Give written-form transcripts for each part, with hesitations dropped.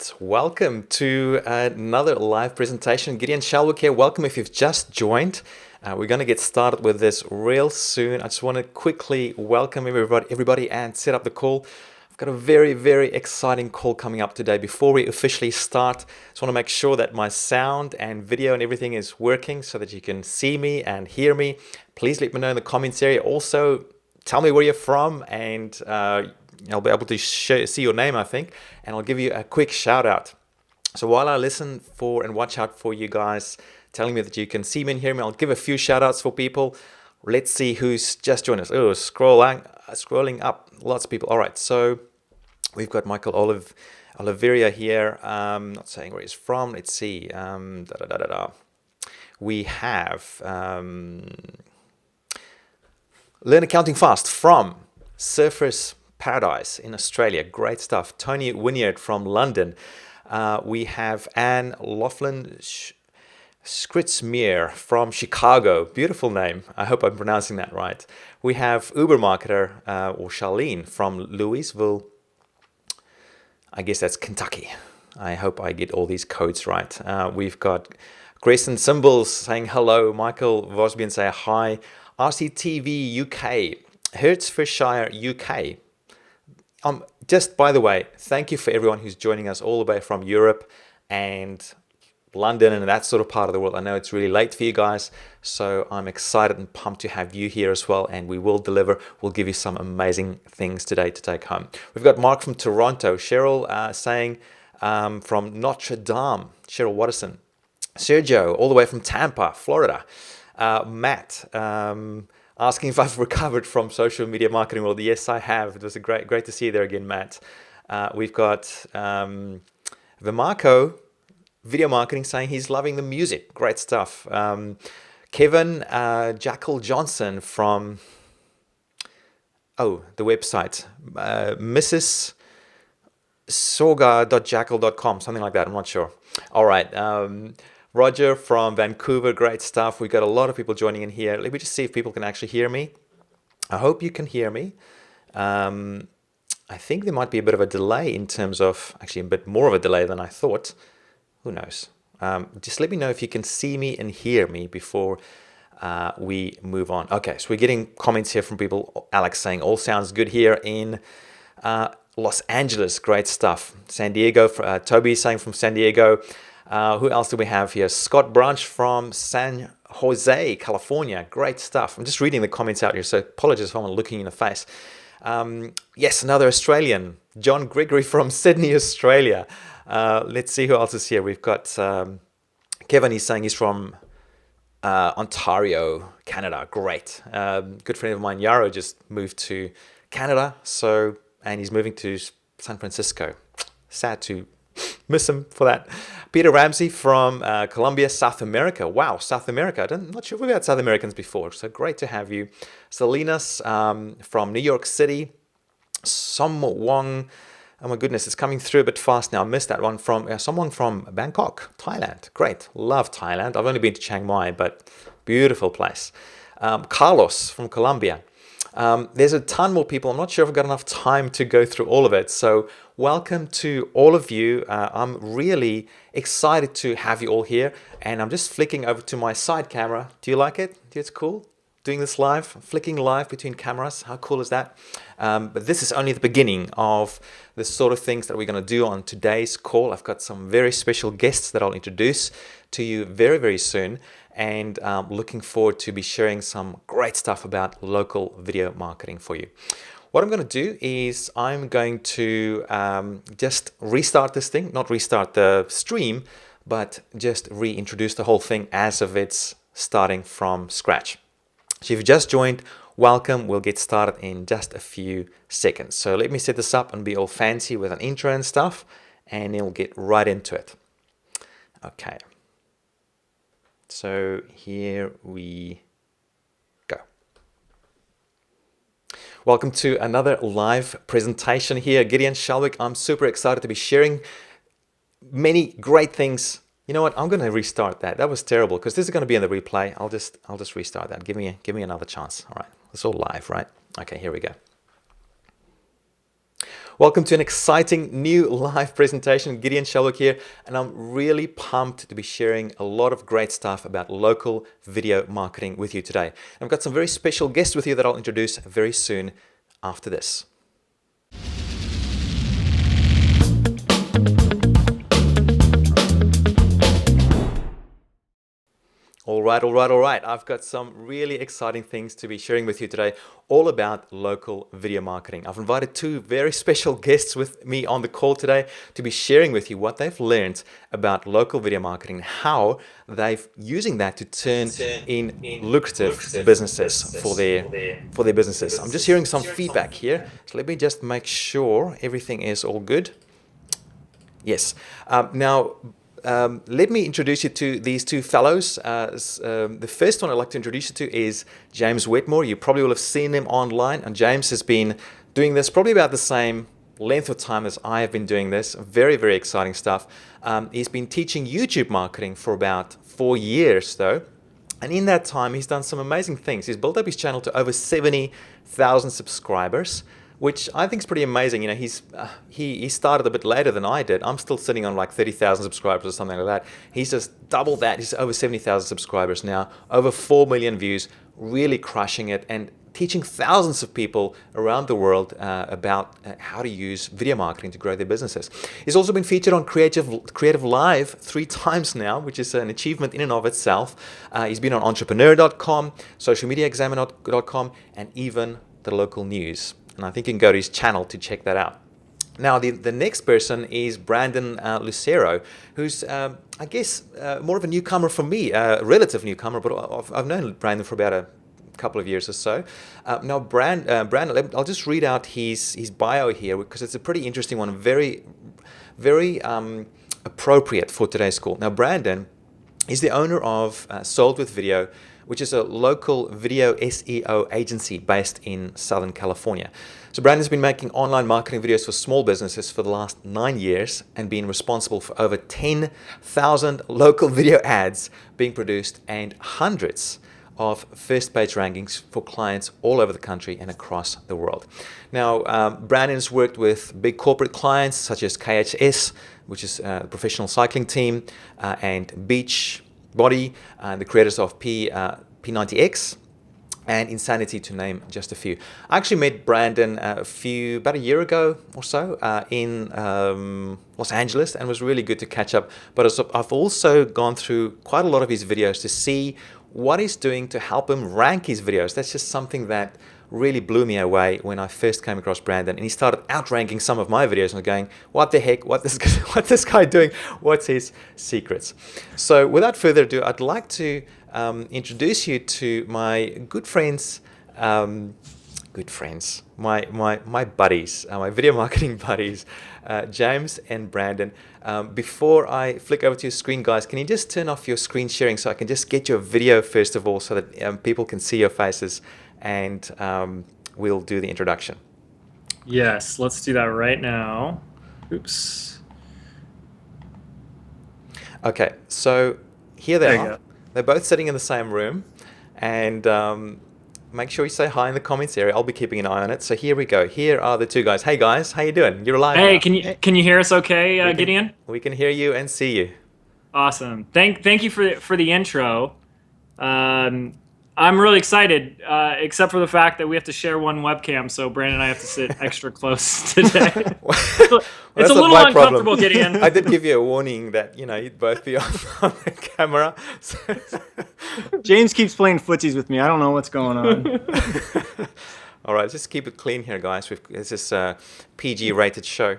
right, welcome to another live presentation. Gideon Shalwick here. Welcome if you've just joined. We're going to get started with this real soon. I just want to quickly welcome everybody and set up the call. I've got a very exciting call coming up today. Before we officially start, I just want to make sure that my sound and video and everything is working so that you can see me and hear me. Please let me know in the comments area. Also, tell me where you're from, and I'll be able to see your name, I think, and I'll give you a quick shout out. So while I listen for and watch out for you guys telling me that you can see me and hear me, I'll give a few shout outs for people. Let's see who's just joined us. Oh, scrolling up, lots of people. All right, so we've got Michael Oliveria here. Not saying where he's from. Let's see. We have Learn Accounting Fast from Surfers Paradise in Australia. Great stuff. Tony Wynyard from London. We have Anne Laughlin Skritzmeer from Chicago. Beautiful name. I hope I'm pronouncing that right. We have Uber marketer or Charlene from Louisville. I guess that's Kentucky. I hope I get all these codes right. We've got Grayson Symbols saying hello. Michael Vosbian saying hi. RCTV UK. Hertfordshire UK. Just by the way, thank you for everyone who's joining us all the way from Europe and London and that sort of part of the world. I know it's really late for you guys, so I'm excited and pumped to have you here as well, and we will deliver. We'll give you some amazing things today to take home. We've got Mark from Toronto, Cheryl saying from Notre Dame, Cheryl Watterson, Sergio all the way from Tampa, Florida, Matt asking if I've recovered from social media marketing world. Yes, I have. It was great to see you there again, Matt. We've got Vimarco, video marketing, saying he's loving the music. Great stuff. Kevin Jackal Johnson from, the website, Mrs. Sorga.jackal.com, something like that. I'm not sure. All right. Roger from Vancouver, great stuff. We've got a lot of people joining in here. Let me just see if people can actually hear me. I hope you can hear me. I think there might be a bit of a delay in terms of, actually a bit more of a delay than I thought. Who knows? Just let me know if you can see me and hear me before we move on. Okay, so we're getting comments here from people. Alex saying, all sounds good here in Los Angeles. Great stuff. San Diego, Toby saying from San Diego. Who else do we have here? Scott Branch from San Jose, California. Great stuff. I'm just reading the comments out here, so apologies if I'm looking in the face. Yes, another Australian. John Gregory from Sydney, Australia. Let's see who else is here. We've got Kevin. He's saying he's from Ontario, Canada. Great. Good friend of mine, Yarrow, just moved to Canada, and he's moving to San Francisco. Sad to miss him for that. Peter Ramsey from Colombia, South America. Wow, South America. I'm not sure we've had South Americans before, so great to have you. Salinas from New York City. Som Wong. Oh my goodness, it's coming through a bit fast now. I missed that one. From someone from Bangkok, Thailand. Great, love Thailand. I've only been to Chiang Mai, but beautiful place. Carlos from Colombia. There's a ton more people. I'm not sure if I've got enough time to go through all of it. So welcome to all of you. I'm really excited to have you all here. And I'm just flicking over to my side camera. Do you like it? It's cool doing this live, flicking live between cameras. How cool is that? But this is only the beginning of the sort of things that we're going to do on today's call. I've got some very special guests that I'll introduce to you very soon. And looking forward to be sharing some great stuff about local video marketing for you. What I'm going to do is I'm going to just restart this thing, not restart the stream, but just reintroduce the whole thing as if it's starting from scratch. So if you just joined, welcome. We'll get started in just a few seconds. So let me set this up and be all fancy with an intro and stuff, and then we'll get right into it. Okay. So here we go. Welcome to another live presentation here. Gideon Shalwick. I'm super excited to be sharing many great things. You know what? I'm going to restart that. That was terrible because this is going to be in the replay. I'll just restart that. Give me another chance. All right. It's all live, right? Okay, here we go. Welcome to an exciting new live presentation. Gideon Shalwick here, and I'm really pumped to be sharing a lot of great stuff about local video marketing with you today. I've got some very special guests with you that I'll introduce very soon after this. All right. I've got some really exciting things to be sharing with you today, all about local video marketing. I've invited two very special guests with me on the call today to be sharing with you what they've learned about local video marketing, how they've using that to turn in lucrative businesses for their businesses. I'm just hearing some feedback here, so let me just make sure everything is all good. Yes. Let me introduce you to these two fellows. The first one I'd like to introduce you to is James Wedmore. You probably will have seen him online, and James has been doing this probably about the same length of time as I have been doing this. Very, very exciting stuff. He's been teaching YouTube marketing for about 4 years though. And in that time, he's done some amazing things. He's built up his channel to over 70,000 subscribers, which I think is pretty amazing. You know, he started a bit later than I did. I'm still sitting on like 30,000 subscribers or something like that. He's just doubled that. He's over 70,000 subscribers now, over 4 million views, really crushing it and teaching thousands of people around the world about how to use video marketing to grow their businesses. He's also been featured on Creative Live 3 times now, which is an achievement in and of itself. He's been on entrepreneur.com, socialmediaexaminer.com, and even the local news. And I think you can go to his channel to check that out. Now, the next person is Brandon Lucero, who's, I guess, more of a newcomer for me, a relative newcomer, but I've known Brandon for about a couple of years or so. Now, Brandon, I'll just read out his bio here because it's a pretty interesting one, very, very appropriate for today's call. Now, Brandon is the owner of Sold With Video, which is a local video SEO agency based in Southern California. So Brandon's been making online marketing videos for small businesses for the last 9 years and been responsible for over 10,000 local video ads being produced and hundreds of first page rankings for clients all over the country and across the world. Now, Brandon's worked with big corporate clients such as KHS, which is a professional cycling team, and Beach Body, the creators of P90X and Insanity, to name just a few. I actually met Brandon about a year ago or so in Los Angeles, and it was really good to catch up. But I've also gone through quite a lot of his videos to see what he's doing to help him rank his videos. That's just something that really blew me away when I first came across Brandon, and he started outranking some of my videos and going, what the heck, what's this guy doing? What's his secrets? So without further ado, I'd like to introduce you to my good friends, my buddies, my video marketing buddies, James and Brandon. Before I flick over to your screen, guys, can you just turn off your screen sharing so I can just get your video first of all so that people can see your faces, and we'll do the introduction. Yes, let's do that right now. Oops. Okay, so here they are. They're both sitting in the same room, and make sure you say hi in the comments area. I'll be keeping an eye on it. So here we go. Here are the two guys. Hey guys, how you doing? You're live. Hey, can you hear us okay, Gideon? We can hear you and see you. Awesome. Thank you for the intro. I'm really excited, except for the fact that we have to share one webcam, so Brandon and I have to sit extra close today. It's a little uncomfortable, Gideon. I did give you a warning that you'd both be on the camera. So. James keeps playing footsies with me. I don't know what's going on. All right, just keep it clean here, guys. This is a PG-rated show.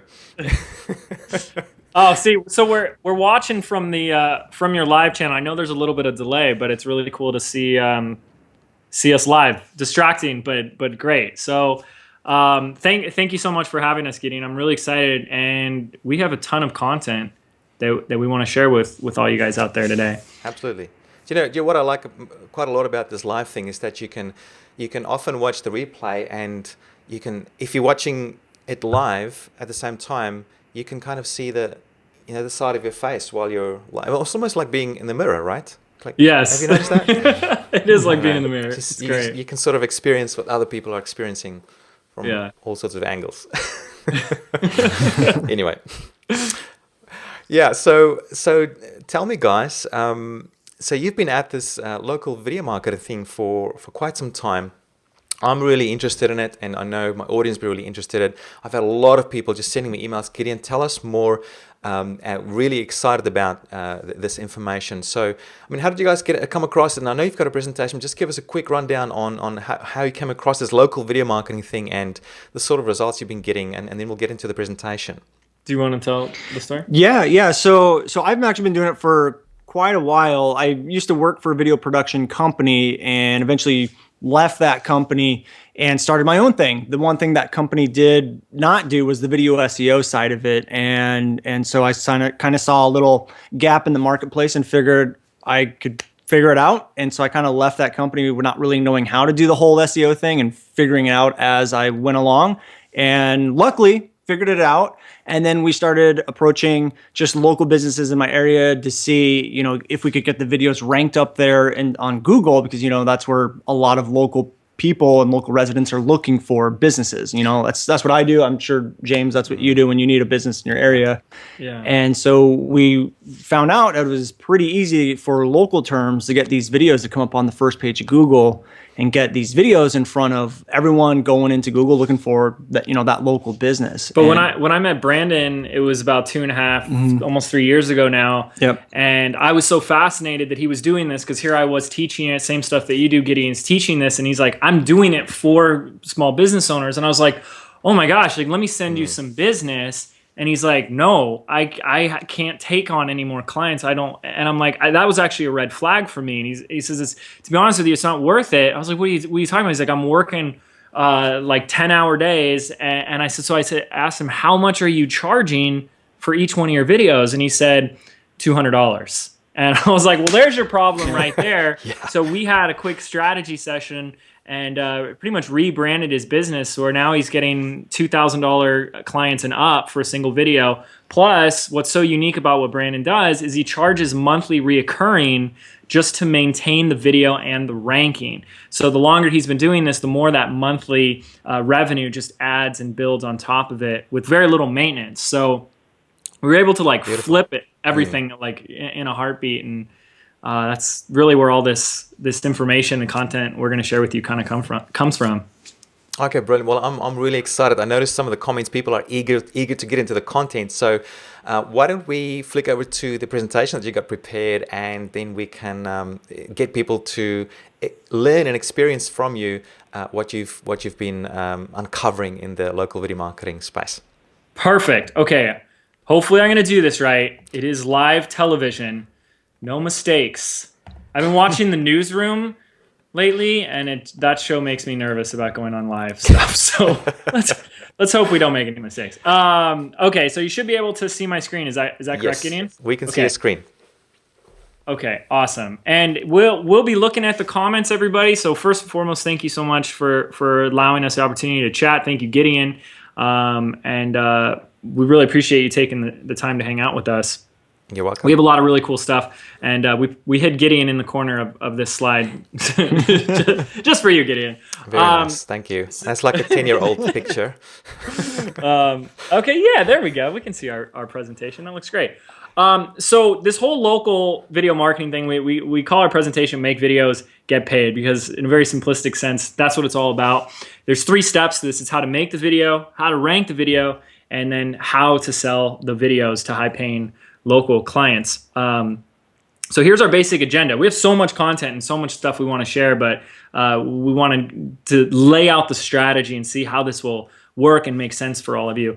Oh, see, so we're watching from your live channel. I know there's a little bit of delay, but it's really cool to see us live. Distracting, but great. So thank you so much for having us, Gideon. I'm really excited, and we have a ton of content that we want to share with all you guys out there today. Absolutely. What I like quite a lot about this live thing is that you can often watch the replay, and you can, if you're watching it live at the same time, you can kind of see the side of your face while you're live. It's almost like being in the mirror, right? Yes. Have you noticed that? It is like being in the mirror. It's great. You can sort of experience what other people are experiencing from all sorts of angles. Anyway. Yeah, so tell me, guys. So you've been at this local video marketing thing for quite some time. I'm really interested in it, and I know my audience will be really interested in it. I've had a lot of people just sending me emails. Gideon, tell us more. Really excited about this information. So, I mean, how did you guys come across it? And I know you've got a presentation. Just give us a quick rundown on how you came across this local video marketing thing and the sort of results you've been getting, and then we'll get into the presentation. Do you want to tell the story? Yeah. So I've actually been doing it for quite a while. I used to work for a video production company and eventually left that company and started my own thing. The one thing that company did not do was the video SEO side of it. And so I kind of saw a little gap in the marketplace and figured I could figure it out. And so I kind of left that company not really knowing how to do the whole SEO thing and figuring it out as I went along. And luckily figured it out. And then we started approaching just local businesses in my area to see, if we could get the videos ranked up there and on Google, because, that's where a lot of local people and local residents are looking for businesses. That's what I do. I'm sure, James, that's what you do when you need a business in your area. Yeah. And so we found out it was pretty easy for local terms to get these videos to come up on the first page of Google and get these videos in front of everyone going into Google looking for that, that local business. But when I met Brandon, it was about 2.5, almost 3 years ago now. Yep. And I was so fascinated that he was doing this because here I was teaching it, same stuff that you do, Gideon's teaching this. And he's like, I'm doing it for small business owners. And I was like, oh my gosh, let me send you some business. And he's like, no, I can't take on any more clients. I don't. And I'm like, that was actually a red flag for me. And he says, to be honest with you, it's not worth it. I was like, what are you talking about? He's like, I'm working like 10-hour days. And I asked him, how much are you charging for each one of your videos? And he said, $200. And I was like, well, there's your problem right there. Yeah. So we had a quick strategy session and pretty much rebranded his business. So now he's getting $2,000 clients and up for a single video. Plus, what's so unique about what Brandon does is he charges monthly reoccurring just to maintain the video and the ranking. So the longer he's been doing this, the more that monthly revenue just adds and builds on top of it with very little maintenance. So we were able to flip it, everything in a heartbeat. And that's really where all this information and content we're going to share with you kind of comes from. Okay, brilliant. Well, I'm really excited. I noticed some of the comments. People are eager to get into the content. So why don't we flick over to the presentation that you got prepared, and then we can get people to learn and experience from you what you've been uncovering in the local video marketing space. Perfect. Okay. Hopefully I'm going to do this right. It is live television. No mistakes. I've been watching The Newsroom lately, and that show makes me nervous about going on live stuff. So let's hope we don't make any mistakes. Okay, so you should be able to see my screen. Is that correct, yes, Gideon? We can see a screen. Okay, awesome. And we'll be looking at the comments, everybody. So first and foremost, thank you so much for allowing us the opportunity to chat. Thank you, Gideon. And we really appreciate you taking the time to hang out with us. You're welcome. We have a lot of really cool stuff, and we hid Gideon in the corner of this slide just for you, Gideon. Very nice. Thank you. That's like a 10-year-old picture. Okay, yeah, there we go. We can see our presentation. That looks great. So this whole local video marketing thing, we call our presentation "Make Videos, Get Paid," because in a very simplistic sense, that's what it's all about. There's 3 steps to this. It's how to make the video, how to rank the video, and then how to sell the videos to high-paying local clients. So here's our basic agenda. We have so much content and so much stuff we want to share, but we wanted to lay out the strategy and see how this will work and make sense for all of you.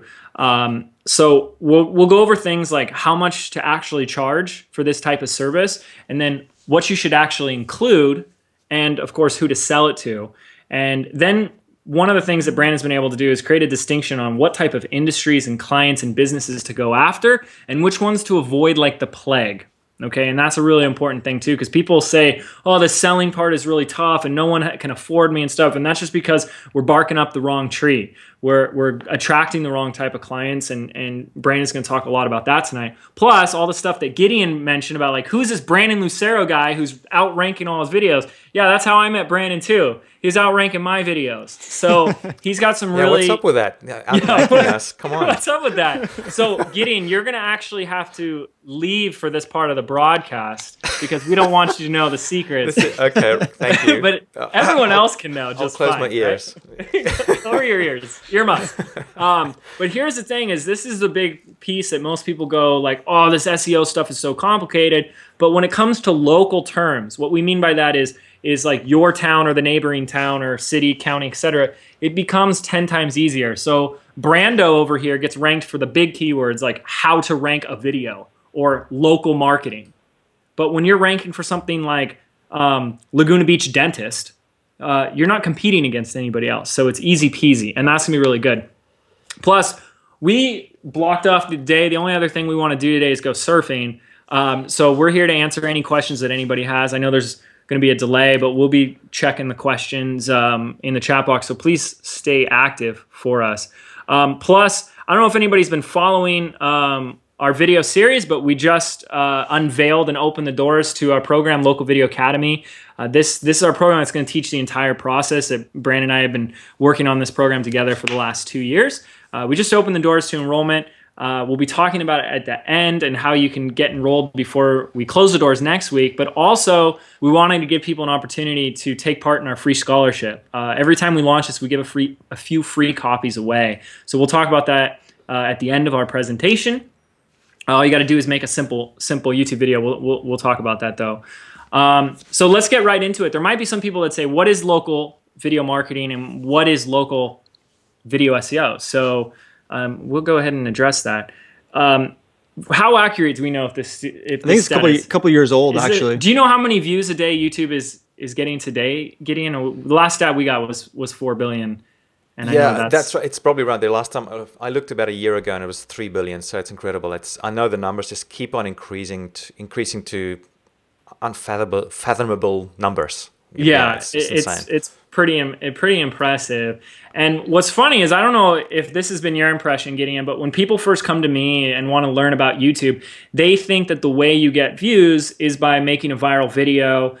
So we'll go over things like how much to actually charge for this type of service, and then what you should actually include, and of course who to sell it to. And then one of the things that Brandon's been able to do is create a distinction on what type of industries and clients and businesses to go after and which ones to avoid like the plague. Okay, and that's a really important thing too, because people say, oh, the selling part is really tough and no one can afford me and stuff. And that's just because we're barking up the wrong tree. we're attracting the wrong type of clients, and Brandon's going to talk a lot about that tonight. Plus all the stuff that Gideon mentioned about like, who's this Brandon Lucero guy who's outranking all his videos? Yeah, that's how I met Brandon too. He's outranking my videos. So he's got some really... what's up with that? Outranking us. Come on. What's up with that? So Gideon, you're going to actually have to leave for this part of the broadcast because we don't want you to know the secrets. Okay, thank you. But everyone else can know just I'll close fine, my ears. Right? Cover your ears. Earmuffs. But here's the thing is this is the big piece that most people go like, oh, this SEO stuff is so complicated. But when it comes to local terms, what we mean by that is like your town or the neighboring town or city, county, etc., it becomes 10 times easier. So Brando over here gets ranked for the big keywords like how to rank a video or local marketing. But when you're ranking for something like Laguna Beach dentist, you're not competing against anybody else. So it's easy peasy, and that's going to be really good. Plus, we blocked off the day. The only other thing we want to do today is go surfing. So we're here to answer any questions that anybody has. I know there's going to be a delay, but we'll be checking the questions in the chat box. So please stay active for us. Plus, I don't know if anybody's been following our video series, but we just unveiled and opened the doors to our program, Local Video Academy. This is our program that's going to teach the entire process that Brandon and I have been working on this program together for the last 2 years. We just opened the doors to enrollment. We'll be talking about it at the end and how you can get enrolled before we close the doors next week. But also, we wanted to give people an opportunity to take part in our free scholarship. Every time we launch this, we give a few free copies away. So we'll talk about that at the end of our presentation. All you got to do is make a simple YouTube video. We'll talk about that though. So let's get right into it. There might be some people that say, what is local video marketing and what is local video SEO? So we'll go ahead and address that. How accurate do we know if this? I think it's a couple years old, actually. Do you know how many views a day YouTube is getting today, Gideon? The last stat we got was 4 billion. And yeah, that's right. It's probably around there. Last time I looked about a year ago, and it was 3 billion. So it's incredible. I know the numbers just keep on increasing to unfathomable numbers. Yeah, it's it's pretty impressive. And what's funny is I don't know if this has been your impression, Gideon, but when people first come to me and want to learn about YouTube, they think that the way you get views is by making a viral video,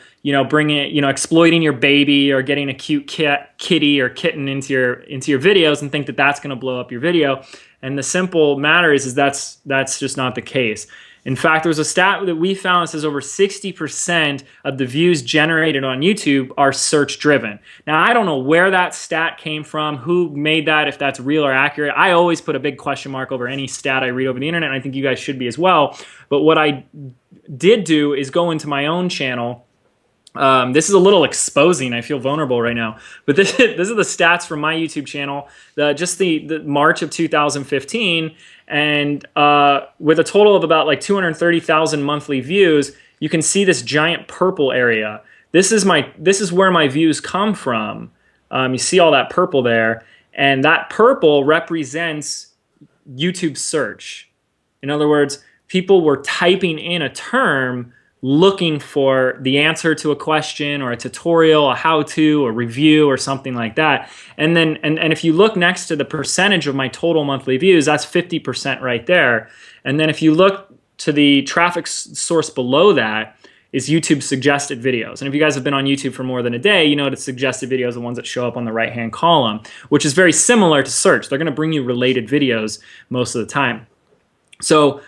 bringing it, exploiting your baby or getting a cute kitty or kitten into your videos and think that that's going to blow up your video. And the simple matter is that's just not the case. In fact, there was a stat that we found that says over 60% of the views generated on YouTube are search driven. Now, I don't know where that stat came from, who made that, if that's real or accurate. I always put a big question mark over any stat I read over the internet, and I think you guys should be as well. But what I did do is go into my own channel. This is a little exposing. I feel vulnerable right now. But this are the stats from my YouTube channel, just the March of 2015. And with a total of about like 230,000 monthly views, you can see this giant purple area. This is where my views come from. You see all that purple there. And that purple represents YouTube search. In other words, people were typing in a term looking for the answer to a question or a tutorial, a how-to, a review, or something like that. And then, and if you look next to the percentage of my total monthly views, that's 50% right there. And then if you look to the traffic source below that, is YouTube suggested videos. And if you guys have been on YouTube for more than a day, you know that suggested videos are the ones that show up on the right-hand column, which is very similar to search. They're going to bring you related videos most of the time. So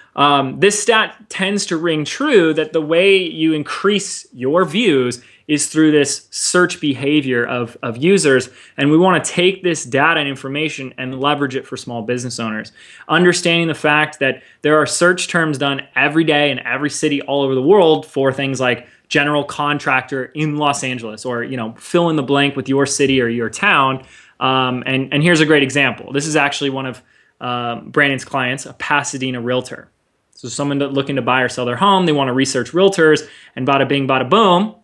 this stat tends to ring true that the way you increase your views is through this search behavior of users. And we want to take this data and information and leverage it for small business owners. Understanding the fact that there are search terms done every day in every city all over the world for things like general contractor in Los Angeles, or fill in the blank with your city or your town. And here's a great example. This is actually one of Brandon's clients, a Pasadena realtor. So someone looking to buy or sell their home, they want to research realtors, and bada bing, bada boom,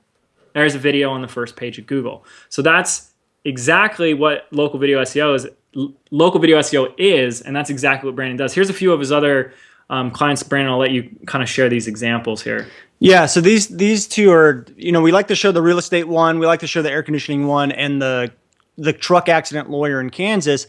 there's a video on the first page of Google. So that's exactly what local video SEO is. Local video SEO is, and that's exactly what Brandon does. Here's a few of his other clients. Brandon, I'll let you kind of share these examples here. Yeah, so these two are, we like to show the real estate one, we like to show the air conditioning one, and the the truck accident lawyer in Kansas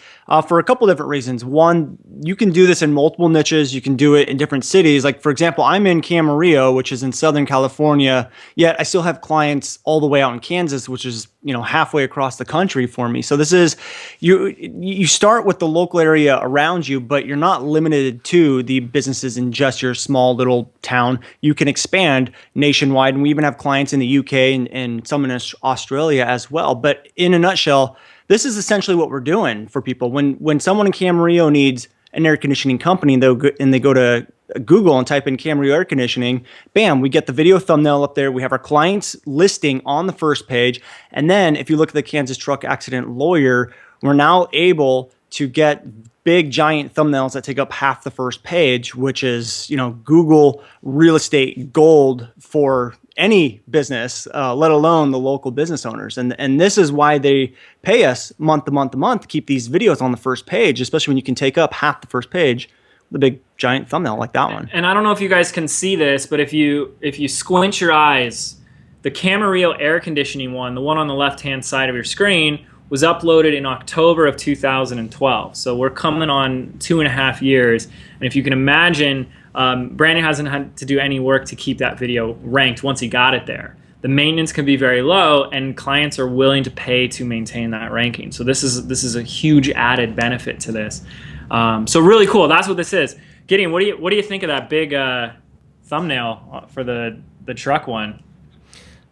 for a couple different reasons. One, you can do this in multiple niches. You can do it in different cities. Like, for example, I'm in Camarillo, which is in Southern California, yet I still have clients all the way out in Kansas, which is, halfway across the country for me. So this is, you start with the local area around you, but you're not limited to the businesses in just your small little town. You can expand nationwide. And we even have clients in the UK and some in Australia as well. But in a nutshell, this is essentially what we're doing for people. When someone in Camarillo needs an air conditioning company and they go to Google and type in Camarillo air conditioning, bam, we get the video thumbnail up there. We have our client's listing on the first page. And then if you look at the Kansas truck accident lawyer, we're now able to get big giant thumbnails that take up half the first page, which is, Google real estate gold for any business, let alone the local business owners. And this is why they pay us month to month to month to keep these videos on the first page, especially when you can take up half the first page with a big giant thumbnail like that one. And I don't know if you guys can see this, but if you squint your eyes, the Camarillo air conditioning one, the one on the left-hand side of your screen, was uploaded in October of 2012. So we're coming on 2.5 years. And if you can imagine, Brandon hasn't had to do any work to keep that video ranked once he got it there. The maintenance can be very low, and clients are willing to pay to maintain that ranking. So this is a huge added benefit to this. So really cool. That's what this is. Gideon, what do you think of that big thumbnail for the truck one?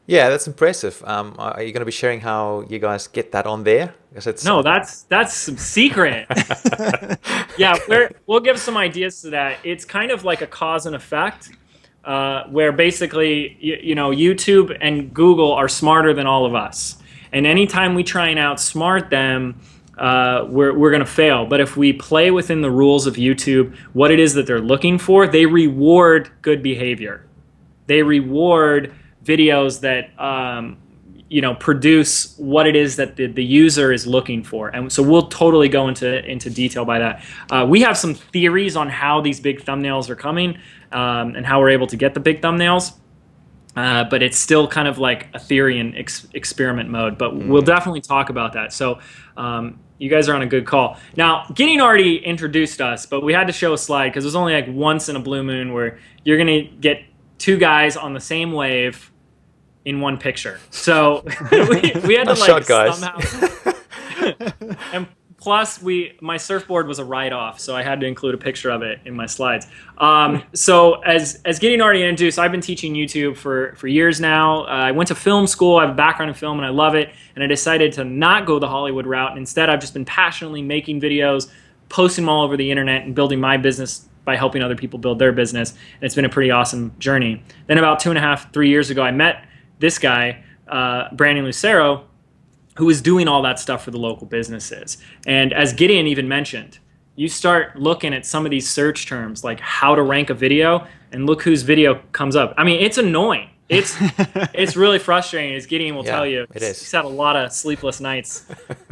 Yeah, that's impressive. Are you going to be sharing how you guys get that on there? No, that's some secret. Yeah, we'll give some ideas to that. It's kind of like a cause and effect, where basically, YouTube and Google are smarter than all of us. And anytime we try and outsmart them, we're going to fail. But if we play within the rules of YouTube, what it is that they're looking for, they reward good behavior. They reward videos that produce what it is that the user is looking for. And so we'll totally go into detail by that. We have some theories on how these big thumbnails are coming, and how we're able to get the big thumbnails. But it's still kind of like a theory and experiment mode. But we'll definitely talk about that. So you guys are on a good call. Now, Gideon already introduced us, but we had to show a slide because there's only like once in a blue moon where you're going to get two guys on the same wave in one picture. So we had to like somehow. And plus, my surfboard was a write-off, so I had to include a picture of it in my slides. So as Gideon already introduced, I've been teaching YouTube for years now. I went to film school. I have a background in film, and I love it. And I decided to not go the Hollywood route. And instead, I've just been passionately making videos, posting them all over the internet, and building my business by helping other people build their business. And it's been a pretty awesome journey. Then about 2.5, 3 years ago, I met this guy, Brandon Lucero, who is doing all that stuff for the local businesses. And as Gideon even mentioned, you start looking at some of these search terms, like how to rank a video, and look whose video comes up. I mean, it's annoying. It's really frustrating, as Gideon will tell you. It is. He's had a lot of sleepless nights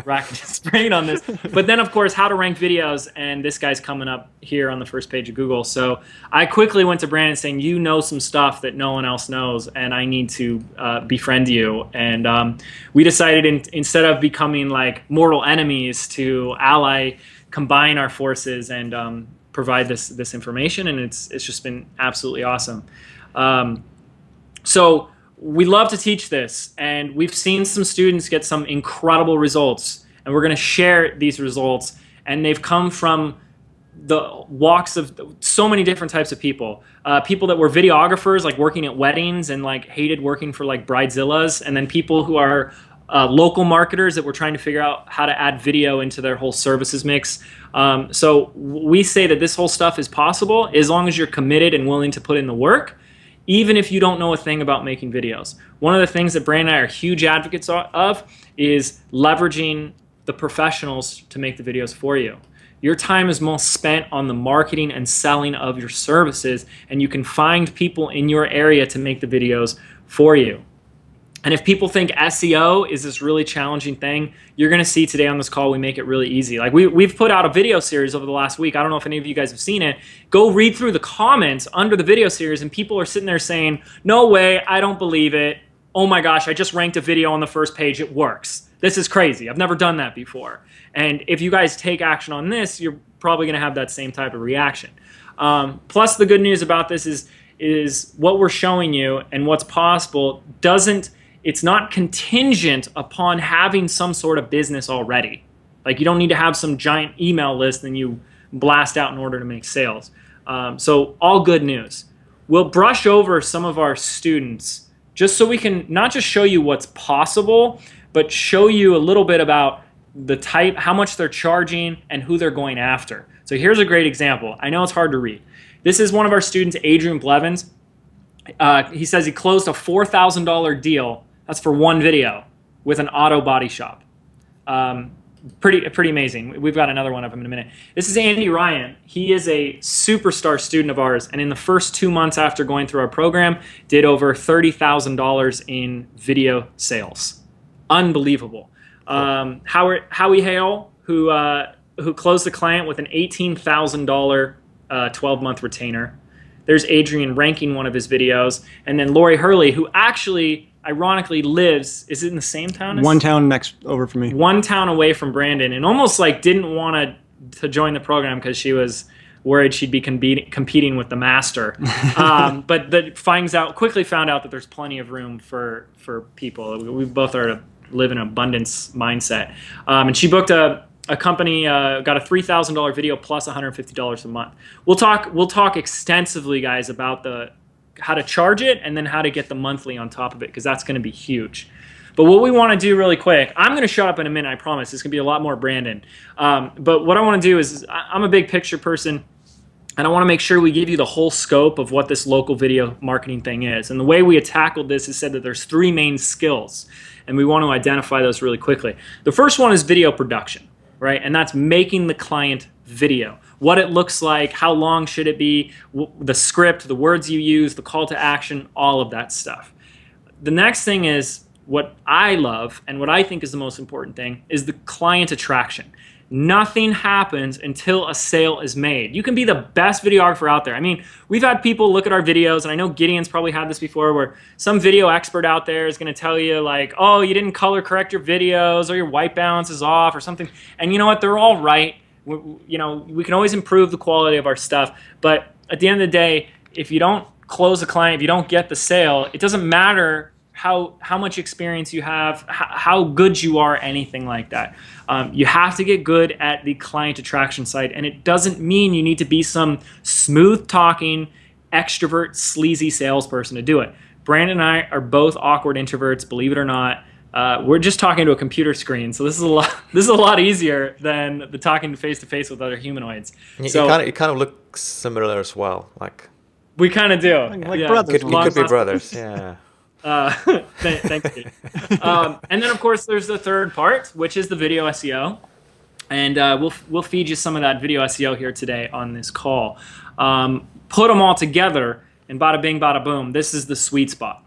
racking his brain on this. But then, of course, how to rank videos, and this guy's coming up here on the first page of Google. So I quickly went to Brandon saying, you know some stuff that no one else knows, and I need to befriend you. And we decided instead of becoming like mortal enemies, to combine our forces and provide this information. And it's just been absolutely awesome. So we love to teach this, and we've seen some students get some incredible results, and we're going to share these results, and they've come from the walks of so many different types of people. People that were videographers, like working at weddings and like hated working for like Bridezillas, and then people who are local marketers that were trying to figure out how to add video into their whole services mix. So we say that this whole stuff is possible as long as you're committed and willing to put in the work, even if you don't know a thing about making videos. One of the things that Brandon and I are huge advocates of is leveraging the professionals to make the videos for you. Your time is most spent on the marketing and selling of your services, and you can find people in your area to make the videos for you. And if people think SEO is this really challenging thing, you're going to see today on this call we make it really easy. Like we've put out a video series over the last week. I don't know if any of you guys have seen it. Go read through the comments under the video series, and people are sitting there saying, no way, I don't believe it. oh my gosh, I just ranked a video on the first page. It works. This is crazy. I've never done that before. And if you guys take action on this, you're probably going to have that same type of reaction. Plus, the good news about this is what we're showing you and what's possible it's not contingent upon having some sort of business already. Like, you don't need to have some giant email list and you blast out in order to make sales. So all good news. We'll brush over some of our students just so we can not just show you what's possible, but show you a little bit about the type, how much they're charging, and who they're going after. So here's a great example. I know it's hard to read. This is one of our students, Adrian Blevins. He says he closed a $4,000 deal. That's for one video with an auto body shop. Pretty amazing. We've got another one of him in a minute. This is Andy Ryan. He is a superstar student of ours, and in the first 2 months after going through our program, did over $30,000 in video sales. Unbelievable. Howie Hale, who closed the client with an $18,000 12-month retainer. There's Adrian ranking one of his videos, and then Lori Hurley, who actually ironically lives, is it in the same town? One town next over from me. One town away from Brandon, and almost like didn't want to join the program because she was worried she'd be competing with the master. But quickly found out that there's plenty of room for people. We both are to live in an abundance mindset. And she booked a company, got a $3,000 video plus $150 a month. We'll talk extensively, guys, about how to charge it and then how to get the monthly on top of it, because that's going to be huge. But what we want to do really quick, I'm going to shut up in a minute, I promise. It's going to be a lot more Brandon. But what I want to do is I'm a big picture person, and I want to make sure we give you the whole scope of what this local video marketing thing is. And the way we had tackled this is said that there's 3 main skills, and we want to identify those really quickly. The first one is video production, right? And that's making the client video. What it looks like, how long should it be, the script, the words you use, the call to action, all of that stuff. The next thing is what I love and what I think is the most important thing is the client attraction. Nothing happens until a sale is made. You can be the best videographer out there. I mean, we've had people look at our videos, and I know Gideon's probably had this before, where some video expert out there is going to tell you like, oh, you didn't color correct your videos, or your white balance is off, or something. And you know what? They're all right. We can always improve the quality of our stuff, but at the end of the day, if you don't close a client, if you don't get the sale, it doesn't matter how much experience you have, how good you are, anything like that. You have to get good at the client attraction side, and it doesn't mean you need to be some smooth talking, extrovert, sleazy salesperson to do it. Brandon and I are both awkward introverts, believe it or not. We're just talking to a computer screen, so this is a lot easier than the talking face to face with other humanoids. So you kind of look similar as well, like we kind of do, like brothers. Could be brothers, yeah. Thank you. And then of course there's the third part, which is the video SEO, and we'll feed you some of that video SEO here today on this call. Put them all together, and bada bing, bada boom. This is the sweet spot.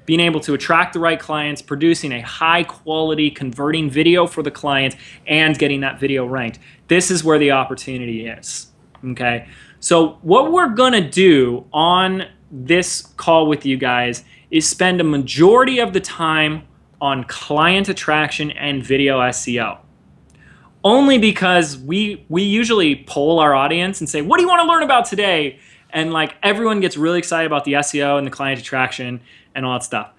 Being able to attract the right clients, producing a high quality converting video for the client, and getting that video ranked. This is where the opportunity is. Okay. So what we're going to do on this call with you guys is spend a majority of the time on client attraction and video SEO. Only because we usually poll our audience and say, what do you want to learn about today? And like everyone gets really excited about the SEO and the client attraction and all that stuff.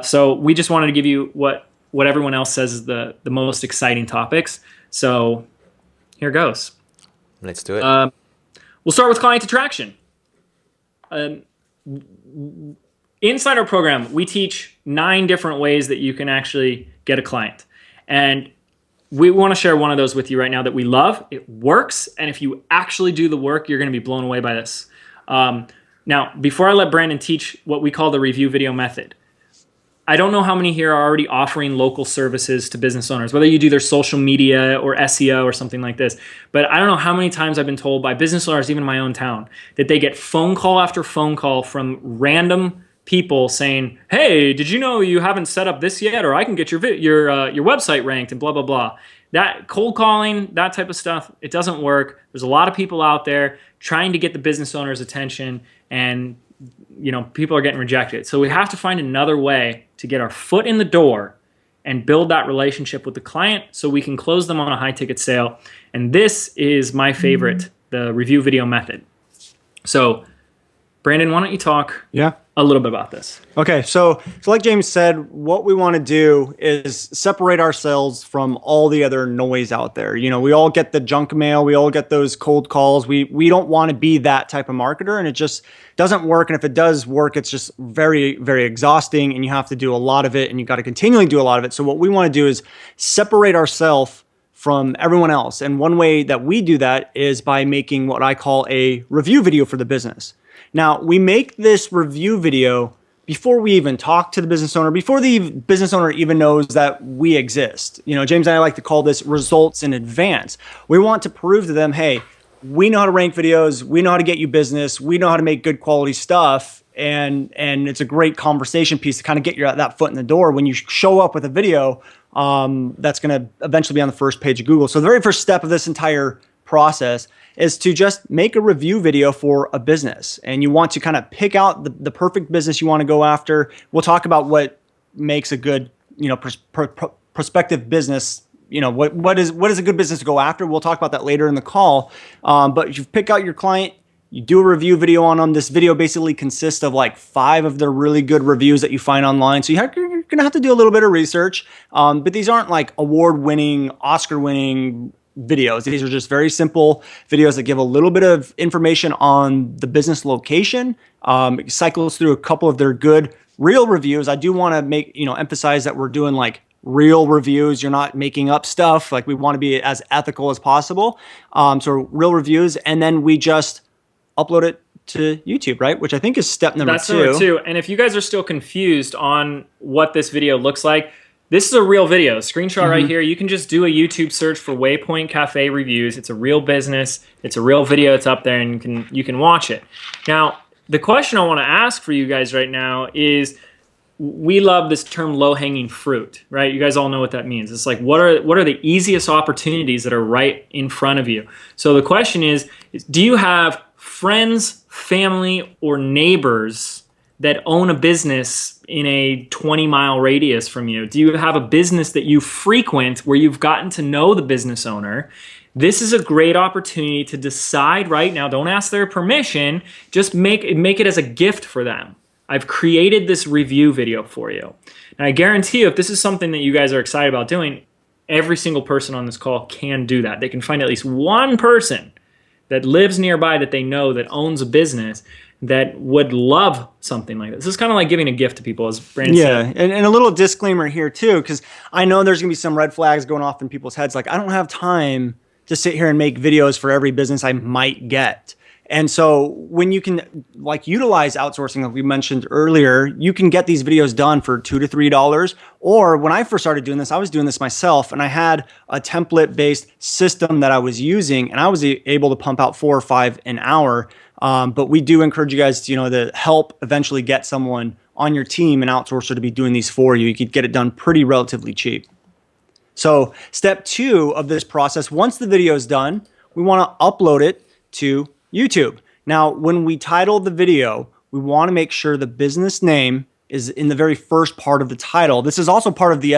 So we just wanted to give you what everyone else says is the most exciting topics. So here goes. Let's do it. We'll start with client attraction. Inside our program, we teach 9 different ways that you can actually get a client. And we want to share one of those with you right now that we love. It works. And if you actually do the work, you're going to be blown away by this. Now, before I let Brandon teach what we call the review video method, I don't know how many here are already offering local services to business owners, whether you do their social media or SEO or something like this. But I don't know how many times I've been told by business owners, even in my own town, that they get phone call after phone call from random people saying, hey, did you know you haven't set up this yet? Or I can get your website ranked and blah, blah, blah. That cold calling, that type of stuff, it doesn't work. There's a lot of people out there trying to get the business owner's attention, and people are getting rejected. So we have to find another way to get our foot in the door and build that relationship with the client so we can close them on a high ticket sale. And this is my favorite, the review video method. So Brandon, why don't you talk a little bit about this? Okay, so like James said, what we want to do is separate ourselves from all the other noise out there. You know, we all get the junk mail, we all get those cold calls. We don't want to be that type of marketer, and it just doesn't work. And if it does work, it's just very, very exhausting, and you have to do a lot of it, and you got to continually do a lot of it. So what we want to do is separate ourselves from everyone else. And one way that we do that is by making what I call a review video for the business. Now, we make this review video before we even talk to the business owner, before the business owner even knows that we exist. You know, James and I like to call this results in advance. We want to prove to them, hey, we know how to rank videos, we know how to get you business, we know how to make good quality stuff, and it's a great conversation piece to kind of get your that foot in the door when you show up with a video that's going to eventually be on the first page of Google. So the very first step of this entire process is to just make a review video for a business. And you want to kind of pick out the perfect business you want to go after. We'll talk about what makes a good, prospective business. You know, what is a good business to go after? We'll talk about that later in the call. But you pick out your client, you do a review video on them. This video basically consists of like 5 of the really good reviews that you find online. So you're going to have to do a little bit of research. But these aren't like award-winning, Oscar-winning videos. These are just very simple videos that give a little bit of information on the business location. It cycles through a couple of their good real reviews. I do want to emphasize that we're doing like real reviews. You're not making up stuff. Like, we want to be as ethical as possible. So real reviews, and then we just upload it to YouTube, right? Which I think is step number 2. That's number 2. And if you guys are still confused on what this video looks like, this is a real video. Screenshot right here. You can just do a YouTube search for Waypoint Cafe reviews. It's a real business. It's a real video. It's up there, and you can watch it. Now, the question I want to ask for you guys right now is, we love this term low-hanging fruit, right? You guys all know what that means. It's like, what are the easiest opportunities that are right in front of you? So the question is do you have friends, family, or neighbors that own a business in a 20-mile radius from you? Do you have a business that you frequent where you've gotten to know the business owner? This is a great opportunity to decide right now. Don't ask their permission. Just make it as a gift for them. I've created this review video for you. And I guarantee you, if this is something that you guys are excited about doing, every single person on this call can do that. They can find at least one person that lives nearby that they know that owns a business that would love something like this. This is kind of like giving a gift to people, as Brandon said. Yeah, and a little disclaimer here too, because I know there's going to be some red flags going off in people's heads. Like, I don't have time to sit here and make videos for every business I might get. And so when you can utilize outsourcing, like we mentioned earlier, you can get these videos done for $2 to $3. Or when I first started doing this, I was doing this myself, and I had a template-based system that I was using, and I was able to pump out 4 or 5 an hour. But we do encourage you guys to help eventually get someone on your team, an outsourcer, to be doing these for you. You could get it done pretty relatively cheap. So step 2 of this process, once the video is done, we want to upload it to YouTube. Now, when we title the video, we want to make sure the business name is in the very first part of the title. This is also part of the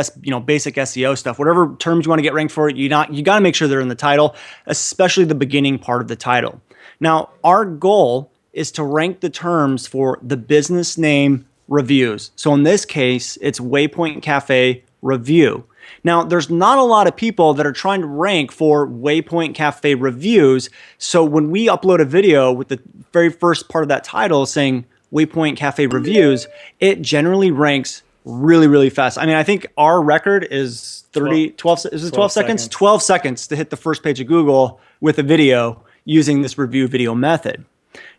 basic SEO stuff. Whatever terms you want to get ranked for, you got to make sure they're in the title, especially the beginning part of the title. Now, our goal is to rank the terms for the business name reviews. So in this case, it's Waypoint Cafe Review. Now, there's not a lot of people that are trying to rank for Waypoint Cafe reviews. So when we upload a video with the very first part of that title saying Waypoint Cafe reviews, it generally ranks really, really fast. I mean, I think our record is 12 seconds? 12 seconds to hit the first page of Google with a video using this review video method.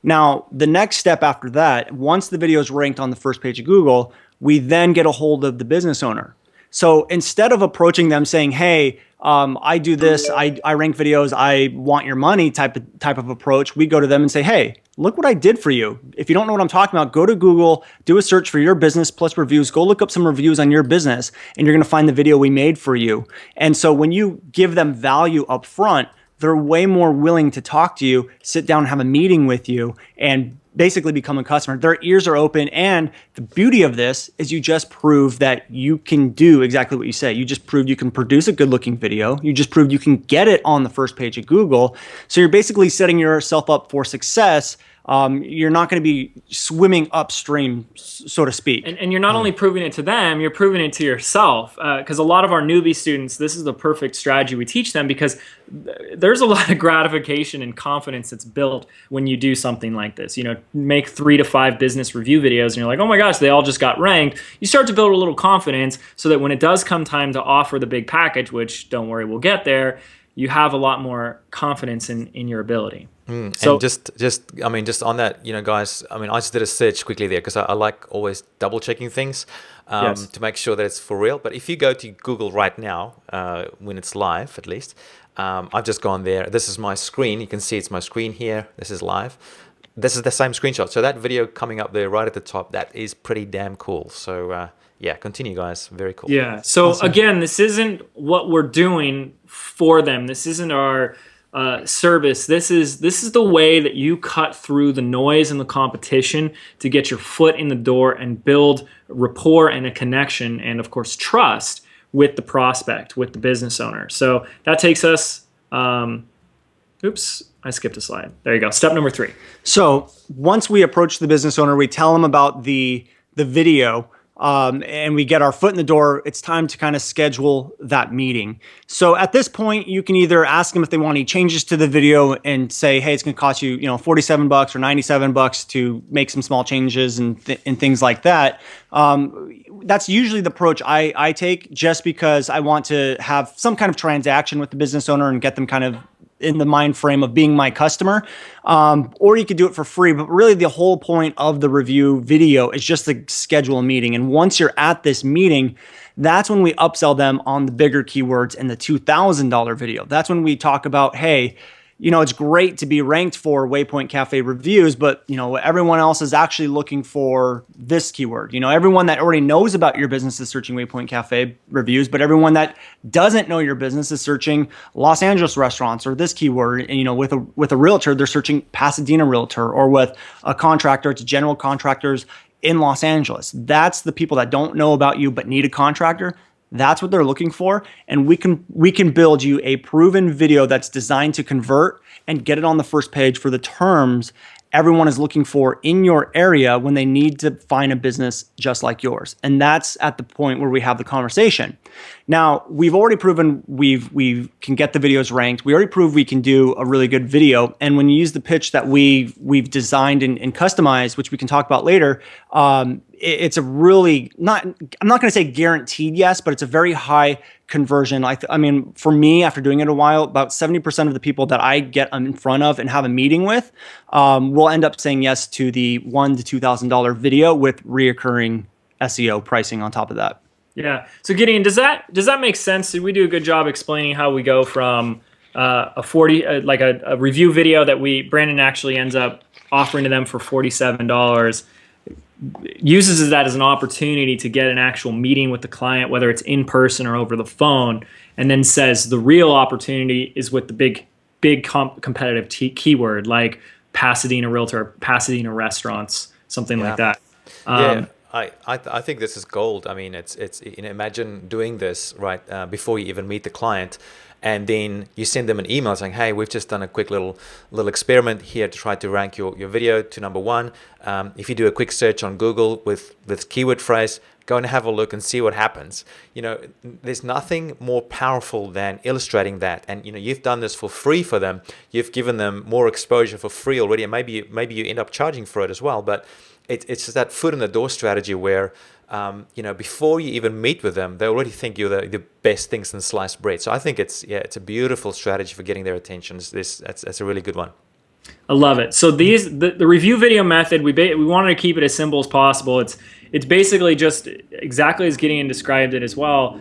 Now, the next step after that, once the video is ranked on the first page of Google, we then get a hold of the business owner. So instead of approaching them saying, hey, I do this, I rank videos, I want your money type of approach, we go to them and say, hey, look what I did for you. If you don't know what I'm talking about, go to Google, do a search for your business plus reviews, go look up some reviews on your business, and you're going to find the video we made for you. And so when you give them value up front, they're way more willing to talk to you, sit down, have a meeting with you, and basically become a customer. Their ears are open. And the beauty of this is you just prove that you can do exactly what you say. You just proved you can produce a good looking video. You just proved you can get it on the first page of Google. So you're basically setting yourself up for success. You're not going to be swimming upstream, so to speak. And you're not only proving it to them, you're proving it to yourself. Because a lot of our newbie students, this is the perfect strategy we teach them, because there's a lot of gratification and confidence that's built when you do something like this. You know, make 3 to 5 business review videos and you're like, oh my gosh, they all just got ranked. You start to build a little confidence so that when it does come time to offer the big package, which don't worry, we'll get there, you have a lot more confidence in your ability. So, and just on that, you know, guys, I mean, I just did a search quickly there because I like always double checking things to make sure that it's for real. But if you go to Google right now, when it's live, at least, I've just gone there. This is my screen. You can see it's my screen here. This is live. This is the same screenshot. So that video coming up there right at the top, that is pretty damn cool. So yeah, continue, guys. Very cool. Yeah. So awesome. Again, this isn't what we're doing for them. This isn't our service. This is the way that you cut through the noise and the competition to get your foot in the door and build rapport and a connection and, of course, trust with the prospect, with the business owner. So that takes us, oops, I skipped a slide. There you go. Step number 3. So once we approach the business owner, we tell them about the video, and we get our foot in the door, it's time to kind of schedule that meeting. So at this point, you can either ask them if they want any changes to the video and say, hey, it's going to cost you, $47 or $97 to make some small changes and things like that. That's usually the approach I take, just because I want to have some kind of transaction with the business owner and get them kind of in the mind frame of being my customer. Or you could do it for free, but really the whole point of the review video is just to schedule a meeting. And once you're at this meeting, that's when we upsell them on the bigger keywords and the $2,000 video. That's when we talk about, hey, it's great to be ranked for Waypoint Cafe reviews, but everyone else is actually looking for this keyword. Everyone that already knows about your business is searching Waypoint Cafe reviews, but everyone that doesn't know your business is searching Los Angeles restaurants or this keyword. And with a realtor, they're searching Pasadena realtor, or with a contractor, it's general contractors in Los Angeles. That's the people that don't know about you but need a contractor. That's what they're looking for. And we can build you a proven video that's designed to convert and get it on the first page for the terms everyone is looking for in your area when they need to find a business just like yours. And that's at the point where we have the conversation. Now, we've already proven we can get the videos ranked. We already proved we can do a really good video. And when you use the pitch that we've designed and customized, which we can talk about later, it's a really I'm not going to say guaranteed yes, but it's a very high conversion. I mean, for me, after doing it a while, about 70% of the people that I get in front of and have a meeting with will end up saying yes to the $1,000 to $2,000 video with reoccurring SEO pricing on top of that. Yeah. So Gideon, does that make sense? Did we do a good job explaining how we go from a review video that Brandon actually ends up offering to them for $47, uses that as an opportunity to get an actual meeting with the client, whether it's in person or over the phone, and then says the real opportunity is with the big competitive keyword like Pasadena realtor, Pasadena restaurants, something like that. I think this is gold. I mean, it's imagine doing this right before you even meet the client, and then you send them an email saying, hey, we've just done a quick little experiment here to try to rank your video to number 1. If you do a quick search on Google with this keyword phrase, go and have a look and see what happens. There's nothing more powerful than illustrating that. And you've done this for free for them. You've given them more exposure for free already, and maybe you end up charging for it as well. But it's just that foot in the door strategy where before you even meet with them, they already think you're the best thing since sliced bread. So I think it's a beautiful strategy for getting their attention. That's a really good one. I love it. So the review video method, we wanted to keep it as simple as possible. It's basically just exactly as Gideon described it as well.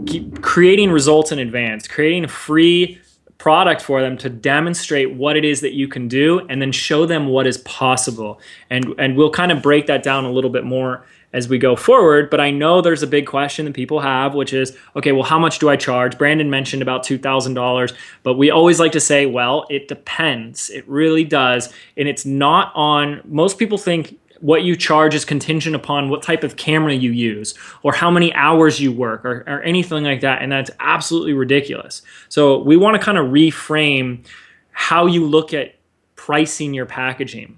Keep creating results in advance, creating free product for them to demonstrate what it is that you can do, and then show them what is possible. And we'll kind of break that down a little bit more as we go forward. But I know there's a big question that people have, which is, okay, well, how much do I charge? Brandon mentioned about $2,000, but we always like to say, well, it depends. It really does. And it's not on, most people think what you charge is contingent upon what type of camera you use or how many hours you work or anything like that. And that's absolutely ridiculous. So we want to kind of reframe how you look at pricing your packaging.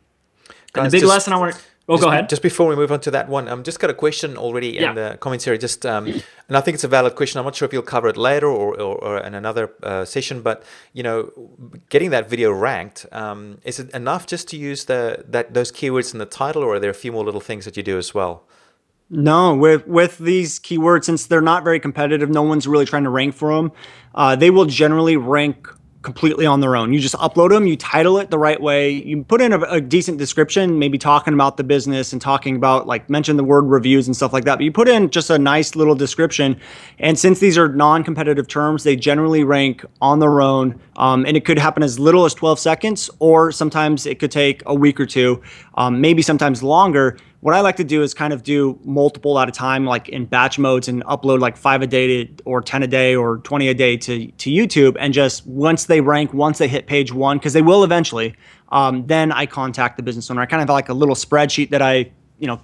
And the big lesson I want to... go ahead. Just before we move on to that one, just got a question already in the comments here. Just and I think it's a valid question. I'm not sure if you'll cover it later or in another session. But getting that video ranked, is it enough just to use those keywords in the title, or are there a few more little things that you do as well? No, with these keywords, since they're not very competitive, no one's really trying to rank for them. They will generally rank completely on their own. You just upload them, you title it the right way, you put in a decent description, maybe talking about the business and talking about, like, mention the word reviews and stuff like that. But you put in just a nice little description. And since these are non-competitive terms, they generally rank on their own. And it could happen as little as 12 seconds, or sometimes it could take a week or two, maybe sometimes longer. What I like to do is kind of do multiple at a time, like in batch modes, and upload like 5 a day or 10 a day or 20 a day to YouTube. And just once they rank, once they hit page 1, because they will eventually, then I contact the business owner. I kind of have like a little spreadsheet that I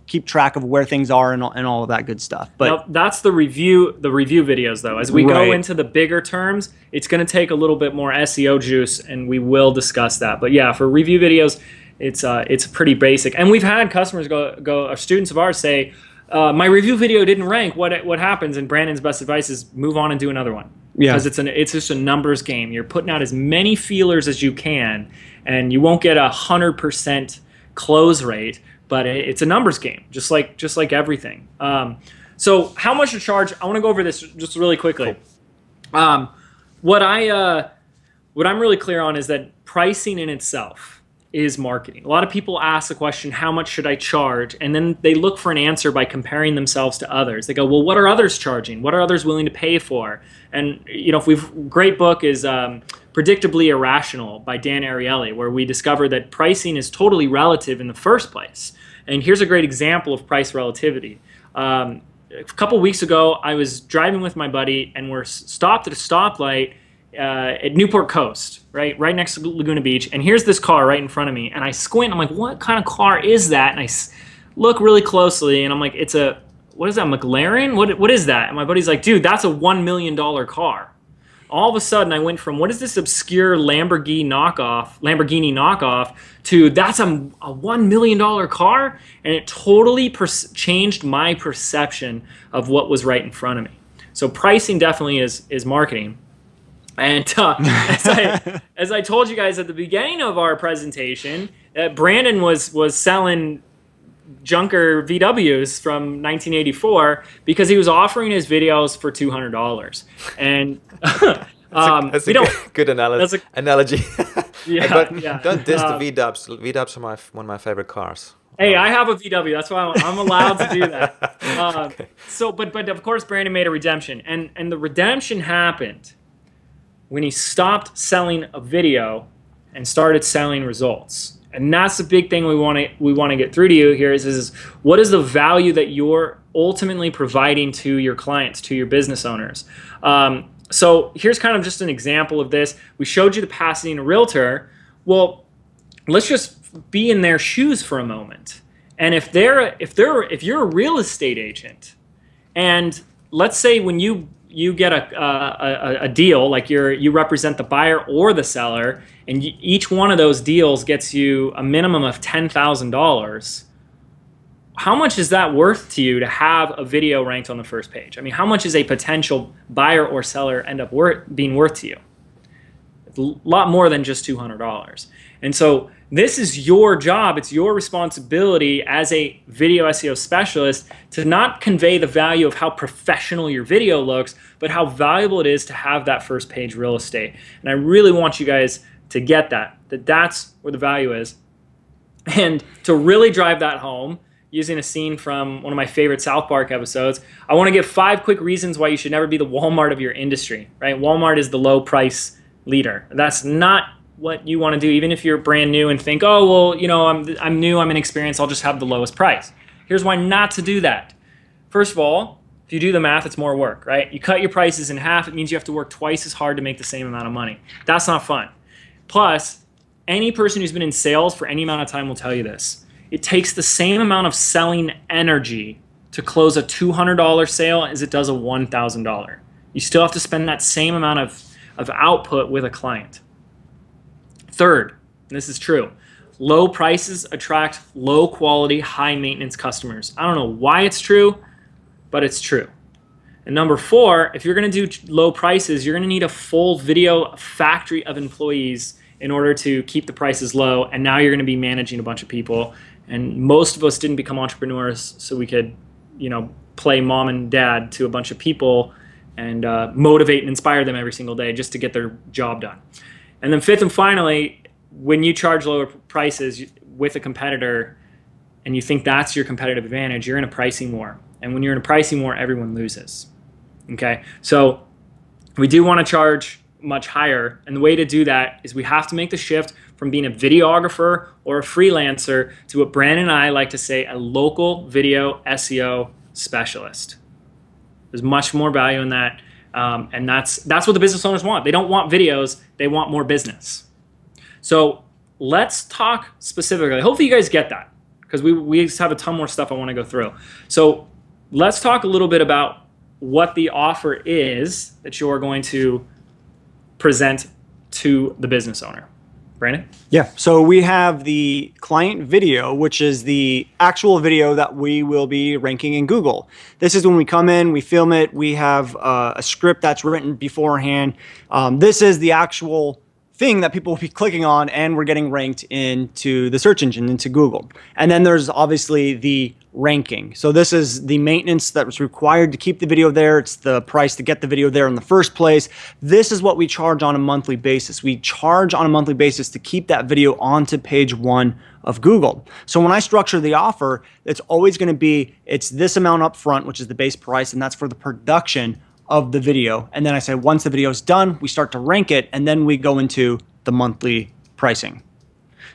keep track of where things are and all of that good stuff. But now, that's the review videos, though. As we go into the bigger terms, it's going to take a little bit more SEO juice, and we will discuss that. But yeah, for review videos, it's pretty basic. And we've had customers or students of ours say, my review video didn't rank. What happens? And Brandon's best advice is move on and do another one. Yeah. Because it's just a numbers game. You're putting out as many feelers as you can, and you won't get 100% close rate, but it's a numbers game, just like everything. So how much to charge? I want to go over this just really quickly. Cool. What I'm really clear on is that pricing in itself is marketing. A lot of people ask the question, how much should I charge? And then they look for an answer by comparing themselves to others. They go, well, what are others charging? What are others willing to pay for? And great book is Predictably Irrational by Dan Ariely, where we discover that pricing is totally relative in the first place. And here's a great example of price relativity. A couple weeks ago, I was driving with my buddy, and we're stopped at a stoplight at Newport Coast, right next to Laguna Beach. And here's this car right in front of me. And I squint. I'm like, what kind of car is that? And I look really closely, and I'm like, what is that, McLaren? What is that? And my buddy's like, dude, that's a $1 million car. All of a sudden, I went from, what is this obscure Lamborghini knockoff to that's a $1 million car? And it totally changed my perception of what was right in front of me. So pricing definitely is marketing. And as I told you guys at the beginning of our presentation, Brandon was selling junker VWs from 1984 because he was offering his videos for $200. And that's a good analogy. Yeah, don't diss the V-dubs. V-dubs are one of my favorite cars. Hey, I have a VW. That's why I'm allowed to do that. Okay. But of course, Brandon made a redemption, and the redemption happened when he stopped selling a video and started selling results. And that's the big thing we want to get through to you here is what is the value that you're ultimately providing to your clients, to your business owners. So here's kind of just an example of this. We showed you the Pasadena realtor. Well, let's just be in their shoes for a moment. And if you're a real estate agent, and let's say when you get a deal, like you represent the buyer or the seller, and each one of those deals gets you a minimum of $10,000, how much is that worth to you to have a video ranked on the first page? I mean, how much is a potential buyer or seller end up being worth to you? It's a lot more than just $200. And so this is your job. It's your responsibility as a video SEO specialist to not convey the value of how professional your video looks, but how valuable it is to have that first page real estate. And I really want you guys to get that's where the value is. And to really drive that home, using a scene from one of my favorite South Park episodes, I want to give 5 quick reasons why you should never be the Walmart of your industry, right? Walmart is the low price leader. That's not what you want to do, even if you're brand new and think, oh, well, I'm new, I'm inexperienced, I'll just have the lowest price. Here's why not to do that. First of all, if you do the math, it's more work, right? You cut your prices in half, it means you have to work twice as hard to make the same amount of money. That's not fun. Plus, any person who's been in sales for any amount of time will tell you this. It takes the same amount of selling energy to close a $200 sale as it does a $1,000. You still have to spend that same amount of output with a client. Third, and this is true, low prices attract low quality, high maintenance customers. I don't know why it's true, but it's true. And number 4, if you're going to do low prices, you're going to need a full video factory of employees in order to keep the prices low. And now you're going to be managing a bunch of people. And most of us didn't become entrepreneurs so we could, play mom and dad to a bunch of people and motivate and inspire them every single day just to get their job done. And then 5th and finally, when you charge lower prices with a competitor and you think that's your competitive advantage, you're in a pricing war. And when you're in a pricing war, everyone loses. Okay? So we do want to charge much higher. And the way to do that is we have to make the shift from being a videographer or a freelancer to what Brandon and I like to say, a local video SEO specialist. There's much more value in that. And that's what the business owners want. They don't want videos. They want more business. So let's talk specifically. Hopefully you guys get that because we have a ton more stuff I want to go through. So let's talk a little bit about what the offer is that you're going to present to the business owner. Brandon? Yeah, so we have the client video, which is the actual video that we will be ranking in Google. This is when we come in, we film it, we have a script that's written beforehand. This is the actual thing that people will be clicking on, and we're getting ranked into the search engine, into Google. And then there's obviously the ranking. So this is the maintenance that was required to keep the video there. It's the price to get the video there in the first place. This is what we charge on a monthly basis. We charge on a monthly basis to keep that video onto page 1 of Google. So when I structure the offer, it's always going to be, it's this amount up front, which is the base price, and that's for the production of the video. And then I say, once the video is done, we start to rank it, and then we go into the monthly pricing.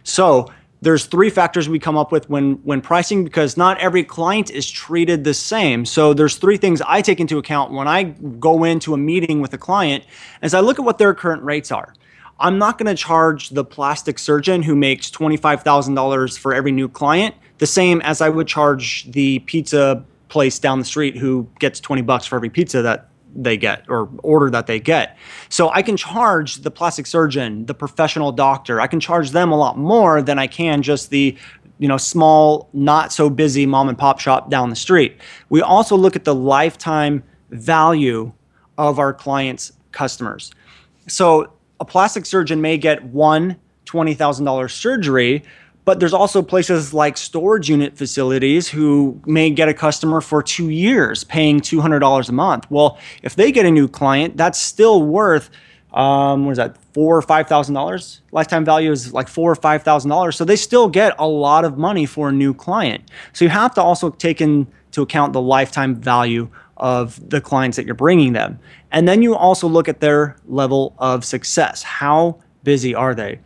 So there's 3 factors we come up with when pricing, because not every client is treated the same. So there's 3 things I take into account when I go into a meeting with a client as I look at what their current rates are. I'm not going to charge the plastic surgeon who makes $25,000 for every new client the same as I would charge the pizza place down the street who gets $20 for every pizza that they get or order that they get. So I can charge the plastic surgeon, the professional doctor, I can charge them a lot more than I can just the small, not so busy mom and pop shop down the street. We also look at the lifetime value of our clients' customers. So a plastic surgeon may get one $20,000 surgery, but there's also places like storage unit facilities who may get a customer for 2 years paying $200 a month. Well, if they get a new client, that's still worth, what is that, $4,000 or $5,000? Lifetime value is like $4,000 or $5,000. So they still get a lot of money for a new client. So you have to also take into account the lifetime value of the clients that you're bringing them. And then you also look at their level of success. How busy are they?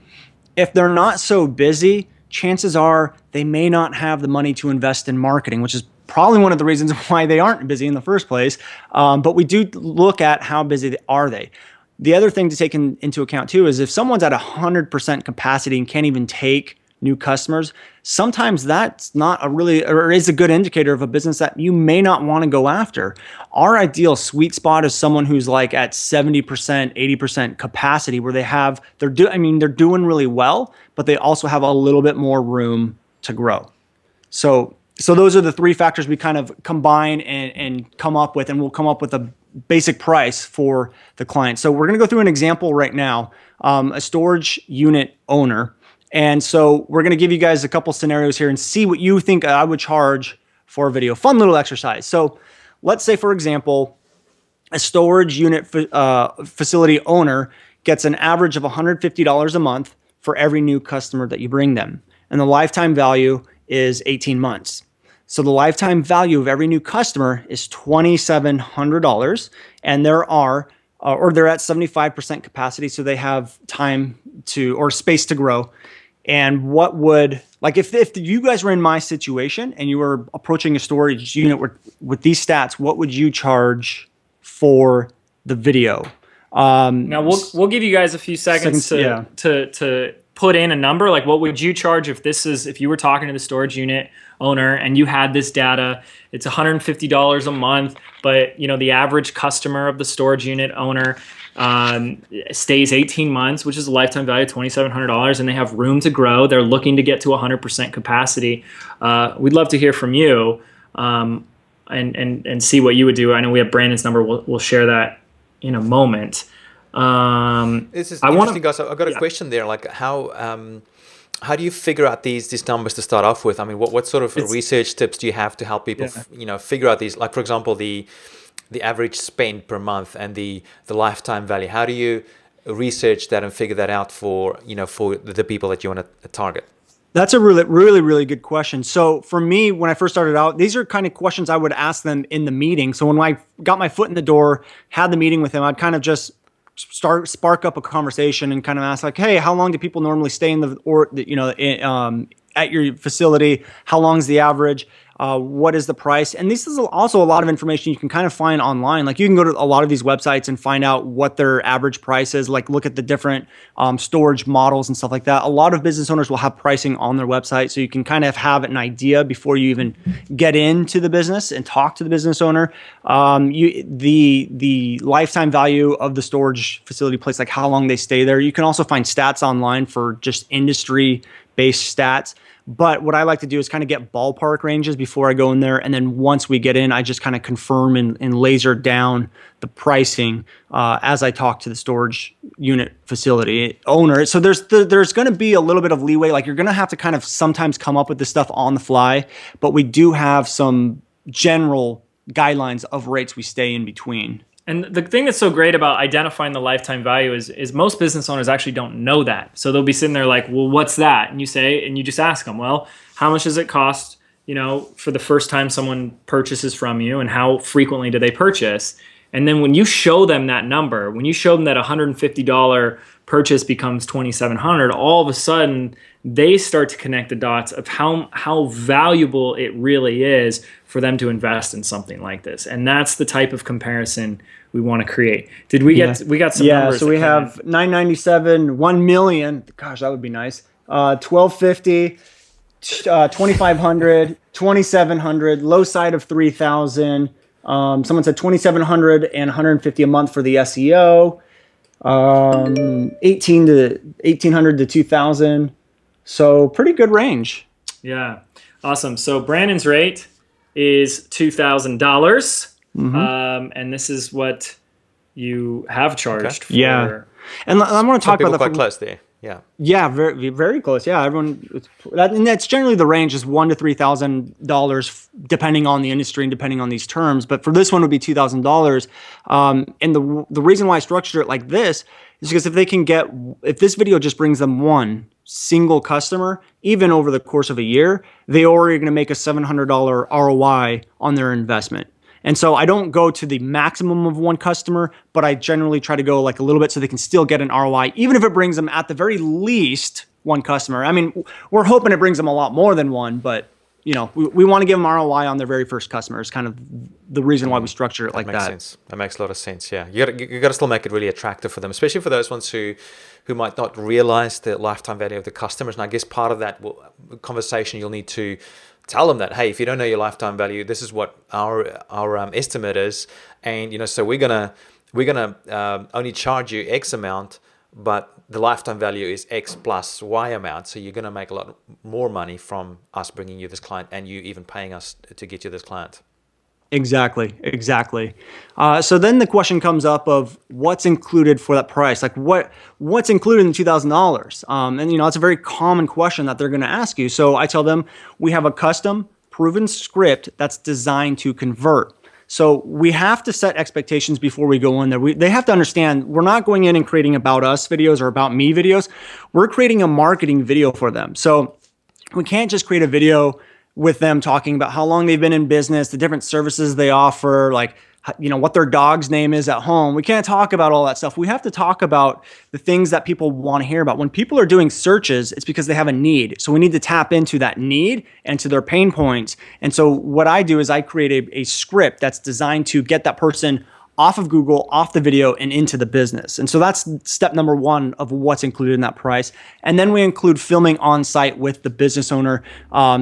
If they're not so busy, chances are they may not have the money to invest in marketing, which is probably one of the reasons why they aren't busy in the first place. But we do look at how busy are they. The other thing to take into account too is if someone's at 100% capacity and can't even take new customers, sometimes that's not a really, or is a good indicator of a business that you may not want to go after. Our ideal sweet spot is someone who's like at 70%, 80% capacity, where they're doing really well, but they also have a little bit more room to grow. So those are the 3 factors we kind of combine and come up with, and we'll come up with a basic price for the client. So we're going to go through an example right now, a storage unit owner. And so we're going to give you guys a couple scenarios here and see what you think I would charge for a video. Fun little exercise. So let's say, for example, a storage unit facility owner gets an average of $150 a month for every new customer that you bring them. And the lifetime value is 18 months. So the lifetime value of every new customer is $2,700. And there are or they're at 75% capacity, so they have time to or space to grow. And what would, like, if you guys were in my situation and you were approaching a storage unit with these stats, what would you charge for the video? Now we'll give you guys a few seconds to put in a number. Like, what would you charge if you were talking to the storage unit owner and you had this data? It's $150 a month, but the average customer of the storage unit owner stays 18 months, which is a lifetime value of $2,700, and they have room to grow. They're looking to get to 100% capacity. We'd love to hear from you and see what you would do. I know we have Brandon's number. We'll share that in a moment. This is interesting, guys. I've got a question there. Like, how do you figure out these numbers to start off with? I mean, what sort of research tips do you have to help people, figure out these? Like, for example, the average spend per month and the lifetime value. How do you research that and figure that out for the people that you want to target? That's a really, really, really good question. So for me, when I first started out, these are kind of questions I would ask them in the meeting. So when I got my foot in the door, had the meeting with them, I'd kind of just spark up a conversation and kind of ask, like, hey, how long do people normally stay at your facility? How long is the average? What is the price? And this is also a lot of information you can kind of find online. Like, you can go to a lot of these websites and find out what their average price is, like look at the different storage models and stuff like that. A lot of business owners will have pricing on their website, so you can kind of have an idea before you even get into the business and talk to the business owner. The lifetime value of the storage facility place, like how long they stay there. You can also find stats online for just industry-based stats. But what I like to do is kind of get ballpark ranges before I go in there. And then once we get in, I just kind of confirm and laser down the pricing as I talk to the storage unit facility owner. So there's going to be a little bit of leeway. Like, you're going to have to kind of sometimes come up with this stuff on the fly. But we do have some general guidelines of rates we stay in between. And the thing that's so great about identifying the lifetime value is most business owners actually don't know that. So they'll be sitting there like, well, what's that? And you just ask them, well, how much does it cost, for the first time someone purchases from you, and how frequently do they purchase? And then when you show them that number, when you show them that $150 purchase becomes $2,700, all of a sudden they start to connect the dots of how valuable it really is for them to invest in something like this. And that's the type of comparison we want to create. We got some numbers? Yeah, so we have $997, $1 million. Gosh, that would be nice. $1,250, $2,500, $2,700, low side of $3,000. Someone said $2,700 and $150 a month for the SEO. $1,800 to $2,000. So pretty good range. Yeah, awesome. So Brandon's rate is $2,000, and this is what you have charged for. Yeah, and I want to talk about that. Quite close there. Yeah, very, very close. Yeah, and that's generally the range is $1,000 to $3,000, depending on the industry and depending on these terms. But for this one, it would be $2,000. And the reason why I structured it like this is because if this video just brings them one single customer, even over the course of a year, they already are going to make a $700 ROI on their investment. And so I don't go to the maximum of one customer, but I generally try to go like a little bit so they can still get an ROI, even if it brings them at the very least one customer. I mean, we're hoping it brings them a lot more than one, but we want to give them ROI on their very first customer. Is kind of the reason why we structure it like that. Makes sense. That makes a lot of sense. Yeah, you got to still make it really attractive for them, especially for those ones who might not realize the lifetime value of the customers. And I guess part of that conversation, you'll need to tell them that, hey, if you don't know your lifetime value, this is what our estimate is, and so we're gonna only charge you X amount, but the lifetime value is X plus Y amount. So you're gonna make a lot more money from us bringing you this client, and you even paying us to get you this client. Exactly. So then the question comes up of what's included for that price. Like what's included in $2,000? And it's a very common question that they're going to ask you. So I tell them we have a custom proven script that's designed to convert. So we have to set expectations before we go in there. They have to understand we're not going in and creating about us videos or about me videos. We're creating a marketing video for them. So we can't just create a video with them talking about how long they've been in business, the different services they offer, like what their dog's name is at home. We can't talk about all that stuff. We have to talk about the things that people want to hear about. When people are doing searches, it's because they have a need. So we need to tap into that need and to their pain points. And so what I do is I create a script that's designed to get that person off of Google, off the video, and into the business. And so that's step number one of what's included in that price. And then we include filming on site with the business owner,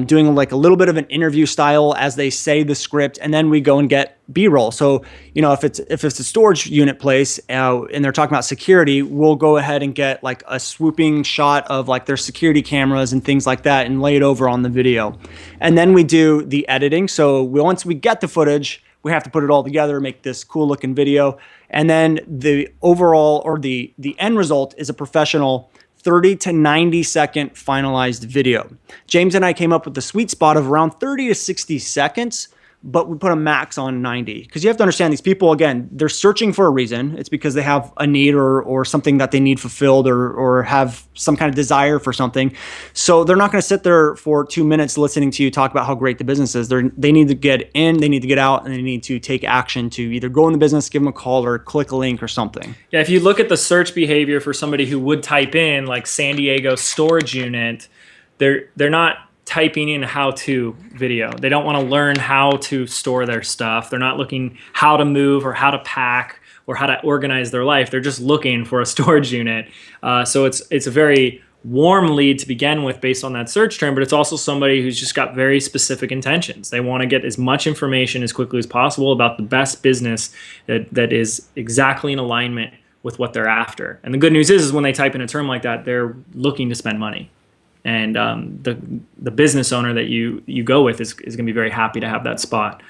doing like a little bit of an interview style as they say the script, and then we go and get B-roll. So, if it's a storage unit place and they're talking about security, we'll go ahead and get like a swooping shot of like their security cameras and things like that and lay it over on the video. And then we do the editing. So once we get the footage, we have to put it all together, make this cool looking video. And then the overall or the end result is a professional 30 to 90 second finalized video. James and I came up with the sweet spot of around 30 to 60 seconds, but we put a max on 90 because you have to understand these people, again, they're searching for a reason. It's because they have a need or something that they need fulfilled or have some kind of desire for something. So they're not going to sit there for 2 minutes listening to you talk about how great the business is. They need to get in, they need to get out, and they need to take action to either go in the business, give them a call, or click a link or something. Yeah, if you look at the search behavior for somebody who would type in like San Diego storage unit, they're not typing in how-to video. They don't want to learn how to store their stuff. They're not looking how to move or how to pack or how to organize their life. They're just looking for a storage unit. So it's a very warm lead to begin with based on that search term, but it's also somebody who's just got very specific intentions. They want to get as much information as quickly as possible about the best business that is exactly in alignment with what they're after. And the good news is when they type in a term like that, they're looking to spend money. And the business owner that you go with is going to be very happy to have that spot.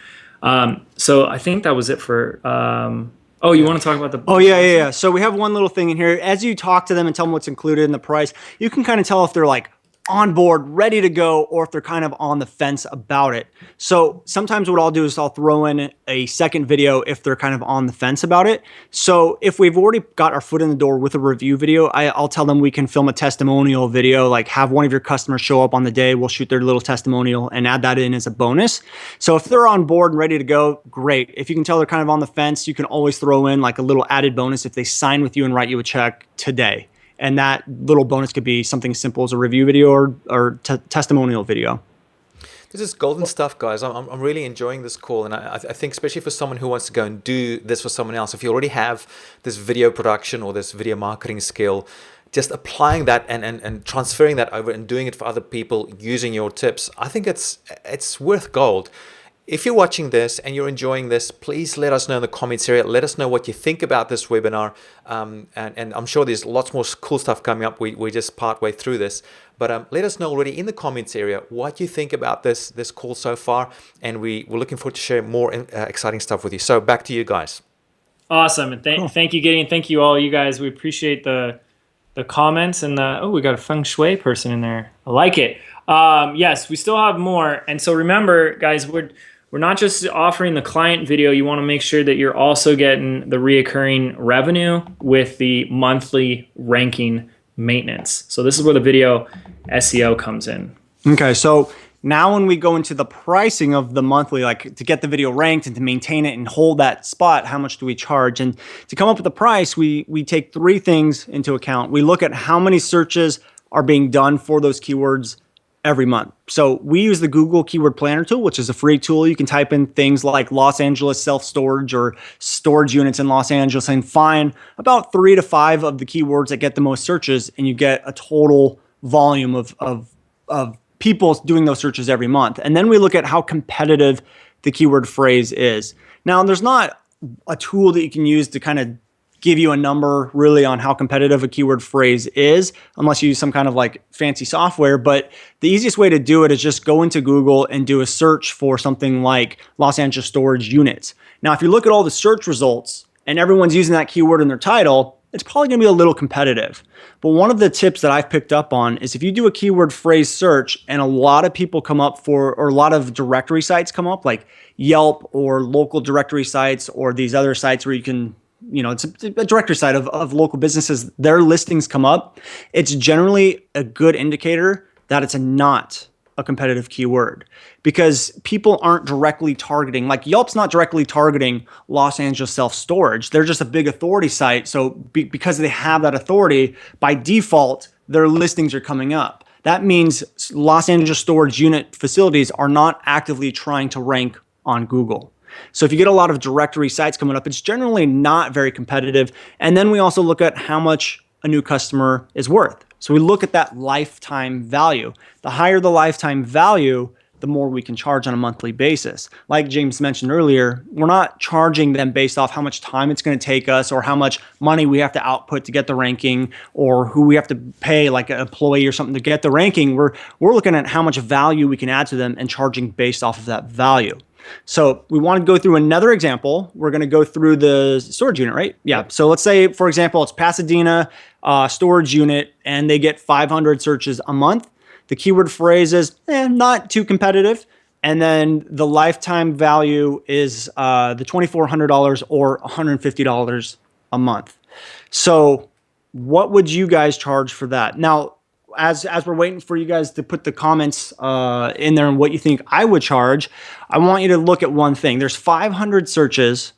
So I think that was it for. You want to talk about the? Oh yeah. So we have one little thing in here. As you talk to them and tell them what's included in the price, you can kind of tell if they're like on board, ready to go, or if they're kind of on the fence about it. So sometimes what I'll do is I'll throw in a second video if they're kind of on the fence about it. So if we've already got our foot in the door with a review video, I'll tell them we can film a testimonial video, like have one of your customers show up on the day, we'll shoot their little testimonial and add that in as a bonus. So if they're on board and ready to go, great. If you can tell they're kind of on the fence, you can always throw in like a little added bonus if they sign with you and write you a check today. And that little bonus could be something simple as a review video or testimonial video. This is golden stuff, guys. I'm really enjoying this call. And I think especially for someone who wants to go and do this for someone else, if you already have this video production or this video marketing skill, just applying that and transferring that over and doing it for other people using your tips, I think it's worth gold. If you're watching this and you're enjoying this, please let us know in the comments area. Let us know what you think about this webinar. And I'm sure there's lots more cool stuff coming up. We're just partway through this. But let us know already in the comments area what you think about this call so far. And we're looking forward to share more exciting stuff with you. So back to you guys. Awesome. And thank you, Gideon. Thank you all, you guys. We appreciate the comments. And we got a feng shui person in there. I like it. Yes, we still have more. And so remember, guys, we're not just offering the client video. You want to make sure that you're also getting the reoccurring revenue with the monthly ranking maintenance. So this is where the video SEO comes in. Okay, so now when we go into the pricing of the monthly, like to get the video ranked and to maintain it and hold that spot, how much do we charge? And to come up with the price, we take three things into account. We look at how many searches are being done for those keywords every month. So we use the Google Keyword Planner tool, which is a free tool. You can type in things like Los Angeles self-storage or storage units in Los Angeles and find about 3 to 5 of the keywords that get the most searches, and you get a total volume of people doing those searches every month. And then we look at how competitive the keyword phrase is. Now, there's not a tool that you can use to kind of give you a number really on how competitive a keyword phrase is, unless you use some kind of like fancy software. But the easiest way to do it is just go into Google and do a search for something like Los Angeles storage units. Now, if you look at all the search results and everyone's using that keyword in their title, it's probably going to be a little competitive. But one of the tips that I've picked up on is if you do a keyword phrase search and a lot of people come up or a lot of directory sites come up, like Yelp or local directory sites or these other sites where you can, it's a directory site of local businesses, their listings come up, it's generally a good indicator that it's not a competitive keyword because people aren't directly targeting, like Yelp's not directly targeting Los Angeles self-storage. They're just a big authority site. So because they have that authority, by default, their listings are coming up. That means Los Angeles storage unit facilities are not actively trying to rank on Google. So if you get a lot of directory sites coming up, it's generally not very competitive. And then we also look at how much a new customer is worth. So we look at that lifetime value. The higher the lifetime value, the more we can charge on a monthly basis. Like James mentioned earlier, we're not charging them based off how much time it's going to take us or how much money we have to output to get the ranking or who we have to pay, like an employee or something to get the ranking. We're looking at how much value we can add to them and charging based off of that value. So we want to go through another example. We're going to go through the storage unit, right? Yeah. So let's say, for example, it's Pasadena storage unit and they get 500 searches a month. The keyword phrase is not too competitive. And then the lifetime value is the $2,400 or $150 a month. So what would you guys charge for that? Now, as we're waiting for you guys to put the comments in there and what you think I would charge, I want you to look at one thing. There's 500 searches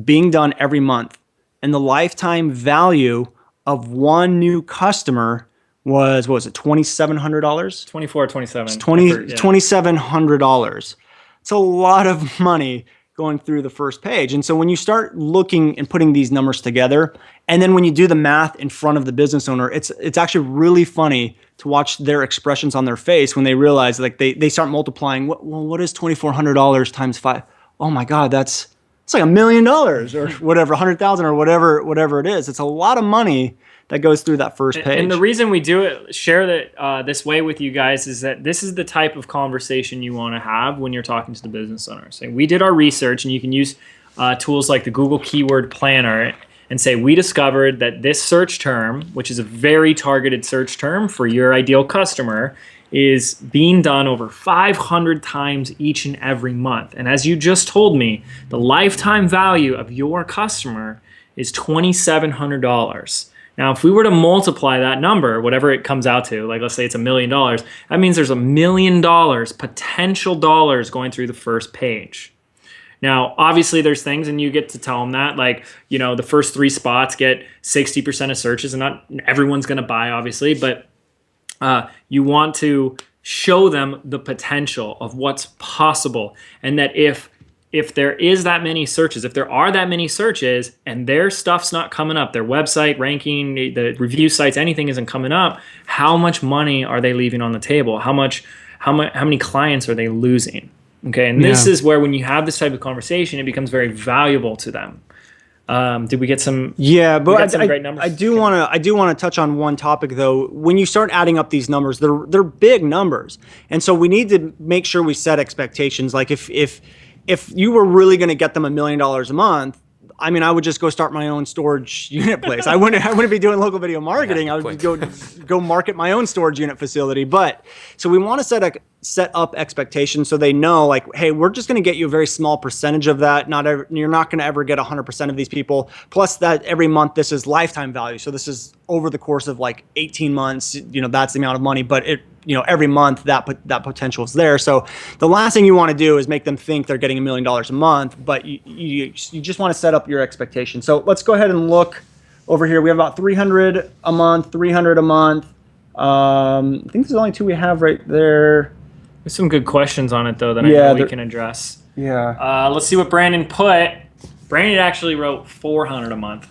being done every month, and the lifetime value of one new customer was, what was it, $2,700? 24, 27. It's $2,700. It's a lot of money going through the first page. And so when you start looking and putting these numbers together, and then when you do the math in front of the business owner, it's actually really funny to watch their expressions on their face when they realize, like, they start multiplying. What is $2,400 times 5? Oh my God, it's like $1 million or whatever, 100,000 or whatever it is. It's a lot of money that goes through that first page. And the reason we do it, share that this way with you guys, is that this is the type of conversation you want to have when you're talking to the business owner. So we did our research, and you can use tools like the Google Keyword Planner and say, we discovered that this search term, which is a very targeted search term for your ideal customer, is being done over 500 times each and every month. And as you just told me, the lifetime value of your customer is $2,700. Now, if we were to multiply that number, whatever it comes out to, like let's say it's $1 million, that means there's $1 million potential dollars going through the first page. Now, obviously there's things, and you get to tell them that, like, you know, the first 3 spots get 60% of searches, and not everyone's going to buy, obviously, but you want to show them the potential of what's possible, and that if there is that many searches, if there are that many searches and their stuff's not coming up, their website ranking, the review sites, anything isn't coming up, how much money are they leaving on the table? How many clients are they losing? Okay, and this is where, when you have this type of conversation, it becomes very valuable to them. Did we get some? Yeah, but great numbers? I do want to touch on one topic though. When you start adding up these numbers, they're big numbers, and so we need to make sure we set expectations. Like if you were really going to get them $1 million a month, I mean, I would just go start my own storage unit place. I wouldn't be doing local video marketing. I would go market my own storage unit facility. But so we want to set up expectations so they know, like, hey, we're just going to get you a very small percentage of that. You're not going to ever get 100% of these people. Plus that every month, this is lifetime value. So this is over the course of like 18 months, that's the amount of money, but every month that potential is there. So the last thing you want to do is make them think they're getting $1 million a month, but you just want to set up your expectations. So let's go ahead and look over here. We have about 300 a month, 300 a month. I think there's only 2 we have right there. There's some good questions on it, though, that I know we can address. Yeah. Let's see what Brandon put. Brandon actually wrote 400 a month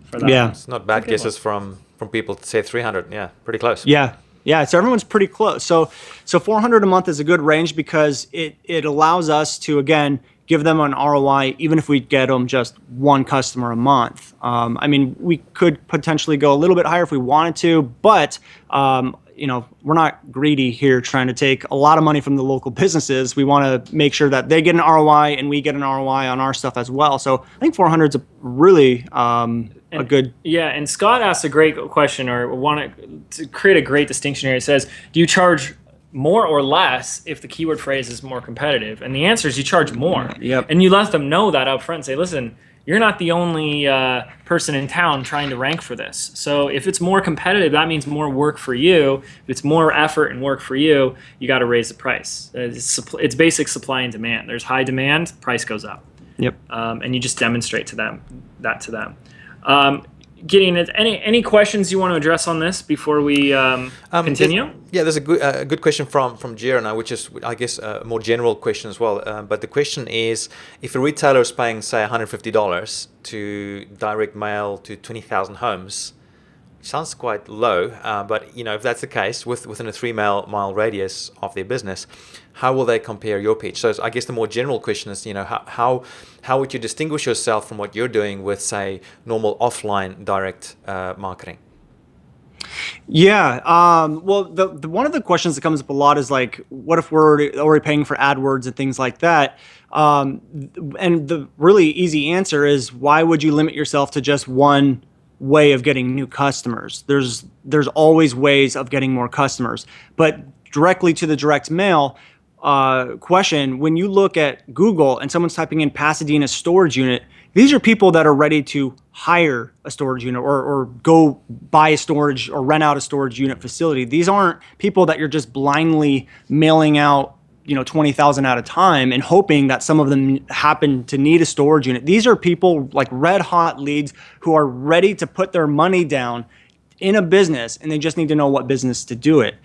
for that. Yeah. It's not bad guesses from people to say 300. Yeah, pretty close. Yeah. Yeah, so everyone's pretty close. So 400 a month is a good range because it allows us to, again, give them an ROI, even if we get them just 1 customer a month. I mean, we could potentially go a little bit higher if we wanted to, but we're not greedy here trying to take a lot of money from the local businesses. We want to make sure that they get an ROI and we get an ROI on our stuff as well. So I think 400 is a really a good. Yeah, and Scott asked a great question, or wanted to create a great distinction here. It says, do you charge more or less if the keyword phrase is more competitive? And the answer is you charge more. Yep. And you let them know that up front and say, listen, you're not the only person in town trying to rank for this. So if it's more competitive, that means more work for you. If it's more effort and work for you, you got to raise the price. It's basic supply and demand. There's high demand, price goes up. Yep. And you just demonstrate to them. Gideon, any questions you want to address on this before we continue? There's a good question from Jira, which is, I guess, a more general question as well. But the question is, if a retailer is paying, say, $150 to direct mail to 20,000 homes, sounds quite low, but if that's the case, within a 3-mile radius of their business, how will they compare your pitch? So I guess the more general question is, how would you distinguish yourself from what you're doing with, say, normal offline direct marketing? Yeah. Well, the one of the questions that comes up a lot is like, what if we're already paying for AdWords and things like that? And the really easy answer is, why would you limit yourself to just one way of getting new customers? There's always ways of getting more customers. But directly to the direct mail question, when you look at Google and someone's typing in Pasadena storage unit, these are people that are ready to hire a storage unit or go buy a storage or rent out a storage unit facility. These aren't people that you're just blindly mailing out 20,000 at a time and hoping that some of them happen to need a storage unit. These are people like red hot leads who are ready to put their money down in a business, and they just need to know what business to do it.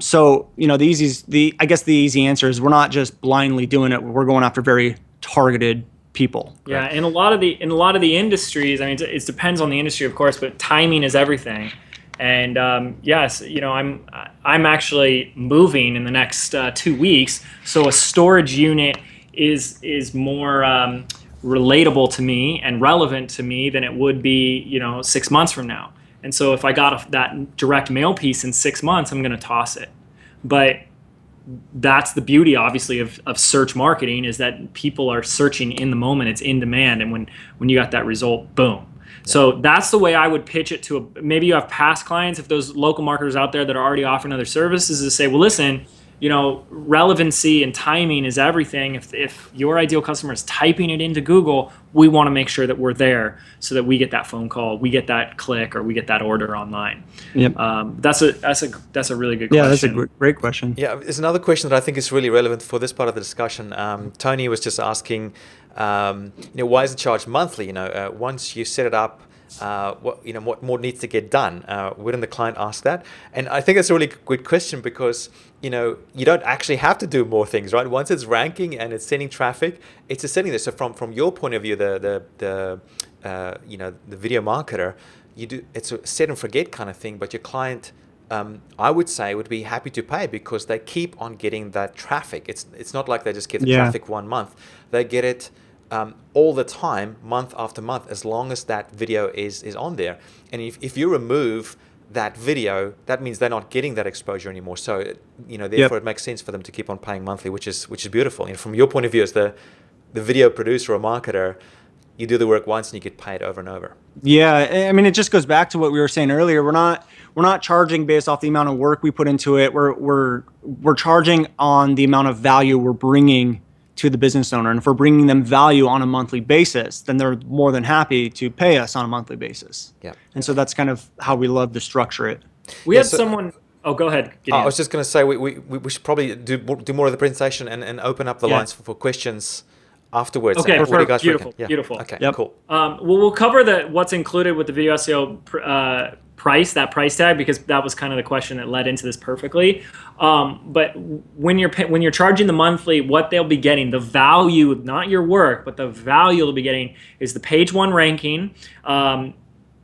So I guess the easy answer is, we're not just blindly doing it. We're going after very targeted people. Yeah, in a lot of the industries, I mean, it depends on the industry, of course, but timing is everything. And yes, I'm actually moving in the next 2 weeks, so a storage unit is more relatable to me and relevant to me than it would be 6 months from now. And so if I got that direct mail piece in 6 months, I'm going to toss it. But that's the beauty, obviously, of search marketing, is that people are searching in the moment. It's in demand, and when you got that result, boom. So that's the way I would pitch it to maybe you have past clients, if those local marketers out there that are already offering other services, to say, well, listen, relevancy and timing is everything. If your ideal customer is typing it into Google, we want to make sure that we're there so that we get that phone call, we get that click, or we get that order online. Yep. That's a really good question. Yeah, that's a great question. Yeah, there's another question that I think is really relevant for this part of the discussion. Tony was just asking, why is it charged monthly? Once you set it up, what more needs to get done? Wouldn't the client ask that? And I think that's a really good question, because you don't actually have to do more things, right? Once it's ranking and it's sending traffic, it's just sitting there. So from your point of view, the video marketer, it's a set and forget kind of thing. But your client, I would say, would be happy to pay, because they keep on getting that traffic. It's not like they just get the traffic 1 month; they get it all the time, month after month, as long as that video is on there. And if you remove that video, that means they're not getting that exposure anymore. So therefore, it makes sense for them to keep on paying monthly, which is beautiful. From your point of view as the video producer or marketer, you do the work once and you get paid over and over. Yeah, I mean, it just goes back to what we were saying earlier. We're not charging based off the amount of work we put into it. We're charging on the amount of value we're bringing to the business owner. And if we're bringing them value on a monthly basis, then they're more than happy to pay us on a monthly basis. Yeah. And so that's kind of how we love to structure it. We had someone. Oh, go ahead, Gideon. I was just going to say we should probably do more of the presentation and open up the lines for questions afterwards. Okay, beautiful. Okay, cool. We'll cover what's included with the video SEO price tag, because that was kind of the question that led into this perfectly. But when you're charging the monthly, what they'll be getting, the value, not your work, but the value they'll be getting, is the page 1 ranking,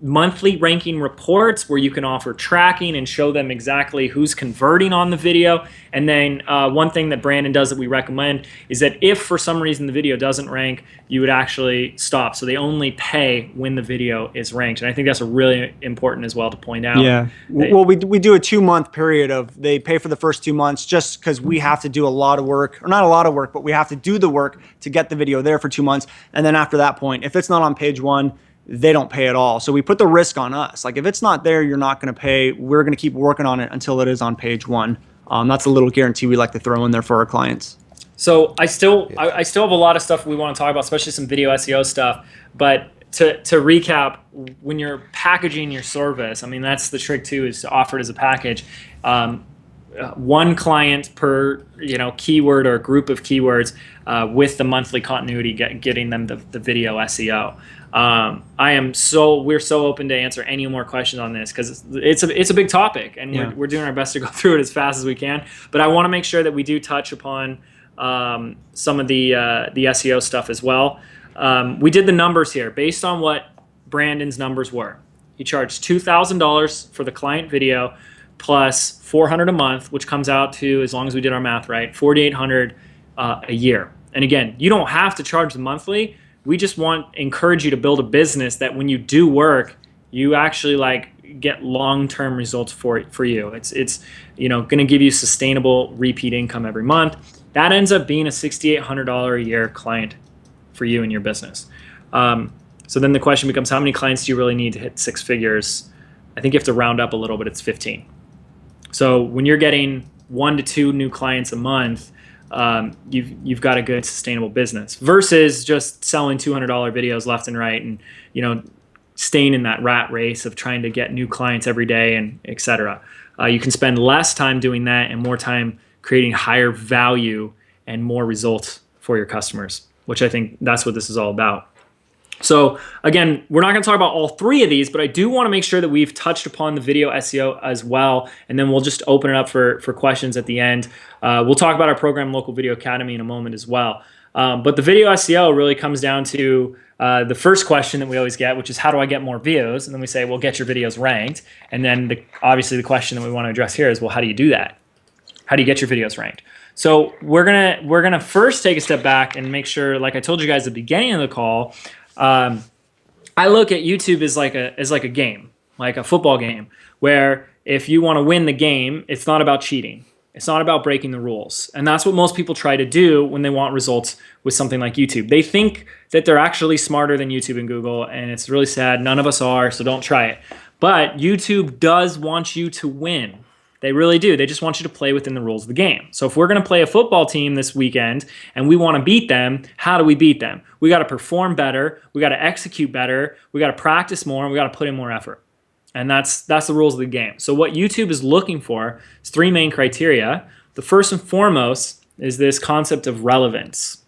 monthly ranking reports where you can offer tracking and show them exactly who's converting on the video. And then one thing that Brandon does that we recommend is that if for some reason the video doesn't rank, you would actually stop. So they only pay when the video is ranked. And I think that's really important as well to point out. Yeah. Well, we do a 2-month period of, they pay for the first 2 months just because we have to do a lot of work, or not a lot of work, but we have to do the work to get the video there for 2 months. And then after that point, if it's not on page 1, they don't pay at all. So we put the risk on us. Like, if it's not there, you're not going to pay. We're going to keep working on it until it is on page 1. That's a little guarantee we like to throw in there for our clients. So I still have a lot of stuff we want to talk about, especially some video SEO stuff. But to recap, when you're packaging your service, I mean, that's the trick too, is to offer it as a package. One client per keyword or group of keywords, with the monthly continuity, getting them the video SEO. We're so open to answer any more questions on this, because it's a big topic, and we're doing our best to go through it as fast as we can. But I want to make sure that we do touch upon some of the SEO stuff as well. We did the numbers here based on what Brandon's numbers were. He charged $2,000 for the client video plus $400 a month, which comes out to, as long as we did our math right, $4,800 a year. And again, you don't have to charge the monthly. We just encourage you to build a business that when you do work, you actually get long-term results for you. It's going to give you sustainable repeat income every month. That ends up being a $6,800 a year client for you and your business. So then the question becomes, how many clients do you really need to hit six figures? I think you have to round up a little bit. It's 15. So when you're getting 1 to 2 new clients a month, you've got a good sustainable business, versus just selling $200 videos left and right, and staying in that rat race of trying to get new clients every day, and etc. You can spend less time doing that and more time creating higher value and more results for your customers, which I think that's what this is all about. So again, we're not going to talk about all 3 of these, but I do want to make sure that we've touched upon the video SEO as well, and then we'll just open it up for questions at the end. We'll talk about our program, Local Video Academy, in a moment as well. But the video SEO really comes down to the first question that we always get, which is, how do I get more views? And then we say, well, get your videos ranked. And then obviously the question that we want to address here is, well, how do you do that? How do you get your videos ranked? So we're gonna first take a step back and make sure, like I told you guys at the beginning of the call, I look at YouTube as like a game, like a football game, where if you want to win the game, it's not about cheating. It's not about breaking the rules. And that's what most people try to do when they want results with something like YouTube. They think that they're actually smarter than YouTube and Google, and it's really sad. None of us are, so don't try it. But YouTube does want you to win. They really do. They just want you to play within the rules of the game. So if we're going to play a football team this weekend and we want to beat them, how do we beat them? We got to perform better. We got to execute better. We got to practice more, and we got to put in more effort. And that's the rules of the game. So what YouTube is looking for is 3 main criteria. The first and foremost is this concept of relevance.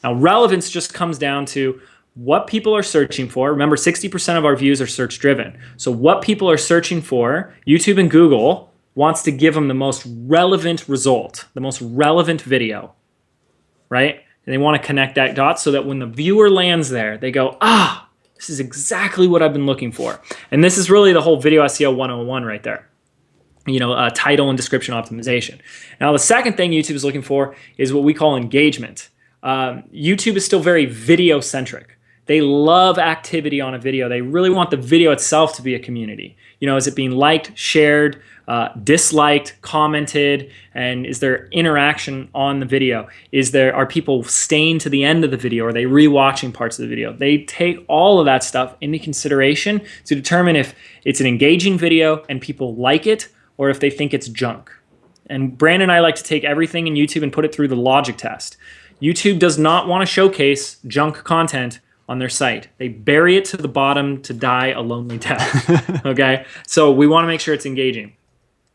Now, relevance just comes down to what people are searching for. Remember, 60% of our views are search driven. So what people are searching for, YouTube and Google wants to give them the most relevant result, the most relevant video, right? And they want to connect that dot so that when the viewer lands there, they go, this is exactly what I've been looking for. And this is really the whole video SEO 101 right there. Title and description optimization. Now, the second thing YouTube is looking for is what we call engagement. YouTube is still very video centric. They love activity on a video. They really want the video itself to be a community. Is it being liked, shared, disliked, commented, and is there interaction on the video? Are people staying to the end of the video? Are they rewatching parts of the video? They take all of that stuff into consideration to determine if it's an engaging video and people like it, or if they think it's junk. And Brandon and I like to take everything in YouTube and put it through the logic test. YouTube does not want to showcase junk content on their site. They bury it to the bottom to die a lonely death. Okay? So we want to make sure it's engaging.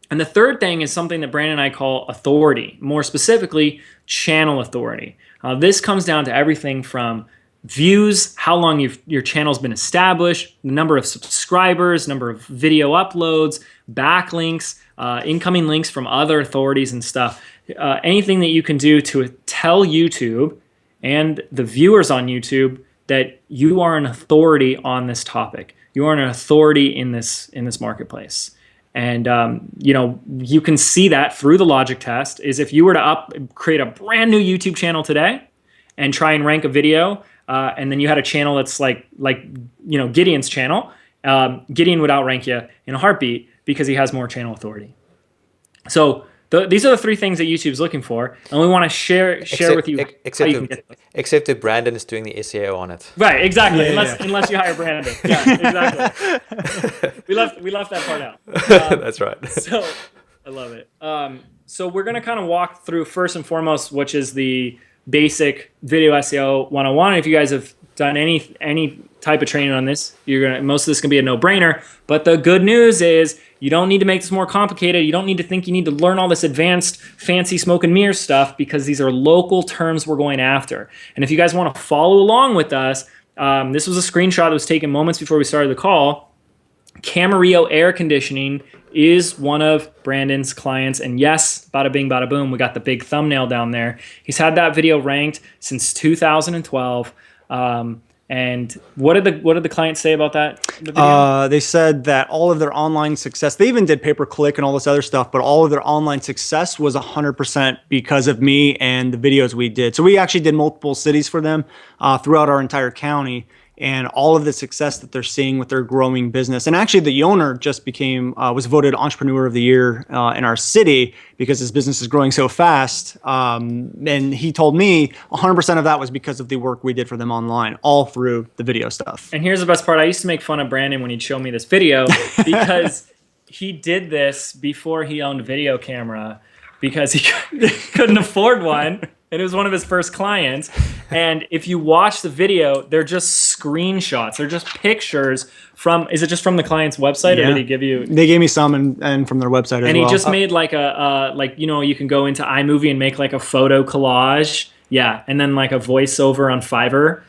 And the third thing is something that Brandon and I call authority, more specifically, channel authority. This comes down to everything from views, how long your channel's been established, the number of subscribers, number of video uploads, backlinks, incoming links from other authorities and stuff. Anything that you can do to tell YouTube and the viewers on YouTube that you are an authority on this topic. You are an authority in this marketplace. And you can see that through the logic test. Is if you were to create a brand new YouTube channel today and try and rank a video, and then you had a channel that's like Gideon's channel, Gideon would outrank you in a heartbeat because he has more channel authority. So these are the 3 things that YouTube is looking for, and we want to share with you how you can get them. Except that Brandon is doing the SEO on it. Right, exactly. Unless you hire Brandon. Yeah, exactly. we left that part out. That's right. So I love it. So we're going to kind of walk through first and foremost, which is the basic video SEO 101. If you guys have done any type of training on this, most of this can be a no-brainer. But the good news is you don't need to make this more complicated. You don't need to think you need to learn all this advanced, fancy smoke and mirrors stuff, because these are local terms we're going after. And if you guys want to follow along with us, this was a screenshot that was taken moments before we started the call. Camarillo Air Conditioning is one of Brandon's clients, and yes, bada bing, bada boom, we got the big thumbnail down there. He's had that video ranked since 2012. And what did the clients say about that? The video? They said that all of their online success, they even did pay-per-click and all this other stuff, but all of their online success was 100% because of me and the videos we did. So we actually did multiple cities for them throughout our entire county, and all of the success that they're seeing with their growing business. And actually the owner just was voted Entrepreneur of the Year in our city because his business is growing so fast. And he told me 100% of that was because of the work we did for them online, all through the video stuff. And here's the best part. I used to make fun of Brandon when he'd show me this video because he did this before he owned a video camera because he couldn't afford one. And it was one of his first clients. And if you watch the video, they're just screenshots. They're just pictures from, is it just from the client's website, or did he give you? They gave me some and from their website as well. And he just made like you can go into iMovie and make like a photo collage. Yeah. And then like a voiceover on Fiverr.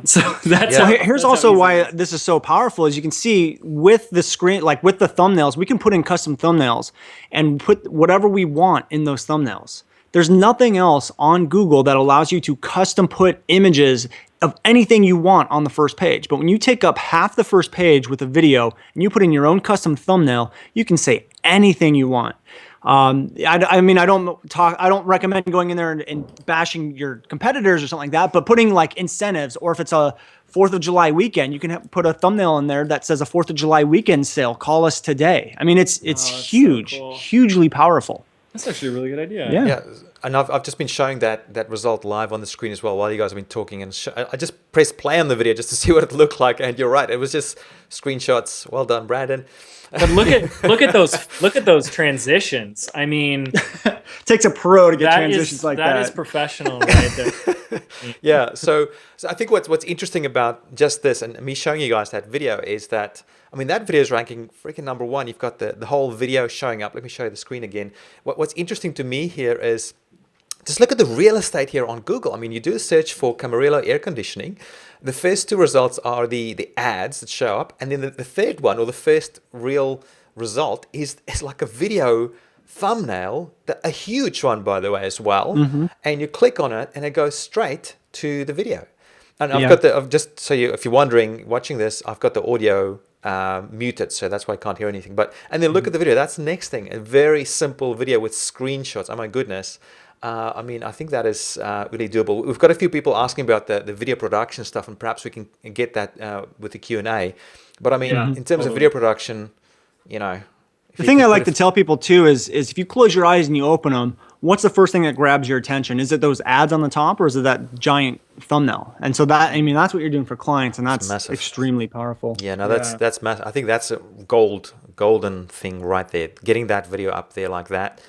So that's here's also why this is so powerful. As you can see with the screen, like with the thumbnails, we can put in custom thumbnails and put whatever we want in those thumbnails. There's nothing else on Google that allows you to custom put images of anything you want on the first page. But when you take up half the first page with a video and you put in your own custom thumbnail, you can say anything you want. I mean, I don't recommend going in there and bashing your competitors or something like that, but putting like incentives, or if it's a 4th of July weekend, you can put a thumbnail in there that says a 4th of July weekend sale, call us today. I mean, it's huge, so cool. Hugely powerful. That's actually a really good idea. Yeah. And I've just been showing that result live on the screen as well while you guys have been talking. And I just pressed play on the video just to see what it looked like. And you're right, it was just screenshots. Well done, Brandon. But look at those transitions. I mean, it takes a pro to get transitions like that. That is professional, right there. Yeah. So I think what's interesting about just this and me showing you guys that video is that, I mean, that video is ranking freaking number one. You've got the whole video showing up. Let me show you the screen again. What's interesting to me here is just look at the real estate here on Google. I mean, you do a search for Camarillo air conditioning. The first two results are the ads that show up. And then the third one, or the first real result, is like a video thumbnail, a huge one, by the way, as well. Mm-hmm. And you click on it and it goes straight to the video. And just so if you're wondering, watching this, I've got the audio muted, so that's why I can't hear anything. And then look at the video. That's the next thing. A very simple video with screenshots. Oh my goodness. I mean, I think that is really doable. We've got a few people asking about the video production stuff, and perhaps we can get that with the Q&A. But I mean, in terms of video production, the thing I like to tell people too is if you close your eyes and you open them, what's the first thing that grabs your attention? Is it those ads on the top, or is it that giant thumbnail? And so that's what you're doing for clients, and that's extremely powerful. Yeah, no, that's massive. I think that's a golden thing right there. Getting that video up there like that.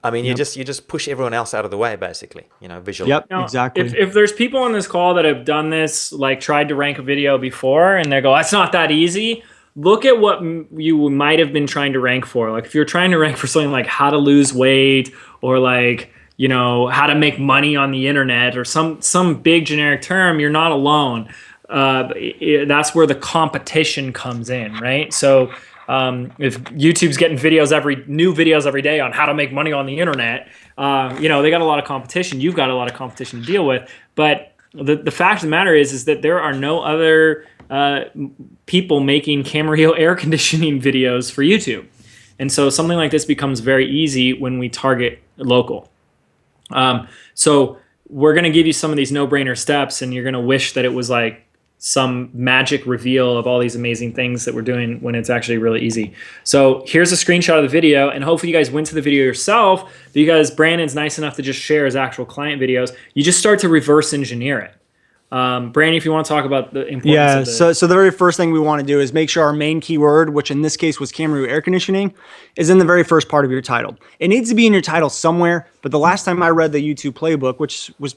I mean, you just push everyone else out of the way, basically, visually. Yep, exactly. If there's people on this call that have done this, like tried to rank a video before, and they go, "That's not that easy." Look at what you might have been trying to rank for. Like if you're trying to rank for something like how to lose weight, or like how to make money on the internet, or some big generic term, you're not alone. That's where the competition comes in, right? So. If YouTube's getting new videos every day on how to make money on the internet, they got a lot of competition. You've got a lot of competition to deal with. But the fact of the matter is that there are no other people making Camarillo air conditioning videos for YouTube. And so something like this becomes very easy when we target local. So we're going to give you some of these no-brainer steps, and you're going to wish that it was like some magic reveal of all these amazing things that we're doing when it's actually really easy. So here's a screenshot of the video, and hopefully you guys went to the video yourself, because Brandon's nice enough to just share his actual client videos. You just start to reverse engineer it. Brandon, if you want to talk about the importance Yeah, of the... so the very first thing we want to do is make sure our main keyword, which in this case was Camarillo air conditioning, is in the very first part of your title. It needs to be in your title somewhere, but the last time I read the YouTube playbook, which was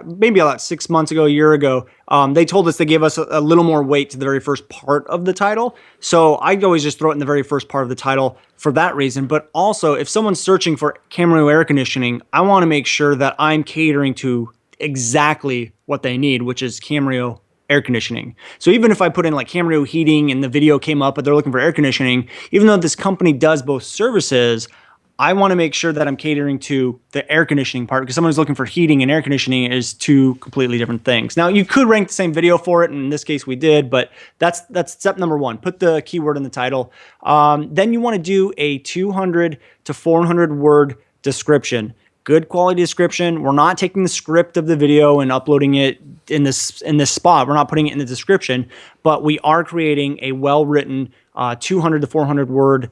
maybe about 6 months ago, a year ago, they told us they gave us a little more weight to the very first part of the title. So I always just throw it in the very first part of the title for that reason. But also, if someone's searching for Camarillo air conditioning, I want to make sure that I'm catering to exactly what they need, which is Camarillo air conditioning. So even if I put in like Camarillo heating and the video came up, but they're looking for air conditioning, even though this company does both services, I want to make sure that I'm catering to the air conditioning part, because someone who's looking for heating and air conditioning is two completely different things. Now, you could rank the same video for it, and in this case we did, but that's step number one. Put the keyword in the title. Then you want to do a 200 to 400 word description. Good quality description. We're not taking the script of the video and uploading it in this spot. We're not putting it in the description, but we are creating a well-written 200 to 400 word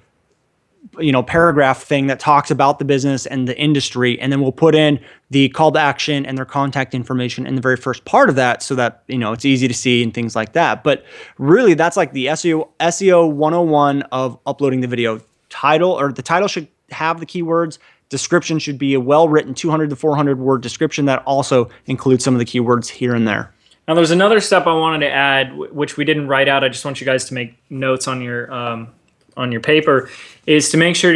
paragraph thing that talks about the business and the industry. And then we'll put in the call to action and their contact information in the very first part of that, so that, it's easy to see and things like that. But really, that's like the SEO 101 of uploading the video. The title should have the keywords. Description should be a well-written 200 to 400 word description that also includes some of the keywords here and there. Now, there's another step I wanted to add, which we didn't write out. I just want you guys to make notes on your paper, is to make sure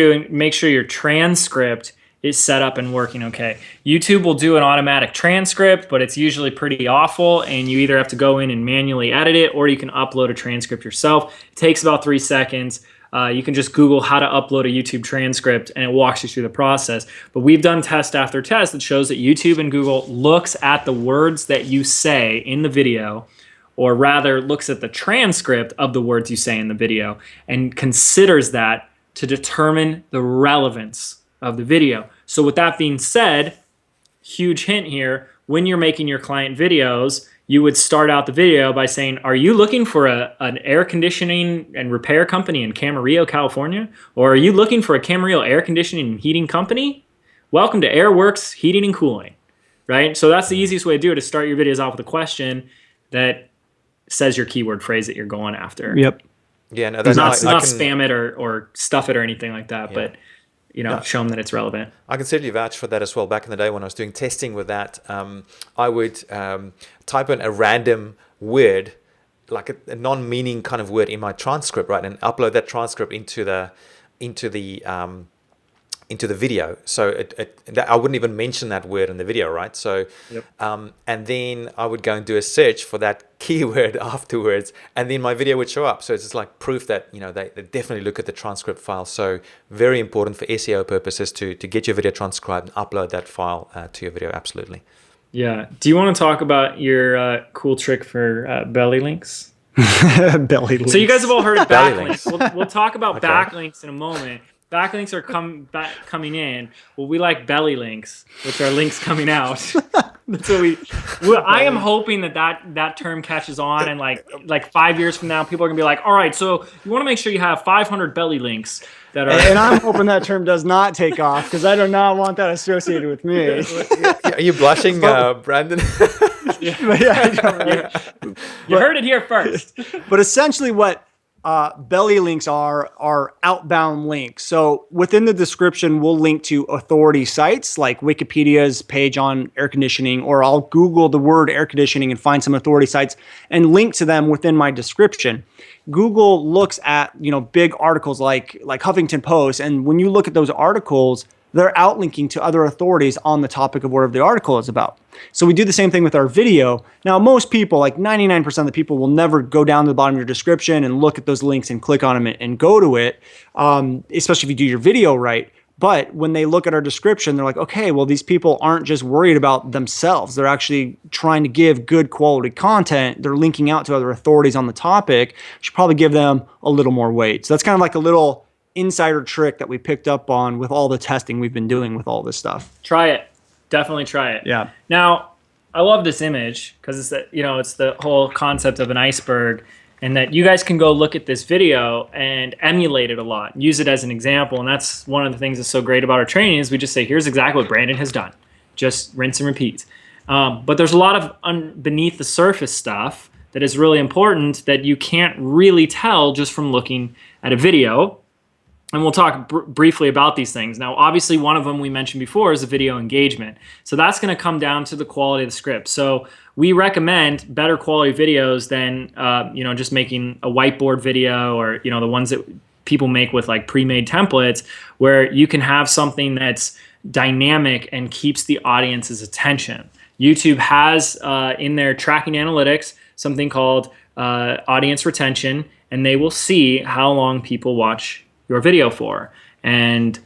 your transcript is set up and working okay. YouTube will do an automatic transcript, but it's usually pretty awful, and you either have to go in and manually edit it, or you can upload a transcript yourself. It takes about 3 seconds. You can just Google how to upload a YouTube transcript, and it walks you through the process. But we've done test after test that shows that YouTube and Google looks at the words that you say in the video, or rather looks at the transcript of the words you say in the video, and considers that to determine the relevance of the video. So with that being said, huge hint here, when you're making your client videos, you would start out the video by saying, are you looking for an air conditioning and repair company in Camarillo, California? Or are you looking for a Camarillo air conditioning and heating company? Welcome to Airworks Heating and Cooling, right? So that's the easiest way to do it, is start your videos off with a question that says your keyword phrase that you're going after. Yep. Yeah, no, not spam it or stuff it or anything like that, Yeah. but show them that it's relevant. I can certainly vouch for that as well. Back in the day when I was doing testing with that, I would type in a random word, like a non-meaning kind of word in my transcript, right, and upload that transcript into the video. So I wouldn't even mention that word in the video, right? So, Yep. And then I would go and do a search for that keyword afterwards, and then my video would show up. So it's just like proof that they definitely look at the transcript file. So very important for SEO purposes to get your video transcribed and upload that file to your video. Absolutely. Yeah. Do you want to talk about your cool trick for belly links? Belly links. So you guys have all heard of Belly backlinks. We'll talk about Okay. backlinks in a moment. Backlinks are coming in. Well, we like belly links, which are links coming out. That's what I am hoping that term catches on, and like 5 years from now, people are gonna be like, all right, so you want to make sure you have 500 belly links that are. And I'm hoping that term does not take off, because I do not want that associated with me. Are you blushing, Brandon? But yeah, I don't, right? You heard it here first. But essentially what belly links are outbound links. So within the description, we'll link to authority sites like Wikipedia's page on air conditioning, or I'll Google the word air conditioning and find some authority sites and link to them within my description. Google looks at, big articles like Huffington Post, and when you look at those articles, they're outlinking to other authorities on the topic of whatever the article is about. So we do the same thing with our video. Now, most people, like 99% of the people, will never go down to the bottom of your description and look at those links and click on them and go to it, especially if you do your video right. But when they look at our description, they're like, okay, well, these people aren't just worried about themselves. They're actually trying to give good quality content. They're linking out to other authorities on the topic. You should probably give them a little more weight. So that's kind of like a little insider trick that we picked up on with all the testing we've been doing with all this stuff. Try it. Definitely try it. Yeah. Now, I love this image because it's the whole concept of an iceberg, and that you guys can go look at this video and emulate it a lot, use it as an example. And that's one of the things that's so great about our training, is we just say, here's exactly what Brandon has done. Just rinse and repeat. But there's a lot of beneath the surface stuff that is really important that you can't really tell just from looking at a video. And we'll talk briefly about these things. Now, obviously, one of them we mentioned before is the video engagement. So that's going to come down to the quality of the script. So we recommend better quality videos than just making a whiteboard video, or the ones that people make with like pre-made templates, where you can have something that's dynamic and keeps the audience's attention. YouTube has in their tracking analytics something called audience retention, and they will see how long people watch your video for, and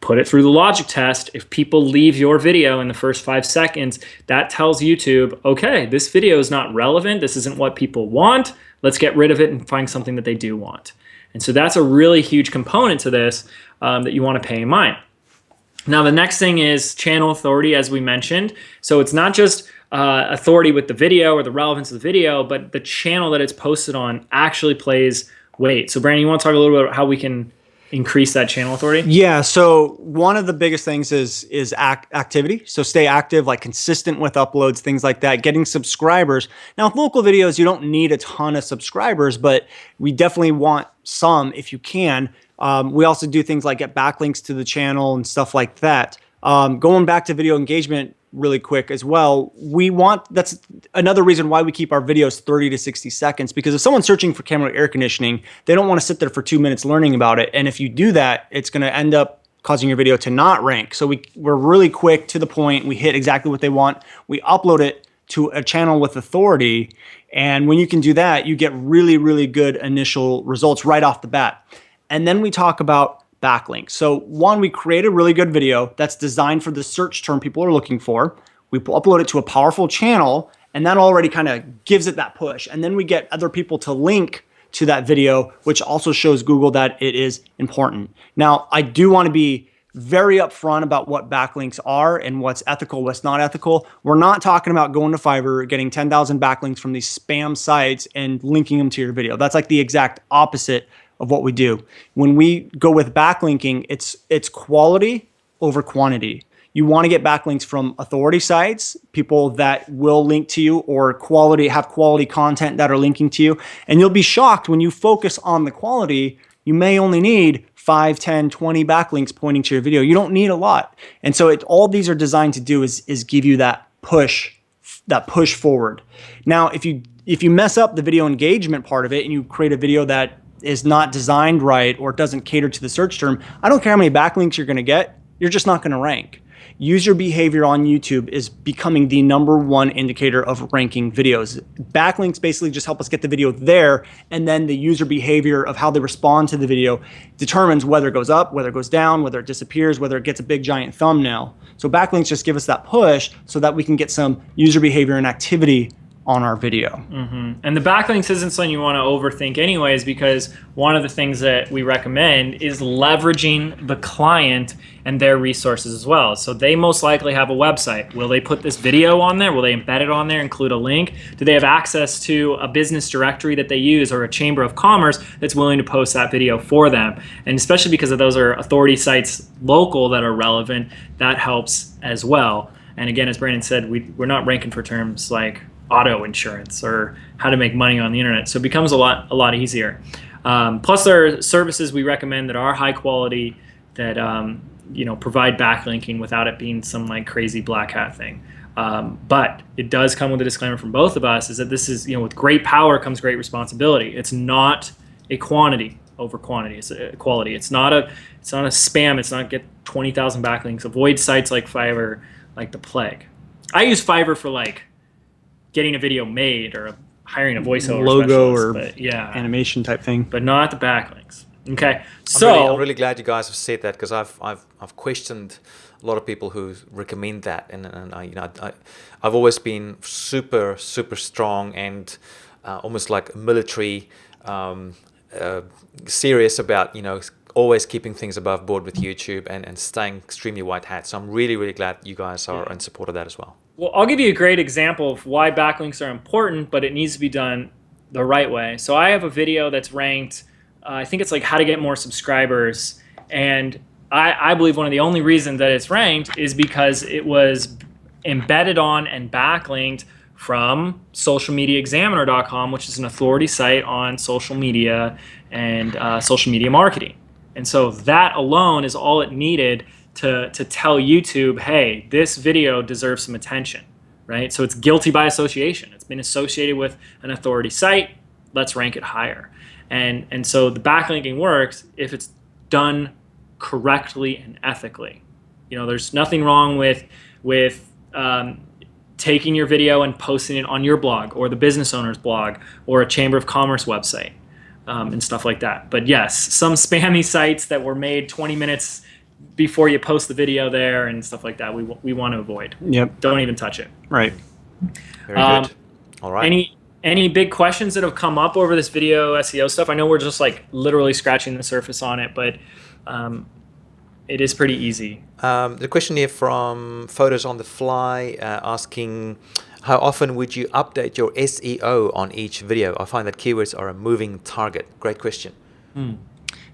put it through the logic test. If people leave your video in the first 5 seconds, that tells YouTube, okay, this video is not relevant. This isn't what people want. Let's get rid of it and find something that they do want. And so that's a really huge component to this that you want to pay in mind. Now, the next thing is channel authority, as we mentioned. So it's not just authority with the video or the relevance of the video, but the channel that it's posted on actually plays weight. So Brandon, you want to talk a little bit about how we can increase that channel authority? Yeah. So one of the biggest things is activity. So stay active, like consistent with uploads, things like that, getting subscribers. Now with local videos, you don't need a ton of subscribers, but we definitely want some if you can. We also do things like get backlinks to the channel and stuff like that. Going back to video engagement really quick as well, that's another reason why we keep our videos 30 to 60 seconds, because if someone's searching for camera air conditioning, they don't want to sit there for 2 minutes learning about it. And if you do that, it's going to end up causing your video to not rank. So we're really quick to the point. We hit exactly what they want. We upload it to a channel with authority. And when you can do that, you get really, really good initial results right off the bat. And then we talk about backlinks. So one, we create a really good video that's designed for the search term people are looking for. We upload it to a powerful channel, and that already kind of gives it that push. And then we get other people to link to that video, which also shows Google that it is important. Now, I do want to be very upfront about what backlinks are and what's ethical, what's not ethical. We're not talking about going to Fiverr, getting 10,000 backlinks from these spam sites and linking them to your video. That's like the exact opposite of what we do. When we go with backlinking, it's quality over quantity. You want to get backlinks from authority sites, people that will link to you, or have quality content that are linking to you. And you'll be shocked when you focus on the quality, you may only need 5, 10, 20 backlinks pointing to your video. You don't need a lot. And so all these are designed to do is give you that push forward. Now, if you mess up the video engagement part of it and you create a video that is not designed right or doesn't cater to the search term, I don't care how many backlinks you're going to get, you're just not going to rank. User behavior on YouTube is becoming the #1 indicator of ranking videos. Backlinks basically just help us get the video there, and then the user behavior of how they respond to the video determines whether it goes up, whether it goes down, whether it disappears, whether it gets a big giant thumbnail. So backlinks just give us that push so that we can get some user behavior and activity on our video. Mm-hmm. And the backlinks isn't something you want to overthink anyways, because one of the things that we recommend is leveraging the client and their resources as well. So they most likely have a website. Will they put this video on there? Will they embed it on there, include a link? Do they have access to a business directory that they use, or a chamber of commerce that's willing to post that video for them? And especially because of those are authority sites local that are relevant, that helps as well. And again, as Brandon said, we're not ranking for terms like auto insurance or how to make money on the internet. So it becomes a lot easier. Plus there are services we recommend that are high quality that provide backlinking without it being some like crazy black hat thing. But it does come with a disclaimer from both of us, is that this is, with great power comes great responsibility. It's not a quantity over quantity. It's a quality. It's not a spam. It's not get 20,000 backlinks. Avoid sites like Fiverr like the plague. I use Fiverr for like getting a video made or hiring a voiceover logo or animation type thing, but not the backlinks. Okay, I'm really glad you guys have said that, because I've questioned a lot of people who recommend that, and I've always been super strong and almost like military serious about always keeping things above board with YouTube and staying extremely white hat. So I'm really glad you guys are in support of that as well. Well, I'll give you a great example of why backlinks are important, but it needs to be done the right way. So I have a video that's ranked, I think it's like how to get more subscribers. And I believe one of the only reasons that it's ranked is because it was embedded on and backlinked from socialmediaexaminer.com, which is an authority site on social media and social media marketing. And so that alone is all it needed to tell YouTube, hey, this video deserves some attention, right? So it's guilty by association. It's been associated with an authority site. Let's rank it higher. And so the backlinking works if it's done correctly and ethically. You know, there's nothing wrong with taking your video and posting it on your blog or the business owner's blog or a Chamber of Commerce website and stuff like that. But yes, some spammy sites that were made 20 minutes before you post the video there and stuff like that, we want to avoid. Yep. Don't even touch it. Right. Very good. All right. Any big questions that have come up over this video SEO stuff? I know we're just like literally scratching the surface on it, but it is pretty easy. The question here from Photos on the Fly asking, how often would you update your SEO on each video? I find that keywords are a moving target. Great question.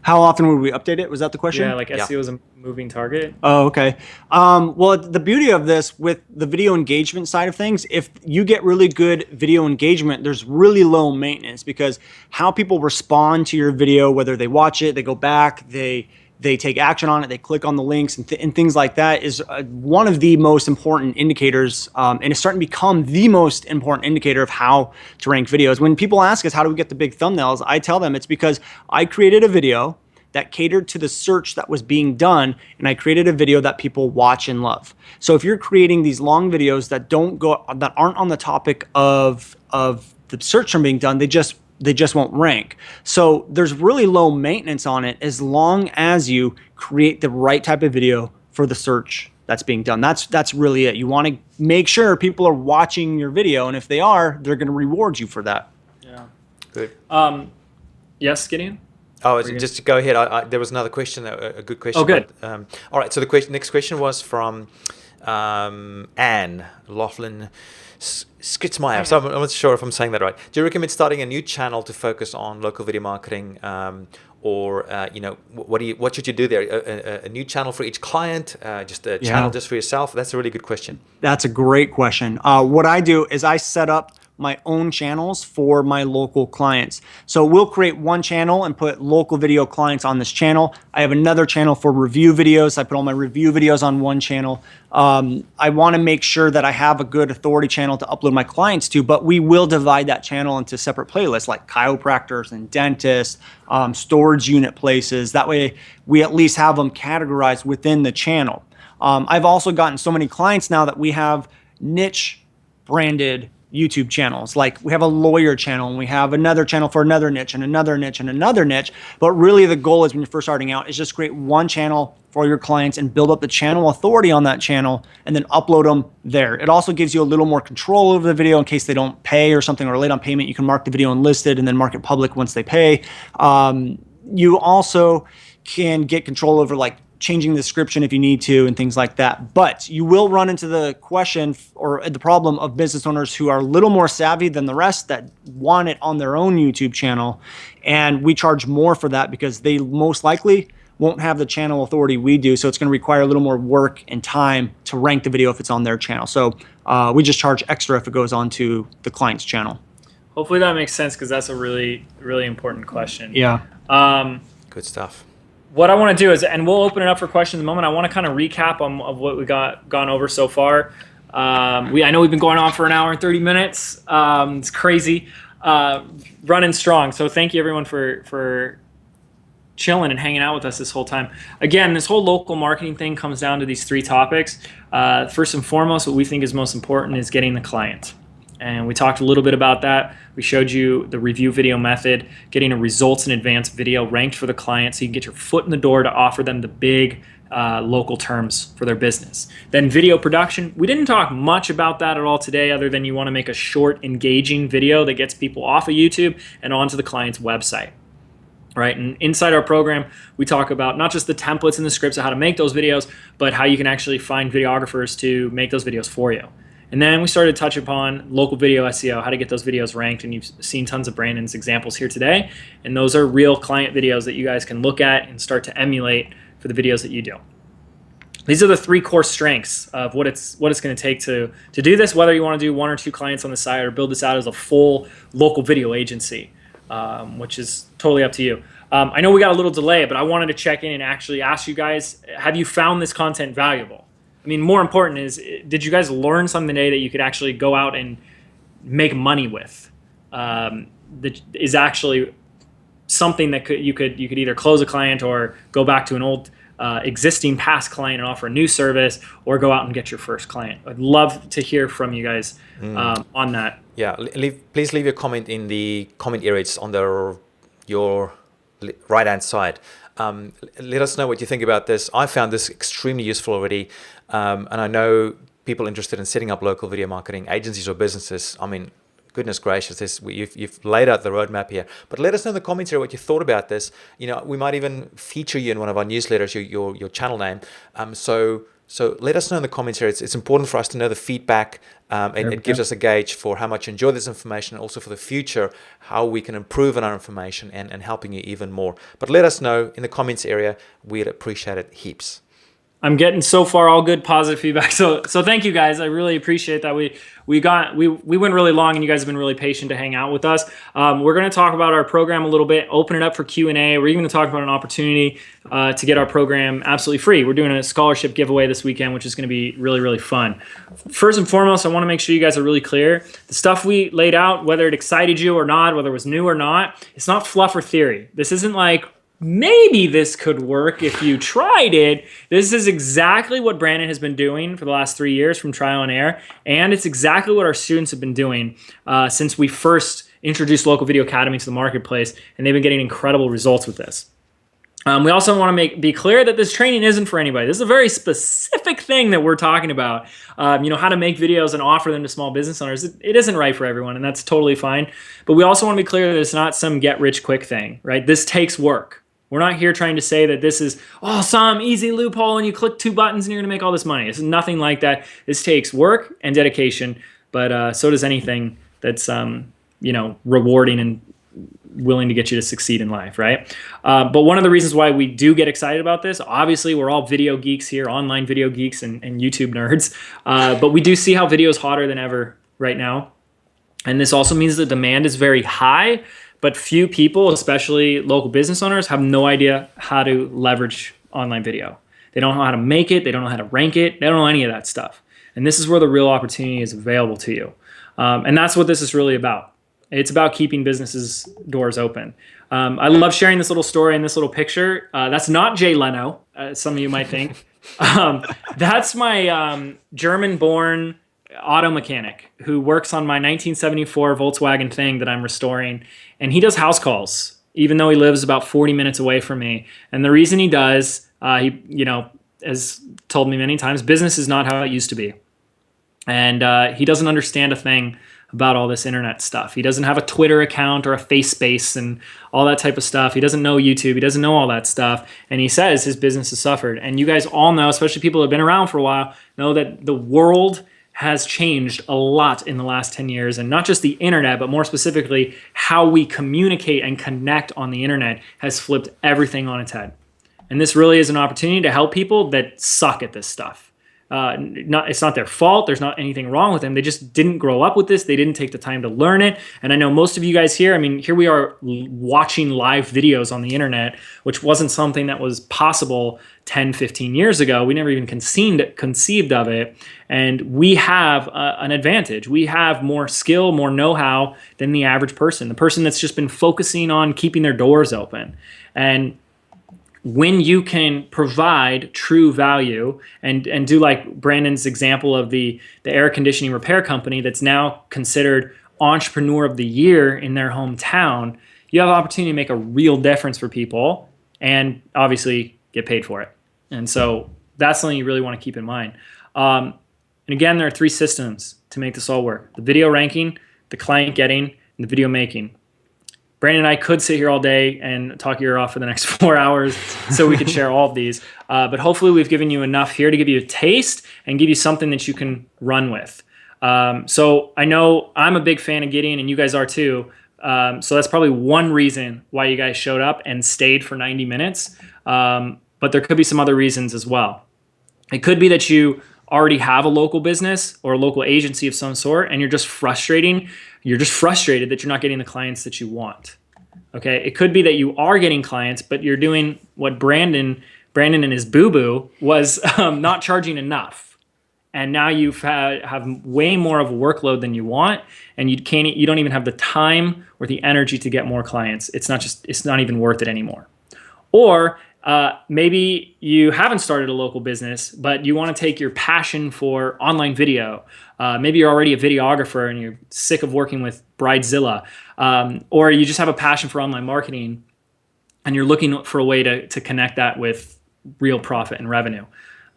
How often would we update it? Was that the question? Yeah, like SEO is a moving target. Oh, okay. Well, the beauty of this with the video engagement side of things, if you get really good video engagement, there's really low maintenance, because how people respond to your video, whether they watch it, they go back, they take action on it, they click on the links and things like that, is one of the most important indicators, and it's starting to become the most important indicator of how to rank videos. When people ask us, how do we get the big thumbnails? I tell them it's because I created a video that catered to the search that was being done, and I created a video that people watch and love. So if you're creating these long videos that aren't on the topic of the search term being done, they just won't rank. So there's really low maintenance on it as long as you create the right type of video for the search that's being done. That's really it. You want to make sure people are watching your video, and if they are, they're going to reward you for that. Yeah. Good. Yes, Gideon? Oh, just to go ahead, there was another question, a good question. Oh, good. But, all right, so the next question was from Anne Laughlin Skritzmeyer. So I'm not sure if I'm saying that right. Do you recommend starting a new channel to focus on local video marketing, or what should you do there? A new channel for each client, just a channel just for yourself? That's a really good question. That's a great question. What I do is I set up my own channels for my local clients. So we'll create one channel and put local video clients on this channel. I have another channel for review videos. I put all my review videos on one channel. I want to make sure that I have a good authority channel to upload my clients to, but we will divide that channel into separate playlists, like chiropractors and dentists, storage unit places. That way we at least have them categorized within the channel. I've also gotten so many clients now that we have niche branded YouTube channels. Like we have a lawyer channel, and we have another channel for another niche and another niche and another niche. But really the goal is, when you're first starting out, is just create one channel for your clients and build up the channel authority on that channel, and then upload them there. It also gives you a little more control over the video in case they don't pay or something, or late on payment. You can mark the video unlisted and then mark it public once they pay. You also can get control over like changing the description if you need to and things like that. But you will run into the question or the problem of business owners who are a little more savvy than the rest that want it on their own YouTube channel. And we charge more for that because they most likely won't have the channel authority we do. So it's going to require a little more work and time to rank the video if it's on their channel. So we just charge extra if it goes onto the client's channel. Hopefully that makes sense, because that's a really, really important question. Yeah. Good stuff. What I want to do is, and we'll open it up for questions in a moment, I want to kind of recap of what we gone over so far. I know we've been going on for an hour and 30 minutes. It's crazy. Running strong. So thank you everyone for chilling and hanging out with us this whole time. Again, this whole local marketing thing comes down to these three topics. First and foremost, what we think is most important is getting the client. And we talked a little bit about that. We showed you the review video method, getting a results in advance video ranked for the client so you can get your foot in the door to offer them the big local terms for their business. Then video production. We didn't talk much about that at all today, other than you want to make a short, engaging video that gets people off of YouTube and onto the client's website. Right, and inside our program, we talk about not just the templates and the scripts of how to make those videos, but how you can actually find videographers to make those videos for you. And then we started to touch upon local video SEO, how to get those videos ranked, and you've seen tons of Brandon's examples here today. And those are real client videos that you guys can look at and start to emulate for the videos that you do. These are the 3 core strengths of what it's going to take to do this, whether you want to do 1 or 2 clients on the side or build this out as a full local video agency, which is totally up to you. I know we got a little delay, but I wanted to check in and actually ask you guys, have you found this content valuable? I mean, more important is, did you guys learn something today that you could actually go out and make money with? That is actually something that you could either close a client or go back to an old existing past client and offer a new service, or go out and get your first client. I'd love to hear from you guys on that. Yeah, please leave your comment in the comment area. It's on your right hand side. Let us know what you think about this. I found this extremely useful already, and I know people interested in setting up local video marketing agencies or businesses. I mean, goodness gracious, you've laid out the roadmap here. But let us know in the comments here what you thought about this. You know, we might even feature you in one of our newsletters, your channel name. So let us know in the comments here. It's important for us to know the feedback. It gives us a gauge for how much you enjoy this information, and also for the future, how we can improve on our information and helping you even more. But let us know in the comments area. We'd appreciate it heaps. I'm getting so far all good positive feedback. So thank you guys. I really appreciate that. We went really long, and you guys have been really patient to hang out with us. We're going to talk about our program a little bit, open it up for Q&A. We're even going to talk about an opportunity to get our program absolutely free. We're doing a scholarship giveaway this weekend, which is going to be really, really fun. First and foremost, I want to make sure you guys are really clear. The stuff we laid out, whether it excited you or not, whether it was new or not, it's not fluff or theory. This isn't like, maybe this could work if you tried it. This is exactly what Brandon has been doing for the last 3 years from trial and error. And it's exactly what our students have been doing since we first introduced Local Video Academy to the marketplace. And they've been getting incredible results with this. We also want to be clear that this training isn't for anybody. This is a very specific thing that we're talking about. How to make videos and offer them to small business owners. It isn't right for everyone, and that's totally fine. But we also want to be clear that it's not some get-rich-quick thing, right? This takes work. We're not here trying to say that this is, some easy loophole and you click 2 buttons and you're going to make all this money. It's nothing like that. This takes work and dedication, but so does anything that's, rewarding and willing to get you to succeed in life, right? But one of the reasons why we do get excited about this, obviously we're all video geeks here, online video geeks and YouTube nerds, but we do see how video is hotter than ever right now. And this also means the demand is very high, but few people, especially local business owners, have no idea how to leverage online video. They don't know how to make it. They don't know how to rank it. They don't know any of that stuff. And this is where the real opportunity is available to you. And that's what this is really about. It's about keeping businesses' doors open. I love sharing this little story and this little picture. That's not Jay Leno, some of you might think. That's my German-born auto mechanic who works on my 1974 Volkswagen thing that I'm restoring. And he does house calls, even though he lives about 40 minutes away from me. And the reason he does, he has told me many times, business is not how it used to be. And he doesn't understand a thing about all this internet stuff. He doesn't have a Twitter account or a FaceSpace and all that type of stuff. He doesn't know YouTube. He doesn't know all that stuff. And he says his business has suffered. And you guys all know, especially people who have been around for a while, know that the world has changed a lot in the last 10 years, and not just the internet, but more specifically, how we communicate and connect on the internet has flipped everything on its head. And this really is an opportunity to help people that suck at this stuff. It's not their fault. There's not anything wrong with them. They just didn't grow up with this. They didn't take the time to learn it. And I know most of you guys here, here we are watching live videos on the internet, which wasn't something that was possible 10, 15 years ago. We never even conceived of it. And we have an advantage. We have more skill, more know-how than the average person, the person that's just been focusing on keeping their doors open. And when you can provide true value and do like Brandon's example of the air conditioning repair company that's now considered entrepreneur of the year in their hometown, you have the opportunity to make a real difference for people and obviously get paid for it. And so that's something you really want to keep in mind. And again, there are 3 systems to make this all work: the video ranking, the client getting, and the video making. Brandon and I could sit here all day and talk your ear off for the next 4 hours so we could share all of these. But hopefully we've given you enough here to give you a taste and give you something that you can run with. So I know I'm a big fan of Gideon, and you guys are too. So that's probably one reason why you guys showed up and stayed for 90 minutes. But there could be some other reasons as well. It could be that you already have a local business or a local agency of some sort, and you're just frustrated that you're not getting the clients that you want. Okay. It could be that you are getting clients, but you're doing what Brandon and his boo-boo was not charging enough. And now you have way more of a workload than you want, and you don't even have the time or the energy to get more clients. It's not even worth it anymore. Or maybe you haven't started a local business, but you want to take your passion for online video. Maybe you're already a videographer and you're sick of working with Bridezilla, or you just have a passion for online marketing and you're looking for a way to connect that with real profit and revenue.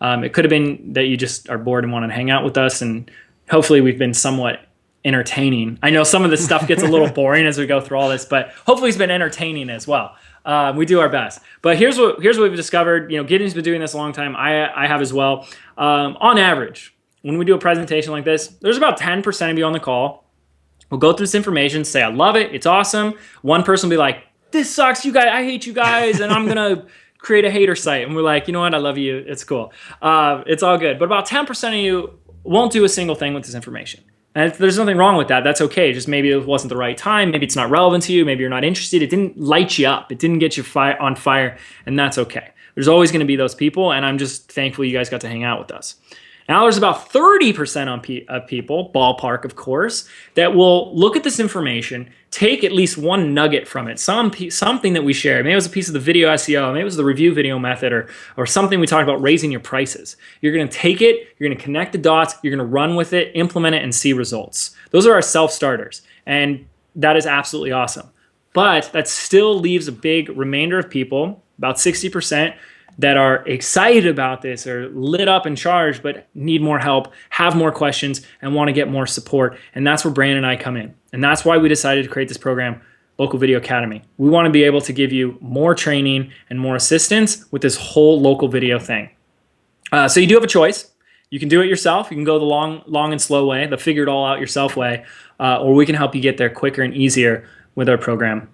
It could have been that you just are bored and want to hang out with us, and hopefully we've been somewhat entertaining. I know some of this stuff gets a little boring as we go through all this, but hopefully it's been entertaining as well. We do our best. But here's what we've discovered. Gideon's been doing this a long time. I have as well. On average, when we do a presentation like this, there's about 10% of you on the call. We'll go through this information, say, I love it, it's awesome. One person will be like, this sucks, you guys, I hate you guys, and I'm gonna create a hater site. And we're like, you know what, I love you, it's cool. It's all good. But about 10% of you won't do a single thing with this information. And if there's nothing wrong with that. That's okay. Just maybe it wasn't the right time. Maybe it's not relevant to you. Maybe you're not interested. It didn't light you up. It didn't get you on fire. And that's okay. There's always going to be those people. And I'm just thankful you guys got to hang out with us. Now there's about 30% of people, ballpark of course, that will look at this information, take at least one nugget from it, something that we shared. Maybe it was a piece of the video SEO, maybe it was the review video method, or something we talked about raising your prices. You're going to take it, you're going to connect the dots, you're going to run with it, implement it, and see results. Those are our self-starters, and that is absolutely awesome. But that still leaves a big remainder of people, about 60%, that are excited about this or lit up and charged, but need more help, have more questions, and want to get more support. And that's where Brandon and I come in. And that's why we decided to create this program, Local Video Academy. We want to be able to give you more training and more assistance with this whole local video thing. So you do have a choice. You can do it yourself. You can go the long and slow way, the figure it all out yourself way, or we can help you get there quicker and easier with our program,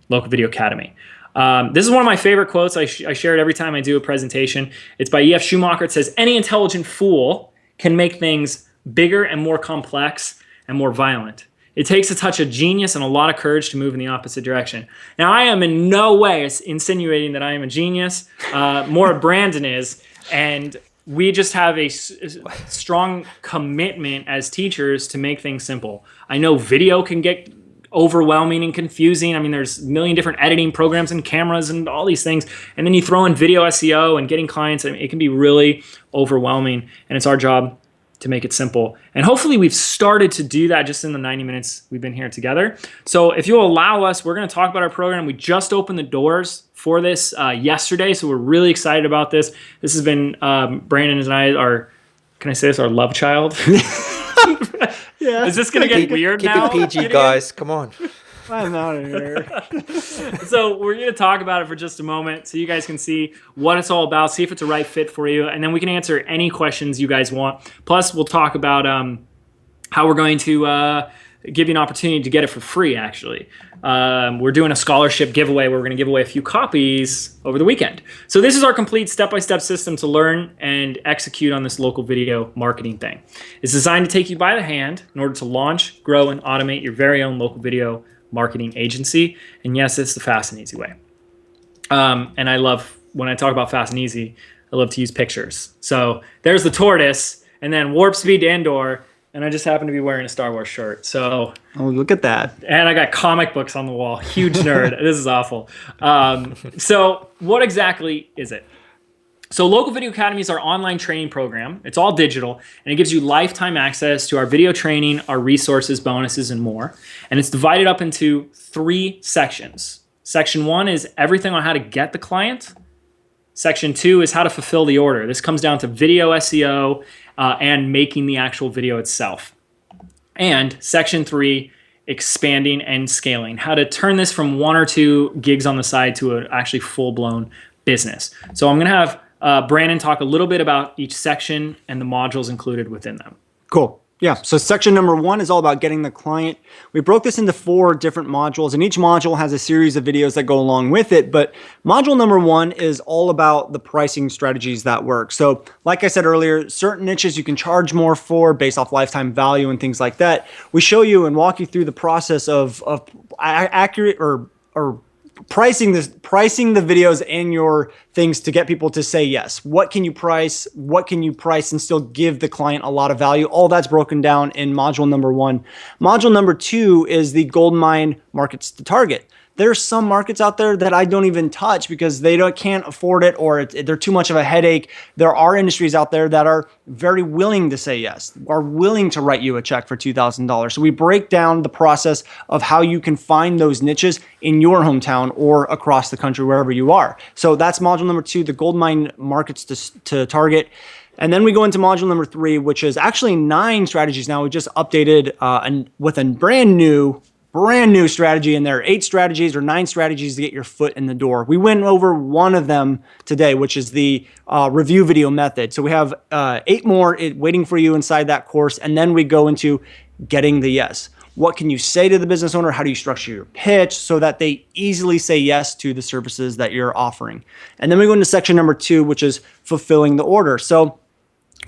Local Video Academy. This is one of my favorite quotes. I share it every time I do a presentation. It's by E.F. Schumacher. It says, any intelligent fool can make things bigger and more complex and more violent. It takes a touch of genius and a lot of courage to move in the opposite direction. Now, I am in no way insinuating that I am a genius. More Brandon is. And we just have a strong commitment as teachers to make things simple. I know video can get overwhelming and confusing. I mean, there's a million different editing programs and cameras and all these things. And then you throw in video SEO and getting clients, and it can be really overwhelming. And it's our job to make it simple. And hopefully we've started to do that just in the 90 minutes we've been here together. So if you'll allow us, we're going to talk about our program. We just opened the doors for this yesterday. So we're really excited about this. This has been Brandon and I, can I say this, our love child? Yeah. Is this going to get weird now? Keep it PG, guys. Come on. I'm out of here. So we're going to talk about it for just a moment so you guys can see what it's all about, see if it's a right fit for you, and then we can answer any questions you guys want. Plus, we'll talk about how we're going to give you an opportunity to get it for free, actually. We're doing a scholarship giveaway where we're going to give away a few copies over the weekend. So this is our complete step-by-step system to learn and execute on this local video marketing thing. It's designed to take you by the hand in order to launch, grow, and automate your very own local video marketing agency. And yes, it's the fast and easy way. And I love, when I talk about fast and easy, I love to use pictures. So there's the tortoise, and then warp speed to Endor, and I just happen to be wearing a Star Wars shirt. So, oh, look at that. And I got comic books on the wall. Huge nerd. This is awful. So what exactly is it? So Local Video Academy is our online training program. It's all digital, and it gives you lifetime access to our video training, our resources, bonuses, and more. And it's divided up into 3 sections. Section 1 is everything on how to get the client. Section 2 is how to fulfill the order. This comes down to video SEO and making the actual video itself. And Section 3, expanding and scaling. How to turn this from 1 or 2 gigs on the side to an actually full-blown business. So I'm going to have Brandon talk a little bit about each section and the modules included within them. Cool. Yeah. So section number 1 is all about getting the client. We broke this into 4 different modules, and each module has a series of videos that go along with it. But module number 1 is all about the pricing strategies that work. So like I said earlier, certain niches you can charge more for based off lifetime value and things like that. We show you and walk you through the process of accurate or pricing the videos and your things to get people to say yes. What can you price? What can you price and still give the client a lot of value? All that's broken down in module number 1. Module number 2 is the goldmine markets to target. There's some markets out there that I don't even touch because they can't afford it, or they're too much of a headache. There are industries out there that are very willing to say yes, are willing to write you a check for $2,000. So we break down the process of how you can find those niches in your hometown or across the country, wherever you are. So that's module number 2, the goldmine markets to target. And then we go into module number 3, which is actually 9 strategies now. We just updated with a brand new strategy in there, 8 strategies or 9 strategies to get your foot in the door. We went over one of them today, which is the review video method. So we have 8 more waiting for you inside that course. And then we go into getting the yes. What can you say to the business owner? How do you structure your pitch so that they easily say yes to the services that you're offering? And then we go into section number 2, which is fulfilling the order. So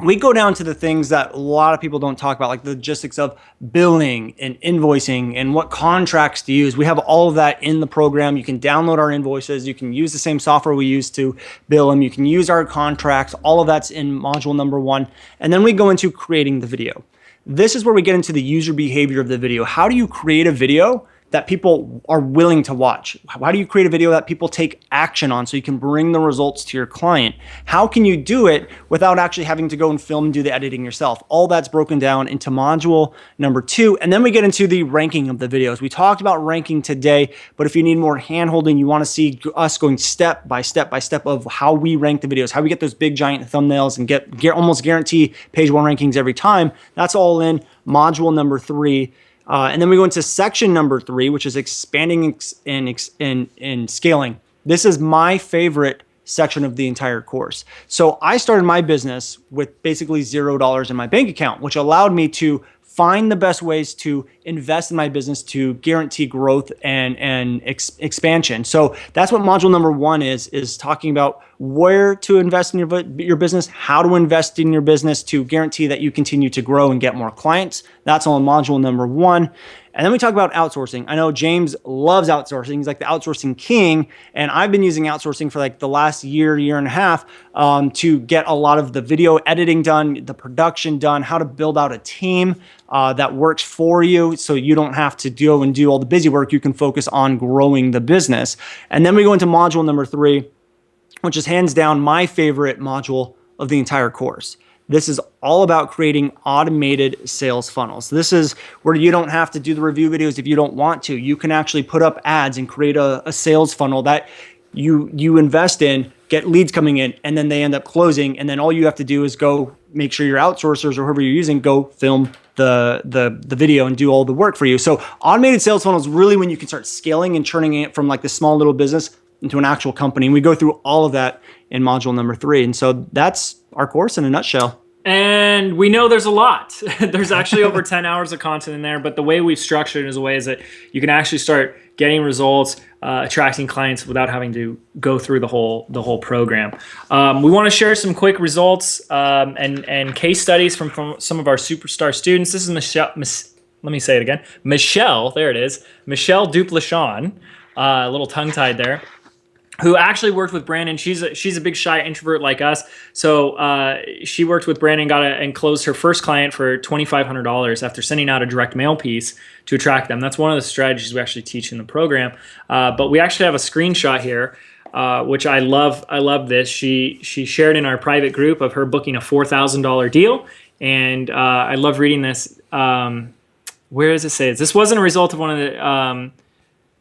we go down to the things that a lot of people don't talk about, like the logistics of billing and invoicing and what contracts to use. We have all of that in the program. You can download our invoices. You can use the same software we use to bill them. You can use our contracts. All of that's in module number 1. And then we go into creating the video. This is where we get into the user behavior of the video. How do you create a video that people are willing to watch? How do you create a video that people take action on so you can bring the results to your client? How can you do it without actually having to go and film and do the editing yourself? All that's broken down into module number 2. And then we get into the ranking of the videos. We talked about ranking today, but if you need more handholding, you want to see us going step by step of how we rank the videos, how we get those big giant thumbnails and get almost guarantee page 1 rankings every time. That's all in module number 3. And then we go into section number 3, which is expanding and scaling. This is my favorite section of the entire course. So I started my business with basically $0 in my bank account, which allowed me to find the best ways to invest in my business to guarantee growth and expansion. So that's what module number 1 is talking about where to invest in your business, how to invest in your business to guarantee that you continue to grow and get more clients. That's all in module number 1. And then we talk about outsourcing. I know James loves outsourcing. He's like the outsourcing king. And I've been using outsourcing for like the last year and a half to get a lot of the video editing done, the production done, how to build out a team that works for you so you don't have to go and do all the busy work. You can focus on growing the business. And then we go into module number 3, which is hands down my favorite module of the entire course. This is all about creating automated sales funnels. This is where you don't have to do the review videos if you don't want to. You can actually put up ads and create a sales funnel that you invest in, get leads coming in, and then they end up closing. And then all you have to do is go make sure your outsourcers or whoever you're using go film the video and do all the work for you. So automated sales funnel is really when you can start scaling and turning it from like this small little business into an actual company. And we go through all of that in module number 3. And so that's our course in a nutshell. And we know there's a lot. There's actually over 10 hours of content in there, but the way we've structured it is a way is that you can actually start getting results, attracting clients without having to go through the whole program. We want to share some quick results and case studies from some of our superstar students. This is Michelle. Let me say it again. Michelle, there it is. Michelle Duplachon, a little tongue-tied there, who actually worked with Brandon. She's a big shy introvert like us. So she worked with Brandon, and closed her first client for $2,500 after sending out a direct mail piece to attract them. That's one of the strategies we actually teach in the program. But we actually have a screenshot here, which I love. I love this. She shared in our private group of her booking a $4,000 deal. And I love reading this. Where does it say? This wasn't a result of one of the...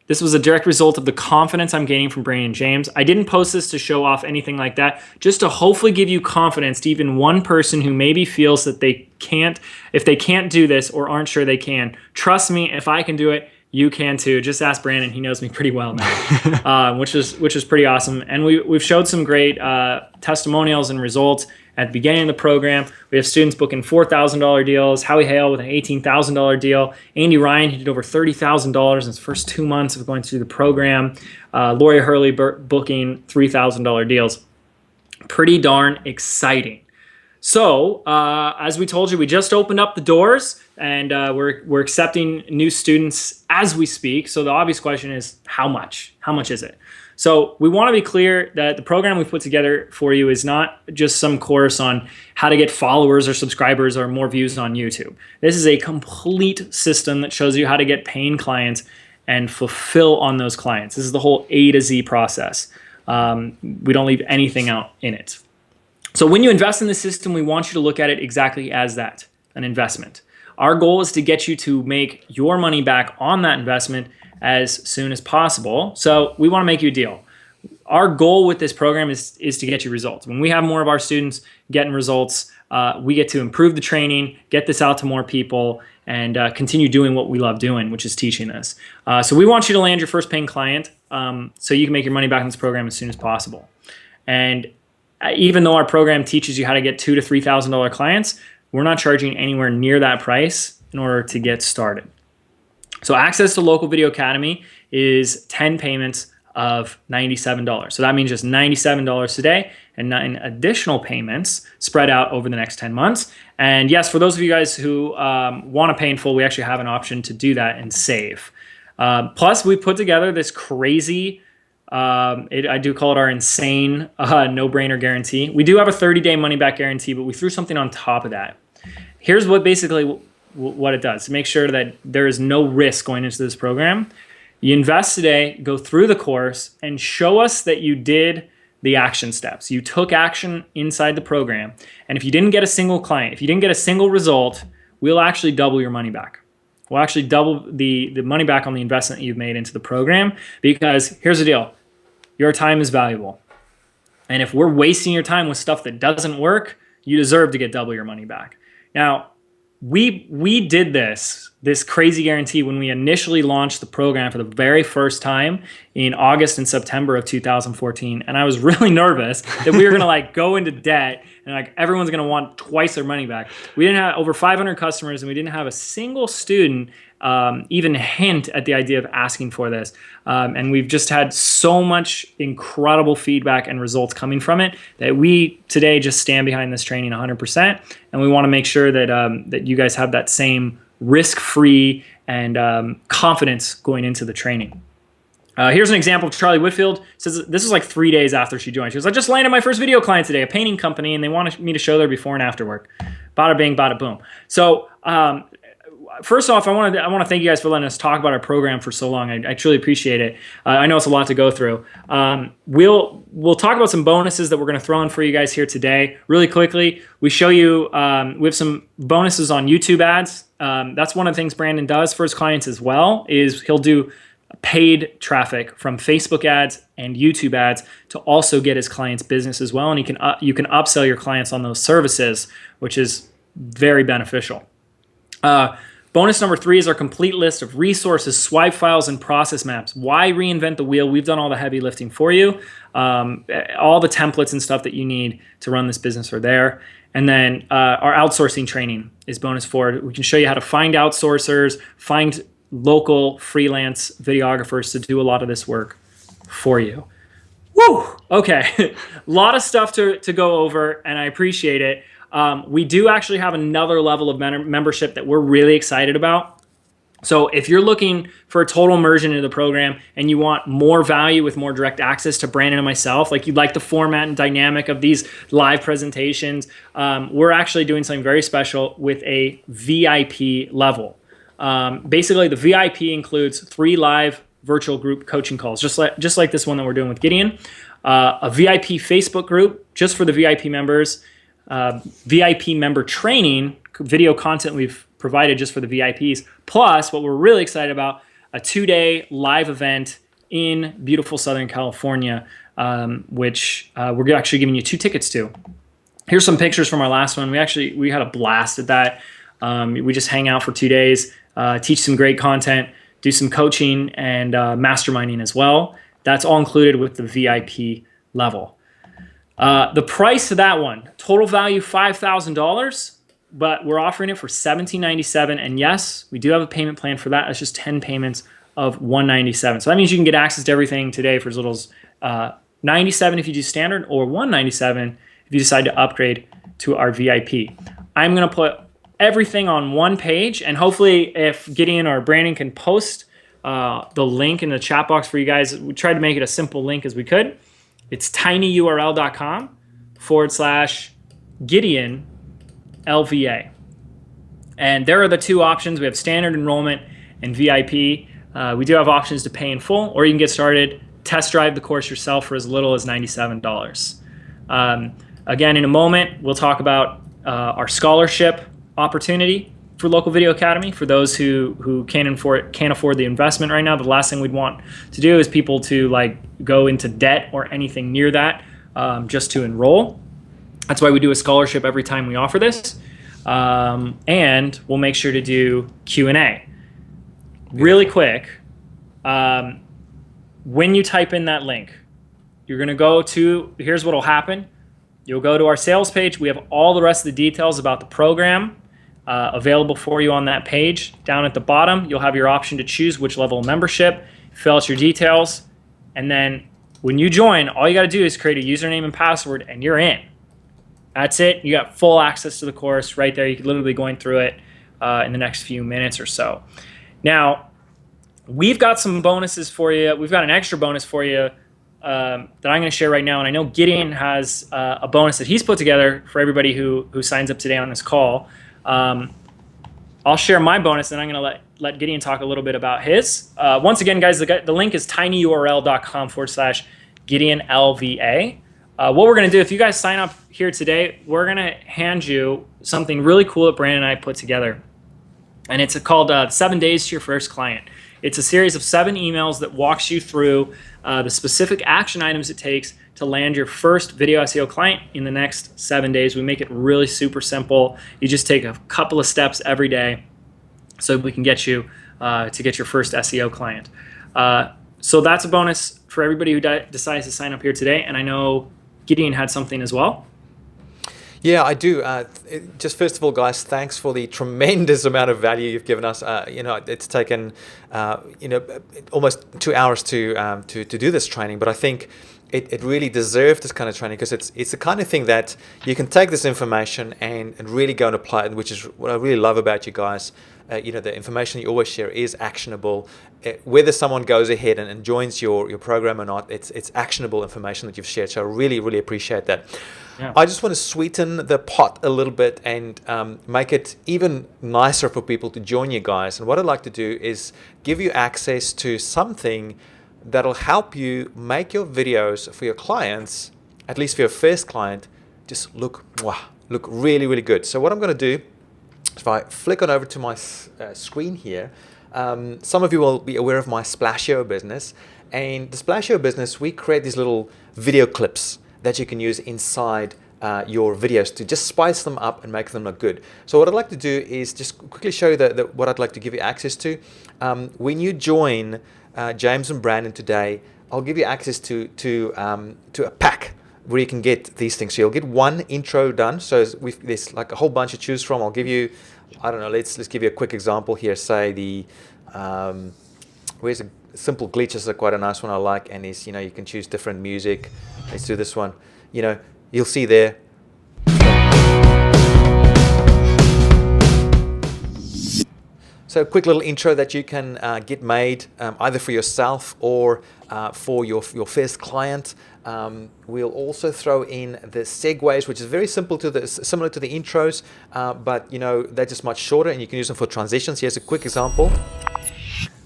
This was a direct result of the confidence I'm gaining from Brandon and James. I didn't post this to show off anything like that, just to hopefully give you confidence to even one person who maybe feels that if they can't do this or aren't sure they can. Trust me, if I can do it, you can too. Just ask Brandon; he knows me pretty well now, which is pretty awesome. And we've showed some great testimonials and results, at the beginning of the program. We have students booking $4,000 deals. Howie Hale with an $18,000 deal. Andy Ryan, he did over $30,000 in his first 2 months of going through the program. Lori Hurley booking $3,000 deals. Pretty darn exciting. So, as we told you, we just opened up the doors, and we're accepting new students as we speak. So the obvious question is, how much? How much is it? So we want to be clear that the program we've put together for you is not just some course on how to get followers or subscribers or more views on YouTube. This is a complete system that shows you how to get paying clients and fulfill on those clients. This is the whole A to Z process. We don't leave anything out in it. So when you invest in the system, we want you to look at it exactly as that, an investment. Our goal is to get you to make your money back on that investment as soon as possible. So we want to make you a deal. Our goal with this program is to get you results. When we have more of our students getting results, we get to improve the training, get this out to more people, and continue doing what we love doing, which is teaching this. So we want you to land your first paying client so you can make your money back in this program as soon as possible. And even though our program teaches you how to get $2,000 to $3,000 clients, we're not charging anywhere near that price in order to get started. So access to Local Video Academy is 10 payments of $97. So that means just $97 today and 9 additional payments spread out over the next 10 months. And yes, for those of you guys who want to pay in full, we actually have an option to do that and save. Plus, we put together this crazy, I do call it our insane no-brainer guarantee. We do have a 30-day money-back guarantee, but we threw something on top of that. Here's what basically what it does to make sure that there is no risk going into this program. You invest today, go through the course, and show us that you did the action steps. You took action inside the program. And if you didn't get a single client, if you didn't get a single result, we'll actually double your money back. We'll actually double the money back on the investment that you've made into the program, because here's the deal. Your time is valuable. And if we're wasting your time with stuff that doesn't work, you deserve to get double your money back. Now, we did this crazy guarantee when we initially launched the program for the very first time in August and September of 2014. And I was really nervous that we were going to go into debt and everyone's going to want twice their money back. We didn't have over 500 customers, and we didn't have a single student even hint at the idea of asking for this. And we've just had so much incredible feedback and results coming from it that we today just stand behind this training 100%. And we want to make sure that that you guys have that same risk-free and confidence going into the training. Here's an example of Charlie Whitfield. Says this is 3 days after she joined. She goes, I just landed my first video client today, a painting company, and they wanted me to show their before and after work. Bada bing, bada boom. So first off, I want to thank you guys for letting us talk about our program for so long. I truly appreciate it. I know it's a lot to go through. We'll talk about some bonuses that we're going to throw in for you guys here today. Really quickly, we show you we have some bonuses on YouTube ads. That's one of the things Brandon does for his clients as well. Is he'll do paid traffic from Facebook ads and YouTube ads to also get his clients business as well, and you can upsell your clients on those services, which is very beneficial. Bonus number 3 is our complete list of resources, swipe files, and process maps. Why reinvent the wheel? We've done all the heavy lifting for you. All the templates and stuff that you need to run this business are there. And then our outsourcing training is bonus 4. We can show you how to find outsourcers, find local freelance videographers to do a lot of this work for you. Woo! Okay, a lot of stuff to go over, and I appreciate it. We do actually have another level of membership that we're really excited about. So if you're looking for a total immersion into the program and you want more value with more direct access to Brandon and myself, you like the format and dynamic of these live presentations, we're actually doing something very special with a VIP level. Basically, the VIP includes 3 live virtual group coaching calls, just like this one that we're doing with Gideon, a VIP Facebook group just for the VIP members, VIP member training, video content we've provided just for the VIPs, plus what we're really excited about, a 2-day live event in beautiful Southern California, which we're actually giving you 2 tickets to. Here's some pictures from our last one. We had a blast at that. We just hang out for 2 days, teach some great content, do some coaching and masterminding as well. That's all included with the VIP level. The price of that one, total value $5,000, but we're offering it for $1,797. And yes, we do have a payment plan for that. It's just 10 payments of $197. So that means you can get access to everything today for as little as $97 if you do standard, or $197 if you decide to upgrade to our VIP. I'm going to put everything on one page, and hopefully if Gideon or Brandon can post the link in the chat box for you guys. We tried to make it a simple link as we could. It's tinyurl.com/Gideon LVA. And there are the two options. We have standard enrollment and VIP. We do have options to pay in full, or you can get started, test drive the course yourself for as little as $97. Again, in a moment, we'll talk about our scholarship opportunity for Local Video Academy. For those who can't afford the investment right now, the last thing we'd want to do is people to like go into debt or anything near that just to enroll. That's why we do a scholarship every time we offer this. And we'll make sure to do Q&A. Really quick, when you type in that link, you're going to go to, here's what will happen. You'll go to our sales page. We have all the rest of the details about the program available for you on that page. Down at the bottom, you'll have your option to choose which level of membership, fill out your details, and then when you join, all you got to do is create a username and password, and you're in. That's it. You got full access to the course right there. You could literally be going through it in the next few minutes or so. Now, we've got some bonuses for you. We've got an extra bonus for you that I'm going to share right now. And I know Gideon has a bonus that he's put together for everybody who signs up today on this call. I'll share my bonus, and I'm going to let Gideon talk a little bit about his. Once again, guys, the link is tinyurl.com/Gideon LVA. What we're going to do, if you guys sign up here today, we're going to hand you something really cool that Brandon and I put together. And it's called 7 Days to Your First Client. It's a series of 7 emails that walks you through the specific action items it takes to land your first video SEO client in the next 7 days. We make it really super simple. You just take a couple of steps every day so we can get you to get your first SEO client. So that's a bonus for everybody who decides to sign up here today. And I know Gideon had something as well. Yeah, I do. Just first of all, guys, thanks for the tremendous amount of value you've given us. It's taken almost 2 hours to do this training, but I think it really deserved this kind of training because it's the kind of thing that you can take this information and really go and apply it, which is what I really love about you guys. The information you always share is actionable. Whether someone goes ahead and joins your program or not, it's actionable information that you've shared. So I really, really appreciate that. Yeah. I just want to sweeten the pot a little bit and make it even nicer for people to join you guys. And what I'd like to do is give you access to something that'll help you make your videos for your clients, at least for your first client, just look really, really good. So what I'm going to do, if I flick on over to my screen here, some of you will be aware of my Splashio business. And the Splashio business, we create these little video clips that you can use inside your videos to just spice them up and make them look good. So what I'd like to do is just quickly show you what I'd like to give you access to. When you join James and Brandon today, I'll give you access to a pack where you can get these things. So you'll get one intro done. So there's like a whole bunch to choose from. I'll give you, I don't know, let's give you a quick example here. Say where's a simple glitch? This is quite a nice one I like, and is you can choose different music. Let's do this one. You'll see there. So a quick little intro that you can get made either for yourself or for your first client. We'll also throw in the segues, which is very similar to the intros, but they're just much shorter, and you can use them for transitions. Here's a quick example.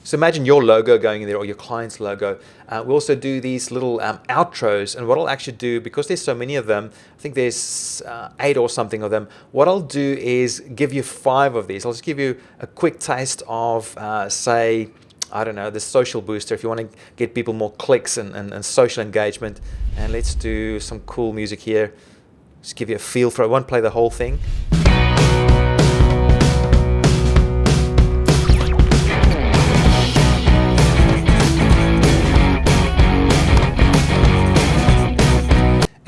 So imagine your logo going in there or your client's logo. We also do these little outros, and what I'll actually do, because there's so many of them, I think there's 8 or something of them, what I'll do is give you 5 of these. I'll just give you a quick taste of, say, I don't know, the social booster, if you want to get people more clicks and social engagement. And let's do some cool music here. Just give you a feel for it. I won't play the whole thing.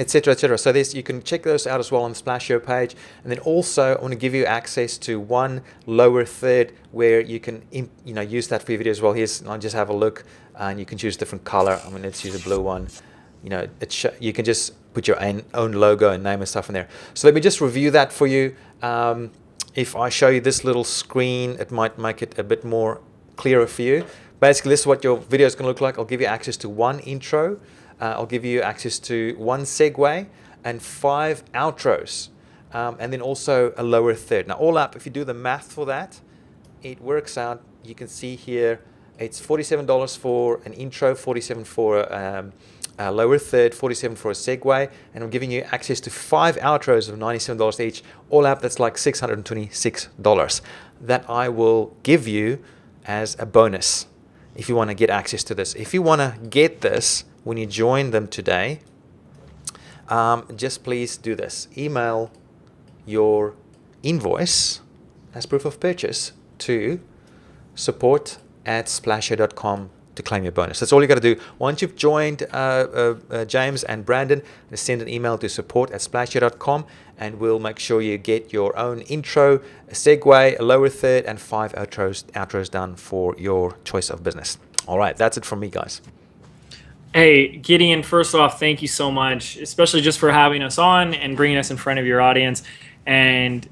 etc., etc. So you can check those out as well on the Splashio page. And then also, I want to give you access to one lower third where you can use that for your video as well. I'll just have a look, and you can choose a different color. I mean, let's use a blue one. You can just put your own logo and name and stuff in there. So let me just review that for you. If I show you this little screen, it might make it a bit more clearer for you. Basically, this is what your video is going to look like. I'll give you access to one intro. I'll give you access to one segue and 5 outros. And then also a lower third. Now, all up, if you do the math for that, it works out. You can see here, it's $47 for an intro, $47 for a lower third, $47 for a segue, and I'm giving you access to 5 outros of $97 each. All up, that's like $626 that I will give you as a bonus if you want to get access to this. If you want to get this when you join them today, just please do this. Email your invoice as proof of purchase to support@splashio.com to claim your bonus. That's all you got to do. Once you've joined James and Brandon, send an email to support@splashio.com, and we'll make sure you get your own intro, a segue, a lower third, and 5 outros done for your choice of business. All right, that's it from me, guys. Hey, Gideon, first off, thank you so much, especially just for having us on and bringing us in front of your audience. And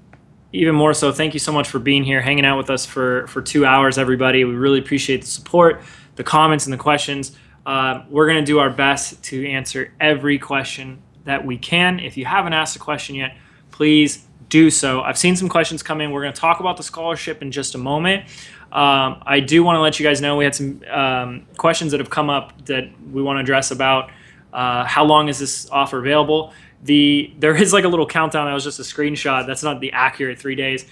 even more so, thank you so much for being here, hanging out with us for 2 hours, everybody. We really appreciate the support, the comments, and the questions. We're going to do our best to answer every question that we can. If you haven't asked a question yet, please do so. I've seen some questions come in. We're going to talk about the scholarship in just a moment. I do want to let you guys know we had some questions that have come up that we want to address about how long is this offer available. There is like a little countdown. That was just a screenshot. That's not the accurate 3 days.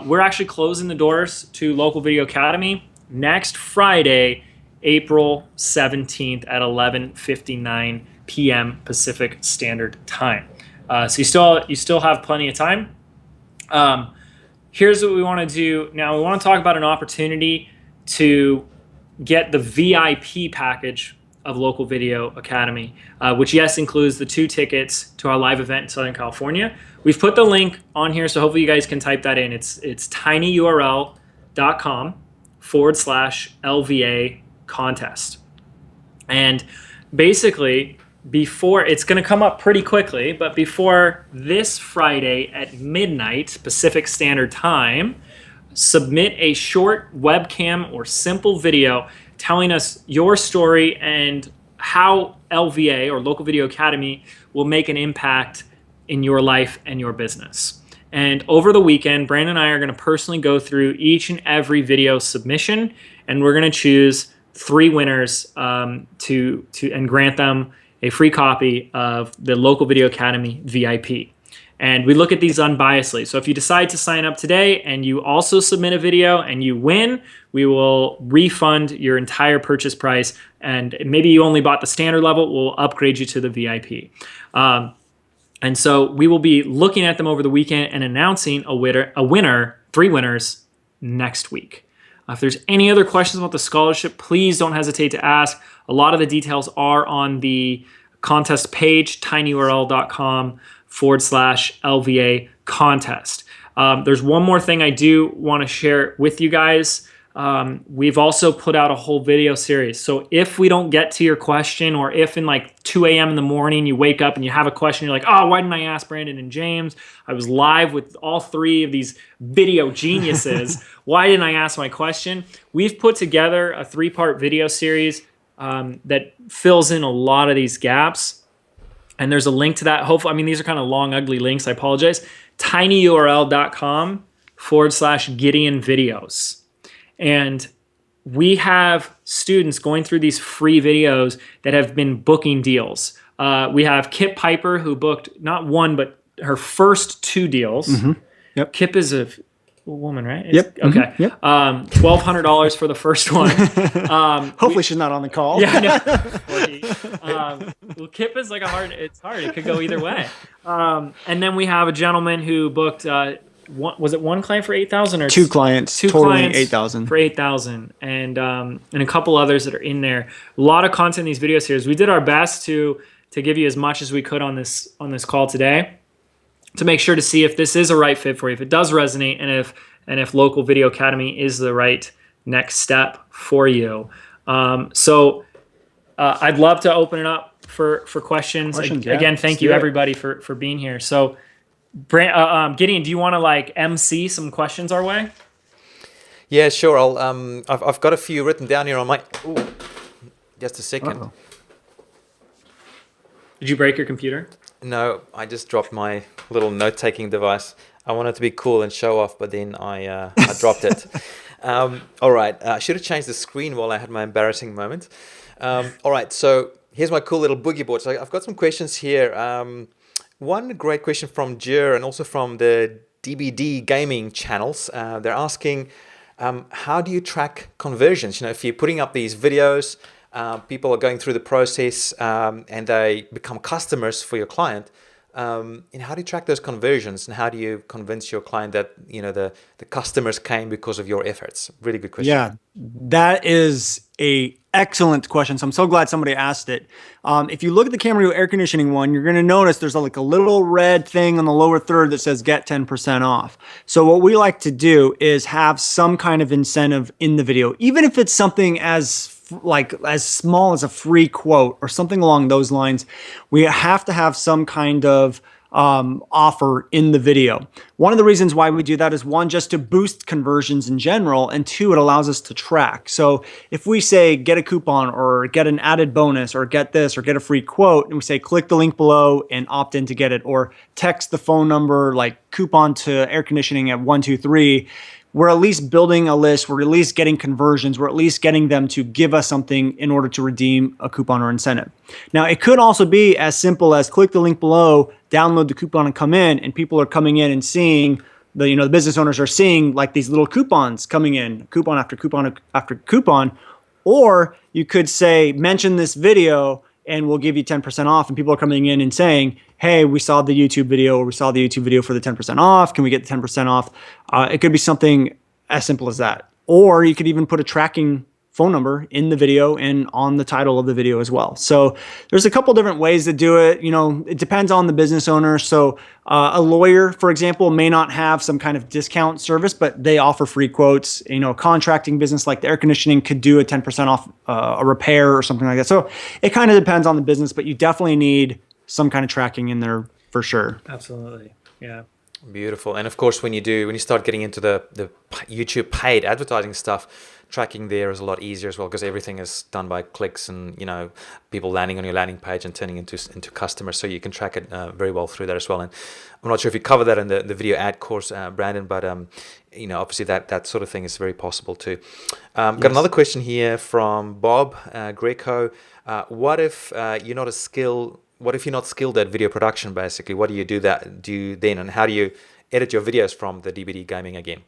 We're actually closing the doors to Local Video Academy next Friday, April 17th at 11:59 p.m. Pacific Standard Time. So you still have plenty of time. Here's what we want to do now. We want to talk about an opportunity to get the VIP package of Local Video Academy, which yes includes the 2 tickets to our live event in Southern California. We've put the link on here, so hopefully you guys can type that in. It's tinyurl.com/LVA contest. And basically, before, it's going to come up pretty quickly, but before this Friday at midnight Pacific Standard Time, submit a short webcam or simple video telling us your story and how LVA or Local Video Academy will make an impact in your life and your business. And over the weekend, Brandon and I are going to personally go through each and every video submission, and we're going to choose 3 winners to grant them a free copy of the Local Video Academy VIP. And we look at these unbiasedly. So if you decide to sign up today and you also submit a video and you win, we will refund your entire purchase price. And maybe you only bought the standard level, we'll upgrade you to the VIP. And so we will be looking at them over the weekend and announcing a winner, 3 winners next week. If there's any other questions about the scholarship, please don't hesitate to ask. A lot of the details are on the contest page, tinyurl.com/LVA contest. There's one more thing I do want to share with you guys. We've also put out a whole video series. So if we don't get to your question, or if in like 2 a.m. in the morning you wake up and you have a question, you're like, oh, why didn't I ask Brandon and James? I was live with all 3 of these video geniuses. Why didn't I ask my question? We've put together a 3-part video series that fills in a lot of these gaps. And there's a link to that. Hopefully, these are kind of long, ugly links. I apologize. tinyurl.com/Gideon videos. And we have students going through these free videos that have been booking deals. We have Kip Piper, who booked not one, but her first 2 deals. Mm-hmm. Yep. Kip is a woman, right? Yep. Okay. Mm-hmm. Yep. $1,200 for the first one. Hopefully she's not on the call. Yeah, no. Well, Kip is like it's hard. It could go either way. And then we have a gentleman who booked, was it 1 client for $8,000 or 2 clients, totaling $8,000 for $8,000, and a couple others that are in there. A lot of content in these video series. We did our best to to give you as much as we could on this call today, to make sure to see if this is a right fit for you, if it does resonate, and if Local Video Academy is the right next step for you. So I'd love to open it up for questions. Again, thank you everybody for being here. So Gideon, do you want to like MC some questions our way? Yeah, sure. I've got a few written down here on my. Ooh, just a second. Uh-oh. Did you break your computer? No, I just dropped my little note-taking device. I wanted to be cool and show off, but then I dropped it. All right. I should have changed the screen while I had my embarrassing moment. All right. So here's my cool little boogie board. So I've got some questions here. One great question from Jer and also from the DBD gaming channels. They're asking, how do you track conversions? If you're putting up these videos, people are going through the process and they become customers for your client. And how do you track those conversions, and how do you convince your client that the customers came because of your efforts? Really good question. Yeah, that is a excellent question. So I'm so glad somebody asked it. If you look at the Camarillo air conditioning one, you're going to notice there's like a little red thing on the lower third that says get 10% off. So what we like to do is have some kind of incentive in the video, even if it's something as small as a free quote or something along those lines. We have to have some kind of offer in the video. One of the reasons why we do that is, one, just to boost conversions in general, and two, it allows us to track. So if we say get a coupon or get an added bonus or get this or get a free quote, and we say click the link below and opt in to get it, or text the phone number like coupon to air conditioning at 123, we're at least building a list, we're at least getting conversions, we're at least getting them to give us something in order to redeem a coupon or incentive. Now, it could also be as simple as click the link below, download the coupon and come in, and people are coming in and seeing, the business owners are seeing like these little coupons coming in, coupon after coupon after coupon. Or you could say, mention this video and we'll give you 10% off, and people are coming in and saying, hey, we saw the YouTube video, or we saw the YouTube video for the 10% off. Can we get the 10% off? It could be something as simple as that. Or you could even put a tracking phone number in the video and on the title of the video as well. So there's a couple different ways to do it. It depends on the business owner. So a lawyer, for example, may not have some kind of discount service, but they offer free quotes. A contracting business like the air conditioning could do a 10% off a repair or something like that. So it kind of depends on the business, but you definitely need some kind of tracking in there for sure. Absolutely. Yeah. Beautiful. And of course, when you start getting into the YouTube paid advertising stuff, tracking there is a lot easier as well, because everything is done by clicks and people landing on your landing page and turning into customers. So you can track it very well through that as well. And I'm not sure if you cover that in the video ad course, Brandon, but obviously that sort of thing is very possible too. Got another question here from Bob Greco. What if you're not skilled at video production? Basically, what do you do then, and how do you edit your videos from the DBD gaming again?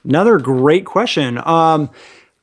Another great question.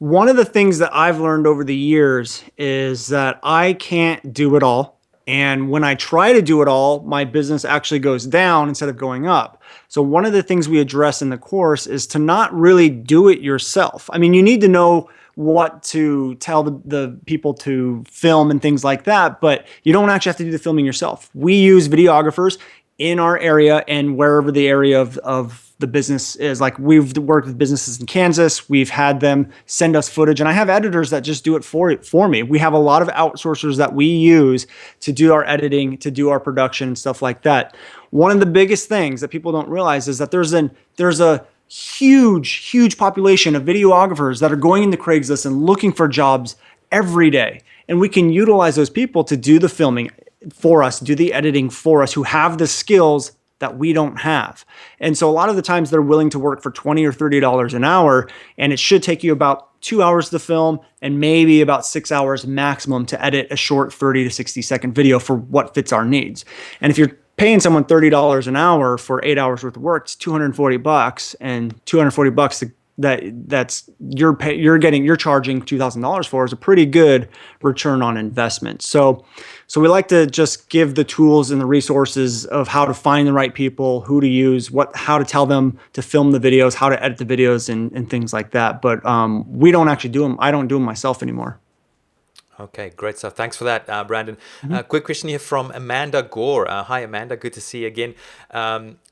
One of the things that I've learned over the years is that I can't do it all. And when I try to do it all, my business actually goes down instead of going up. So one of the things we address in the course is to not really do it yourself. I mean, you need to know what to tell the people to film and things like that, but you don't actually have to do the filming yourself. We use videographers in our area and wherever the area of the business is. Like, we've worked with businesses in Kansas. We've had them send us footage, and I have editors that just do it for me. We have a lot of outsourcers that we use to do our editing, to do our production and stuff like that. One of the biggest things that people don't realize is that there's a huge population of videographers that are going into Craigslist and looking for jobs every day. And we can utilize those people to do the filming for us, do the editing for us, who have the skills that we don't have. And so a lot of the times they're willing to work for $20 or $30 an hour, and it should take you about 2 hours to film and maybe about 6 hours maximum to edit a short 30 to 60 second video for what fits our needs. And if you're paying someone $30 an hour for 8 hours worth of work, it's $240, and $240 that's you're charging $2,000 for is a pretty good return on investment. So we like to just give the tools and the resources of how to find the right people, who to use, how to tell them to film the videos, how to edit the videos, and things like that. But we don't actually do them. I don't do them myself anymore. Okay, great stuff. Thanks for that, Brandon. Quick question here from Amanda Gore. Hi, Amanda. Good to see you again.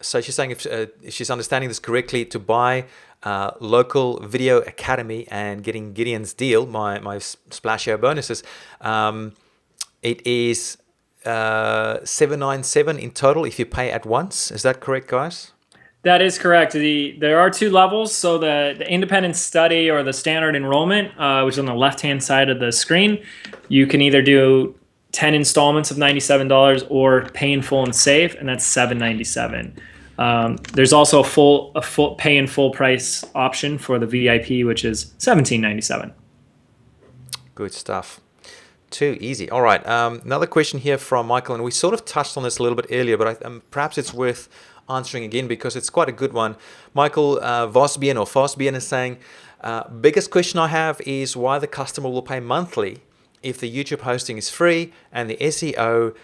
So she's saying if she's understanding this correctly, to buy local video academy and getting Gideon's deal, my splash share bonuses, it is $797 in total if you pay at once. Is that correct, guys? That is correct. There are two levels. So the independent study or the standard enrollment, which is on the left-hand side of the screen, you can either do 10 installments of $97 or pay in full and save, and that's $797. There's also a full pay in full price option for the VIP, which is $1797. Good stuff. Too easy. All right. Another question here from Michael, and we sort of touched on this a little bit earlier, but perhaps it's worth answering again because it's quite a good one. Michael Vosbien is saying, biggest question I have is why the customer will pay monthly if the YouTube hosting is free and the SEO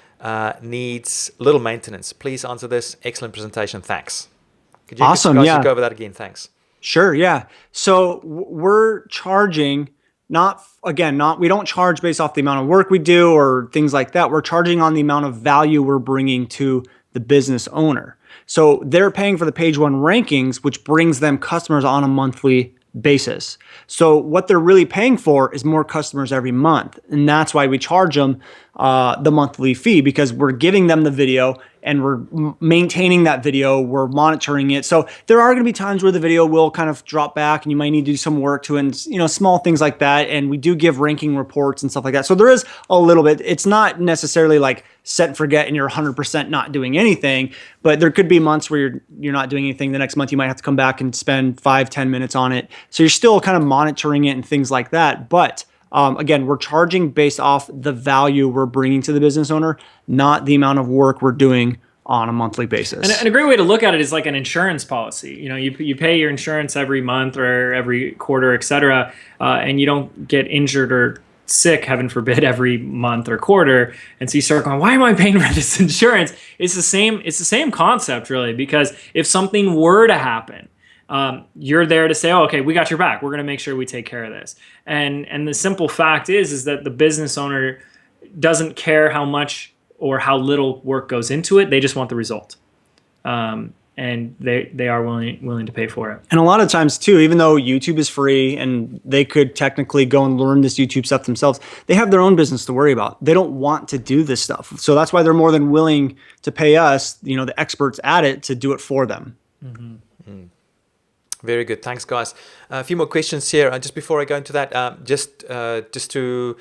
needs little maintenance. Please answer this. Excellent presentation. Thanks. Could you Awesome. guys Yeah. go over that again? Thanks. Sure. Yeah. So we're charging we don't charge based off the amount of work we do or things like that. We're charging on the amount of value we're bringing to the business owner. So they're paying for the page one rankings, which brings them customers on a monthly basis. So what they're really paying for is more customers every month. And that's why we charge them the monthly fee, because we're giving them the video and we're maintaining that video, we're monitoring it. So there are going to be times where the video will kind of drop back and you might need to do some work to it, and small things like that. And we do give ranking reports and stuff like that. So there is a little bit. It's not necessarily like set and forget and you're 100% not doing anything, but there could be months where you're not doing anything. The next month you might have to come back and spend 5-10 minutes on it. So you're still kind of monitoring it and things like that. But again, we're charging based off the value we're bringing to the business owner, not the amount of work we're doing on a monthly basis. And a great way to look at it is like an insurance policy. You pay your insurance every month or every quarter, et cetera, and you don't get injured or sick, heaven forbid, every month or quarter. And so you start going, why am I paying for this insurance? It's the same concept, really, because if something were to happen, you're there to say, oh, okay, we got your back. We're going to make sure we take care of this. And the simple fact is that the business owner doesn't care how much or how little work goes into it. They just want the result. And they are willing to pay for it. And a lot of times too, even though YouTube is free and they could technically go and learn this YouTube stuff themselves, they have their own business to worry about. They don't want to do this stuff. So that's why they're more than willing to pay us, the experts at it, to do it for them. Mm-hmm. Very good. Thanks, guys. A few more questions here. Just before I go into that, just to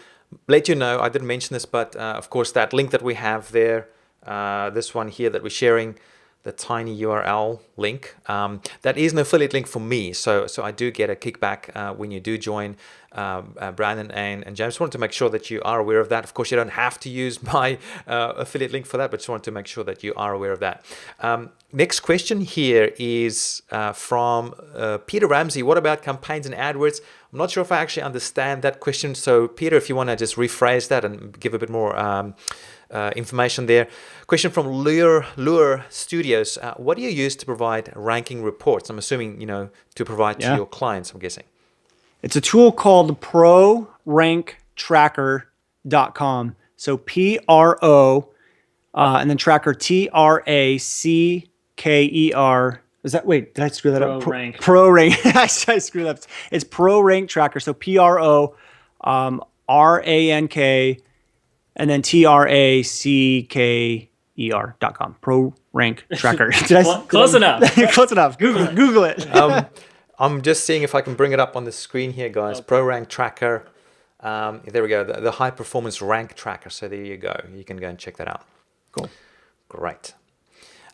let you know, I didn't mention this, but of course, that link that we have there, this one here that we're sharing, the tiny URL link, that is an affiliate link for me. So I do get a kickback when you do join. Brandon and James, wanted to make sure that you are aware of that. Of course, you don't have to use my affiliate link for that, but just wanted to make sure that you are aware of that. Next question here is from Peter Ramsey. What about campaigns and AdWords? I'm not sure if I actually understand that question. So Peter, if you want to just rephrase that and give a bit more information there. Question from Lure Studios. What do you use to provide ranking reports? I'm assuming, to provide to your clients, I'm guessing. It's a tool called ProRankTracker.com. So PRO and then tracker TRACKER. Is that, wait, did I screw that up? ProRank. ProRank. I screwed up. It's ProRank Tracker. So PRO RANK and then TRACKER.com. ProRank Tracker. Close enough. Close enough. Google it. I'm just seeing if I can bring it up on the screen here, guys. Pro Rank Tracker. There we go. The high performance rank tracker. So there you go. You can go and check that out. Cool. Great.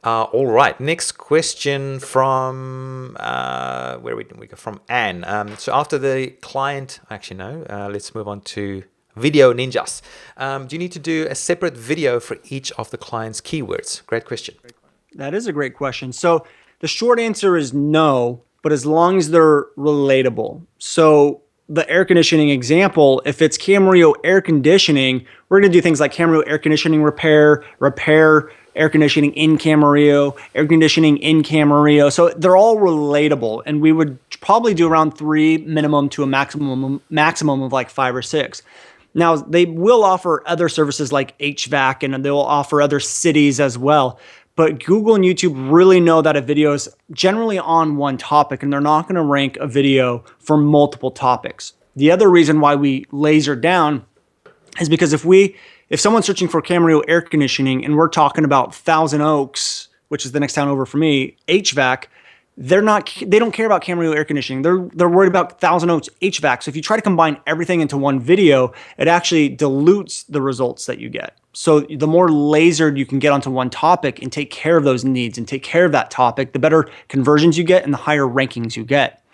All right. Next question from where we go from Anne. So after the client, actually no. Let's move on to Video Ninjas. Do you need to do a separate video for each of the client's keywords? Great question. That is a great question. So the short answer is no, but as long as they're relatable. So the air conditioning example, if it's Camarillo air conditioning, we're going to do things like Camarillo air conditioning repair air conditioning in Camarillo, air conditioning in Camarillo. So they're all relatable, and we would probably do around 3 minimum to a maximum of like 5 or 6. Now, they will offer other services like HVAC, and they'll offer other cities as well. But Google and YouTube really know that a video is generally on one topic, and they're not going to rank a video for multiple topics. The other reason why we laser down is because if someone's searching for Camarillo air conditioning and we're talking about Thousand Oaks, which is the next town over for me, HVAC, they don't care about Camarillo air conditioning. They're worried about Thousand Oaks HVAC. So if you try to combine everything into one video, it actually dilutes the results that you get. So the more lasered you can get onto one topic and take care of those needs and take care of that topic, the better conversions you get and the higher rankings you get.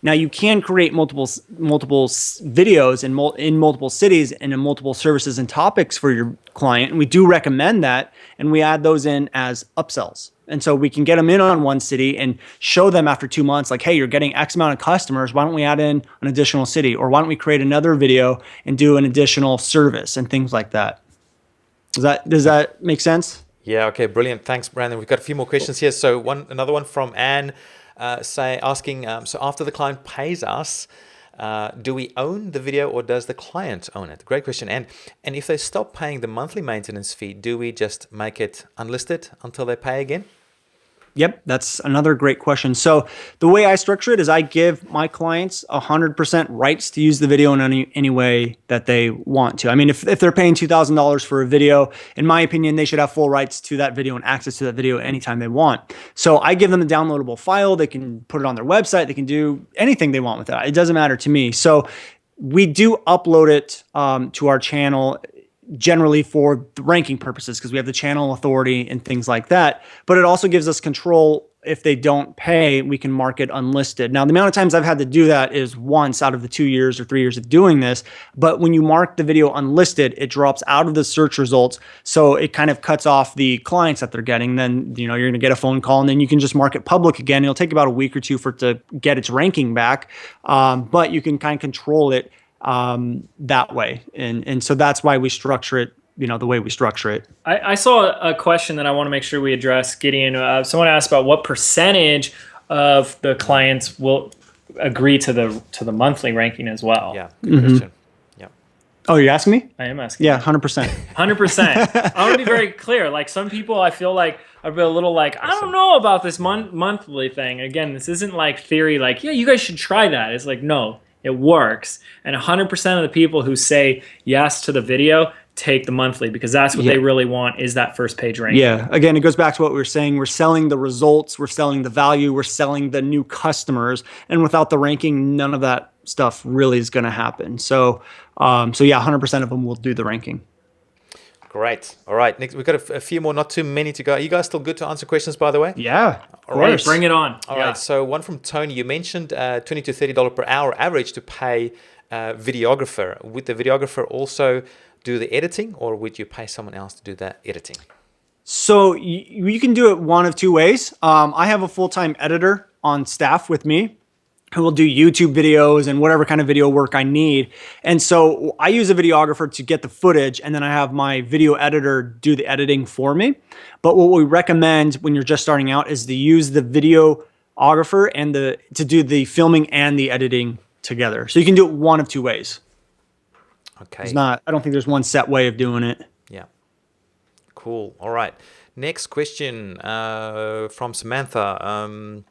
Now, you can create multiple videos in multiple cities and in multiple services and topics for your client. And we do recommend that. And we add those in as upsells. And so we can get them in on one city and show them after 2 months, like, hey, you're getting X amount of customers. Why don't we add in an additional city? Or why don't we create another video and do an additional service and things like that? Does that make sense? Yeah, okay, brilliant. Thanks, Brandon. We've got a few more questions here. So another one from Anne asking, so after the client pays us, do we own the video or does the client own it? Great question. And if they stop paying the monthly maintenance fee, do we just make it unlisted until they pay again? Yep, that's another great question. So the way I structure it is I give my clients 100% rights to use the video in any way that they want to. I mean, if they're paying $2,000 for a video, in my opinion, they should have full rights to that video and access to that video anytime they want. So I give them a downloadable file. They can put it on their website. They can do anything they want with that. It doesn't matter to me. So we do upload it to our channel generally for the ranking purposes because we have the channel authority and things like that. But it also gives us control. If they don't pay, we can mark it unlisted. Now, the amount of times I've had to do that is once out of the 2 years or 3 years of doing this. But when you mark the video unlisted, it drops out of the search results. So it kind of cuts off the clients that they're getting. Then, you're going to get a phone call and then you can just mark it public again. It'll take about a week or two for it to get its ranking back. But you can kind of control it that way. And so that's why we structure it, the way we structure it. I saw a question that I want to make sure we address, Gideon. Someone asked about what percentage of the clients will agree to the monthly ranking as well. Yeah, good question. Yeah. Oh, you're asking me? I am asking. Yeah, 100%. 100%. I want to be very clear. Like some people, I feel like I'd be a little like, I don't know about this monthly thing. Again, this isn't like theory. Like, yeah, you guys should try that. It's like, no. It works. And 100% of the people who say yes to the video take the monthly because that's what they really want is that first page ranking. Yeah. Again, it goes back to what we were saying. We're selling the results. We're selling the value. We're selling the new customers. And without the ranking, none of that stuff really is going to happen. So yeah, 100% of them will do the ranking. Great. All right. Next, we've got a few more, not too many to go. Are you guys still good to answer questions, by the way? Yeah. All right. Bring it on. All right. So one from Tony. You mentioned $20 to $30 per hour average to pay a videographer. Would the videographer also do the editing or would you pay someone else to do that editing? So you can do it one of two ways. I have a full-time editor on staff with me who will do YouTube videos and whatever kind of video work I need. And so I use a videographer to get the footage, and then I have my video editor do the editing for me. But what we recommend when you're just starting out is to use the videographer and to do the filming and the editing together. So you can do it one of two ways. Okay. I don't think there's one set way of doing it. Yeah. Cool. All right. Next question from Samantha.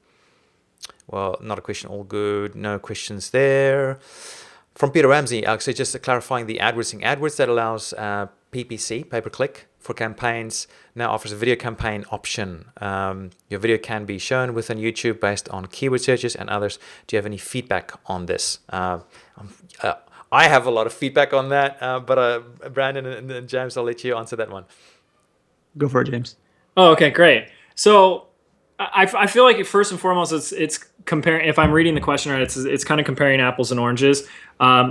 Well, not a question, all good. No questions there. From Peter Ramsey, actually just clarifying the AdWords. AdWords that allows PPC, pay-per-click, for campaigns now offers a video campaign option. Your video can be shown within YouTube based on keyword searches and others. Do you have any feedback on this? I have a lot of feedback on that, but Brandon and James, I'll let you answer that one. Go for it, James. Oh, okay, great. So I feel like first and foremost, it's comparing. If I'm reading the question right, it's kind of comparing apples and oranges,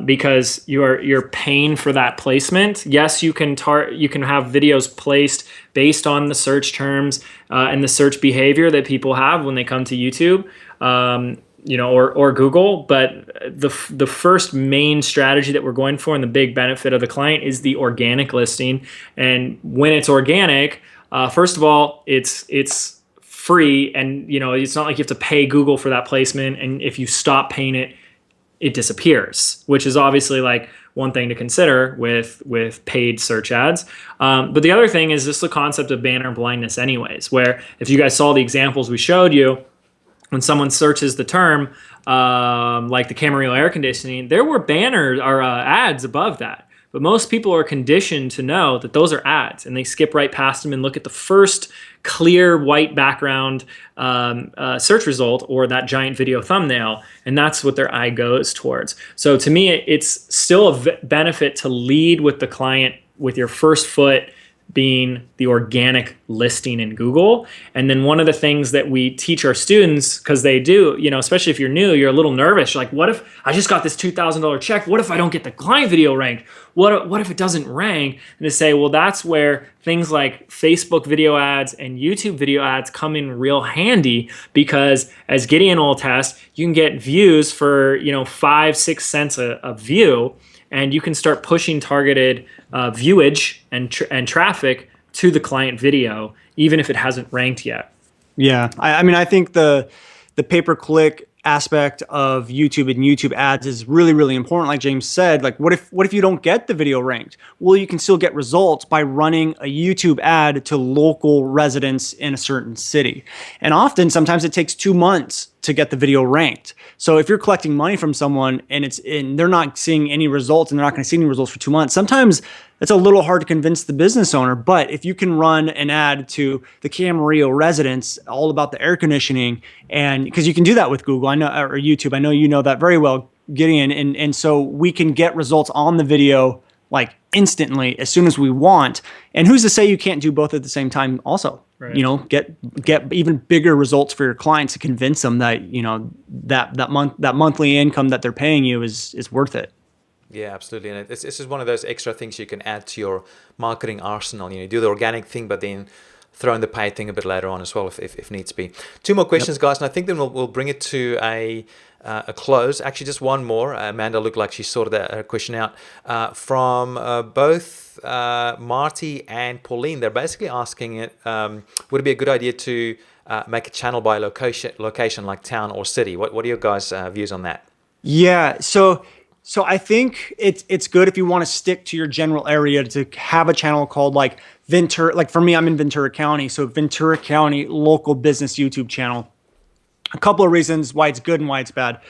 because you're paying for that placement. Yes, you can have videos placed based on the search terms and the search behavior that people have when they come to YouTube, or Google. But the first main strategy that we're going for and the big benefit of the client is the organic listing. And when it's organic, first of all, it's free, and it's not like you have to pay Google for that placement, and if you stop paying it, it disappears, which is obviously like one thing to consider with paid search ads. But the other thing is just the concept of banner blindness anyways, where if you guys saw the examples we showed you, when someone searches the term like the Camarillo air conditioning, there were banners or ads above that. But most people are conditioned to know that those are ads, and they skip right past them and look at the first clear white background search result or that giant video thumbnail, and that's what their eye goes towards. So to me, it's still a benefit to lead with the client with your first foot being the organic listing in Google. And then one of the things that we teach our students, because they do, especially if you're new, you're a little nervous. You're like, what if I just got this $2,000 check? What if I don't get the client video ranked? What if it doesn't rank? And to say, well, that's where things like Facebook video ads and YouTube video ads come in real handy, because as Gideon will attest, you can get views for 5-6 cents a view, and you can start pushing targeted viewage and traffic to the client video, even if it hasn't ranked yet. Yeah, I mean, I think the pay-per-click aspect of YouTube and YouTube ads is really, really important. Like James said, like what if you don't get the video ranked? Well, you can still get results by running a YouTube ad to local residents in a certain city. And often, sometimes it takes 2 months to get the video ranked. So if you're collecting money from someone and they're not seeing any results, and they're not going to see any results for 2 months, sometimes it's a little hard to convince the business owner. But if you can run an ad to the Camarillo residents all about the air conditioning, and because you can do that with Google, I know, or YouTube, I know you know that very well, Gideon, and so we can get results on the video like instantly as soon as we want. And who's to say you can't do both at the same time also? Right. Get even bigger results for your clients to convince them that that monthly income that they're paying you is worth it. Yeah, absolutely. And this is one of those extra things you can add to your marketing arsenal. You do the organic thing, but then throw in the paid thing a bit later on as well if needs be. 2 more questions, guys, and I think then we'll bring it to a close. Actually, just one more. Amanda looked like she sorted her question out from both Marty and Pauline. They're basically asking it, would it be a good idea to make a channel by location like town or city? What are your guys' views on that? Yeah, so I think it's good if you want to stick to your general area to have a channel called like Ventura. Like for me, I'm in Ventura County, so Ventura County local business YouTube channel. A couple of reasons why it's good and why it's bad.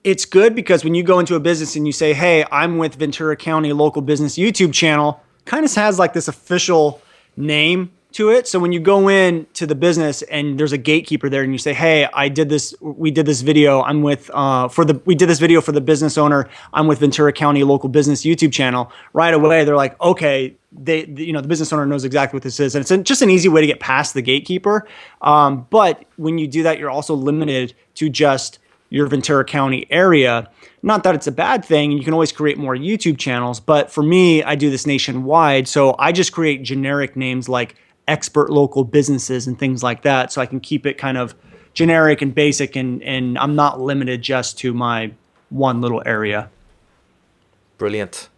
It's good because when you go into a business and you say, hey, I'm with Ventura County local business YouTube channel, kind of has like this official name to it. So when you go in to the business and there's a gatekeeper there and you say, hey, we did this video. I'm with, we did this video for the business owner. I'm with Ventura County local business YouTube channel. Right away, they're like, okay, the business owner knows exactly what this is. And it's just an easy way to get past the gatekeeper. But when you do that, you're also limited to just your Ventura County area. Not that it's a bad thing. You can always create more YouTube channels. But for me, I do this nationwide. So I just create generic names like expert local businesses and things like that. So I can keep it kind of generic and basic, and I'm not limited just to my one little area. Brilliant.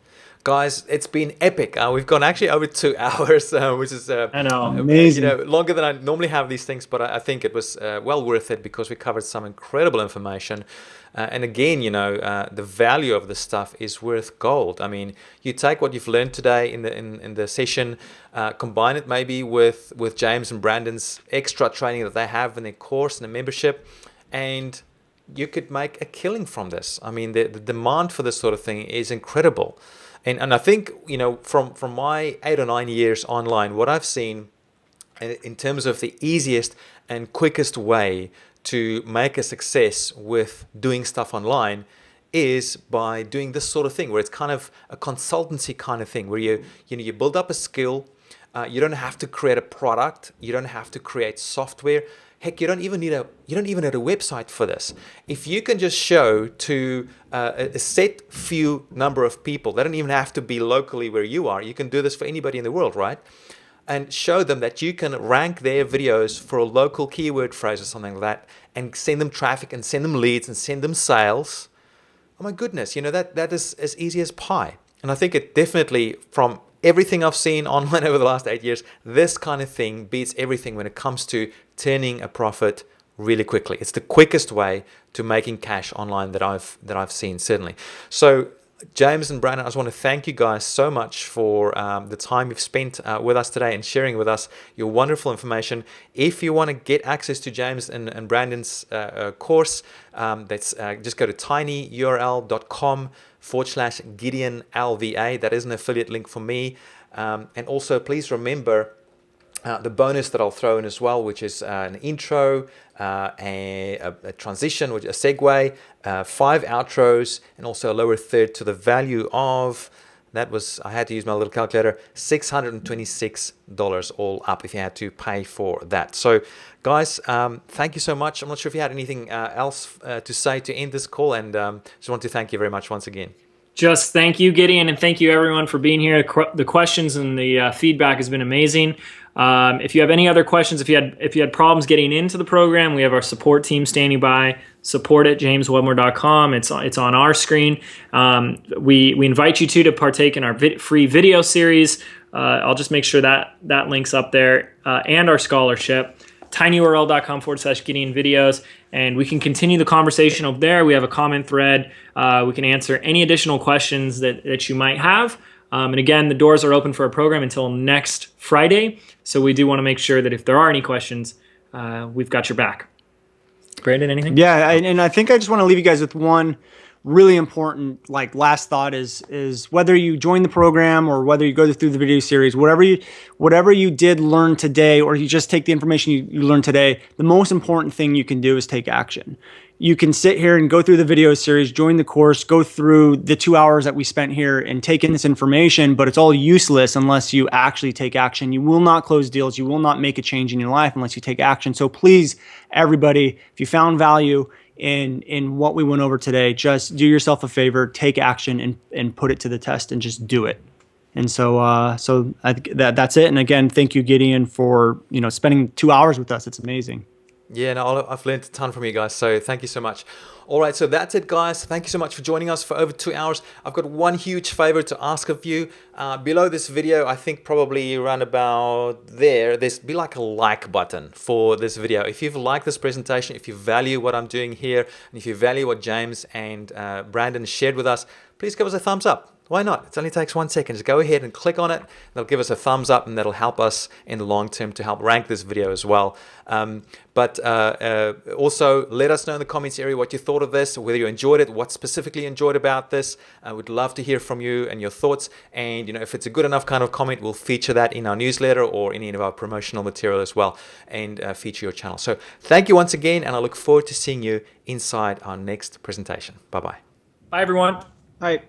Guys, it's been epic. We've gone actually over 2 hours, which is I know, amazing. Longer than I normally have these things, but I think it was well worth it because we covered some incredible information. And again, the value of this stuff is worth gold. I mean, you take what you've learned today in the session, combine it maybe with James and Brandon's extra training that they have in their course and the membership, and you could make a killing from this. I mean, the demand for this sort of thing is incredible. And I think, from my 8 or 9 years online, what I've seen in terms of the easiest and quickest way to make a success with doing stuff online is by doing this sort of thing, where it's kind of a consultancy kind of thing, where you build up a skill. You don't have to create a product. You don't have to create software. Heck, you don't even need a website for this. If you can just show to a set few number of people, they don't even have to be locally where you are. You can do this for anybody in the world, right? And show them that you can rank their videos for a local keyword phrase or something like that, and send them traffic and send them leads and send them sales. Oh my goodness, that is as easy as pie. And I think it definitely, from everything I've seen online over the last 8 years, this kind of thing beats everything when it comes to turning a profit really quickly. It's the quickest way to making cash online that I've seen, certainly. So James and Brandon, I just want to thank you guys so much for the time you've spent with us today and sharing with us your wonderful information. If you want to get access to James and Brandon's course, that's just go to tinyurl.com/Gideon LVA. That is an affiliate link for me. And also, please remember the bonus that I'll throw in as well, which is an intro, a transition, which is a segue, 5 outros, and also a lower third to the value of, that was, I had to use my little calculator, $626 all up if you had to pay for that. So guys, thank you so much. I'm not sure if you had anything else to say to end this call, and just want to thank you very much once again. Just thank you, Gideon, and thank you everyone for being here. The questions and the feedback has been amazing. If you have any other questions, if you had problems getting into the program, we have our support team standing by. support@jameswedmore.com. It's on our screen. We invite you to partake in our free video series. I'll just make sure that link's up there, and our scholarship. tinyurl.com/Gideon videos, and we can continue the conversation over there. We have a comment thread. We can answer any additional questions that you might have. And again, the doors are open for our program until next Friday. So we do want to make sure that if there are any questions, we've got your back. Brandon, anything? Yeah, and I think I just want to leave you guys with one really important last thought is whether you join the program or whether you go through the video series, whatever you did learn today, or you just take the information you learned today, the most important thing you can do is take action. You can sit here and go through the video series, join the course, go through the 2 hours that we spent here and take in this information, but it's all useless unless you actually take action. You will not close deals. You will not make a change in your life unless you take action. So please, everybody, if you found value in what we went over today, just do yourself a favor, take action and put it to the test and just do it. And so I think that's it. And again, thank you, Gideon, for spending 2 hours with us. It's amazing. Yeah, no, I've learned a ton from you guys, so thank you so much. All right, so that's it, guys. Thank you so much for joining us for over 2 hours. I've got one huge favor to ask of you. Below this video, I think probably around about there's be like a like button for this video. If you've liked this presentation, if you value what I'm doing here, and if you value what James and Brandon shared with us, please give us a thumbs up. Why not? It only takes 1 second. Just go ahead and click on it. They'll give us a thumbs up, and that'll help us in the long term to help rank this video as well. But also let us know in the comments area what you thought of this, whether you enjoyed it, what specifically enjoyed about this. I would love to hear from you and your thoughts. And if it's a good enough kind of comment, we'll feature that in our newsletter or any of our promotional material as well, and feature your channel. So thank you once again, and I look forward to seeing you inside our next presentation. Bye-bye. Bye, everyone. All right.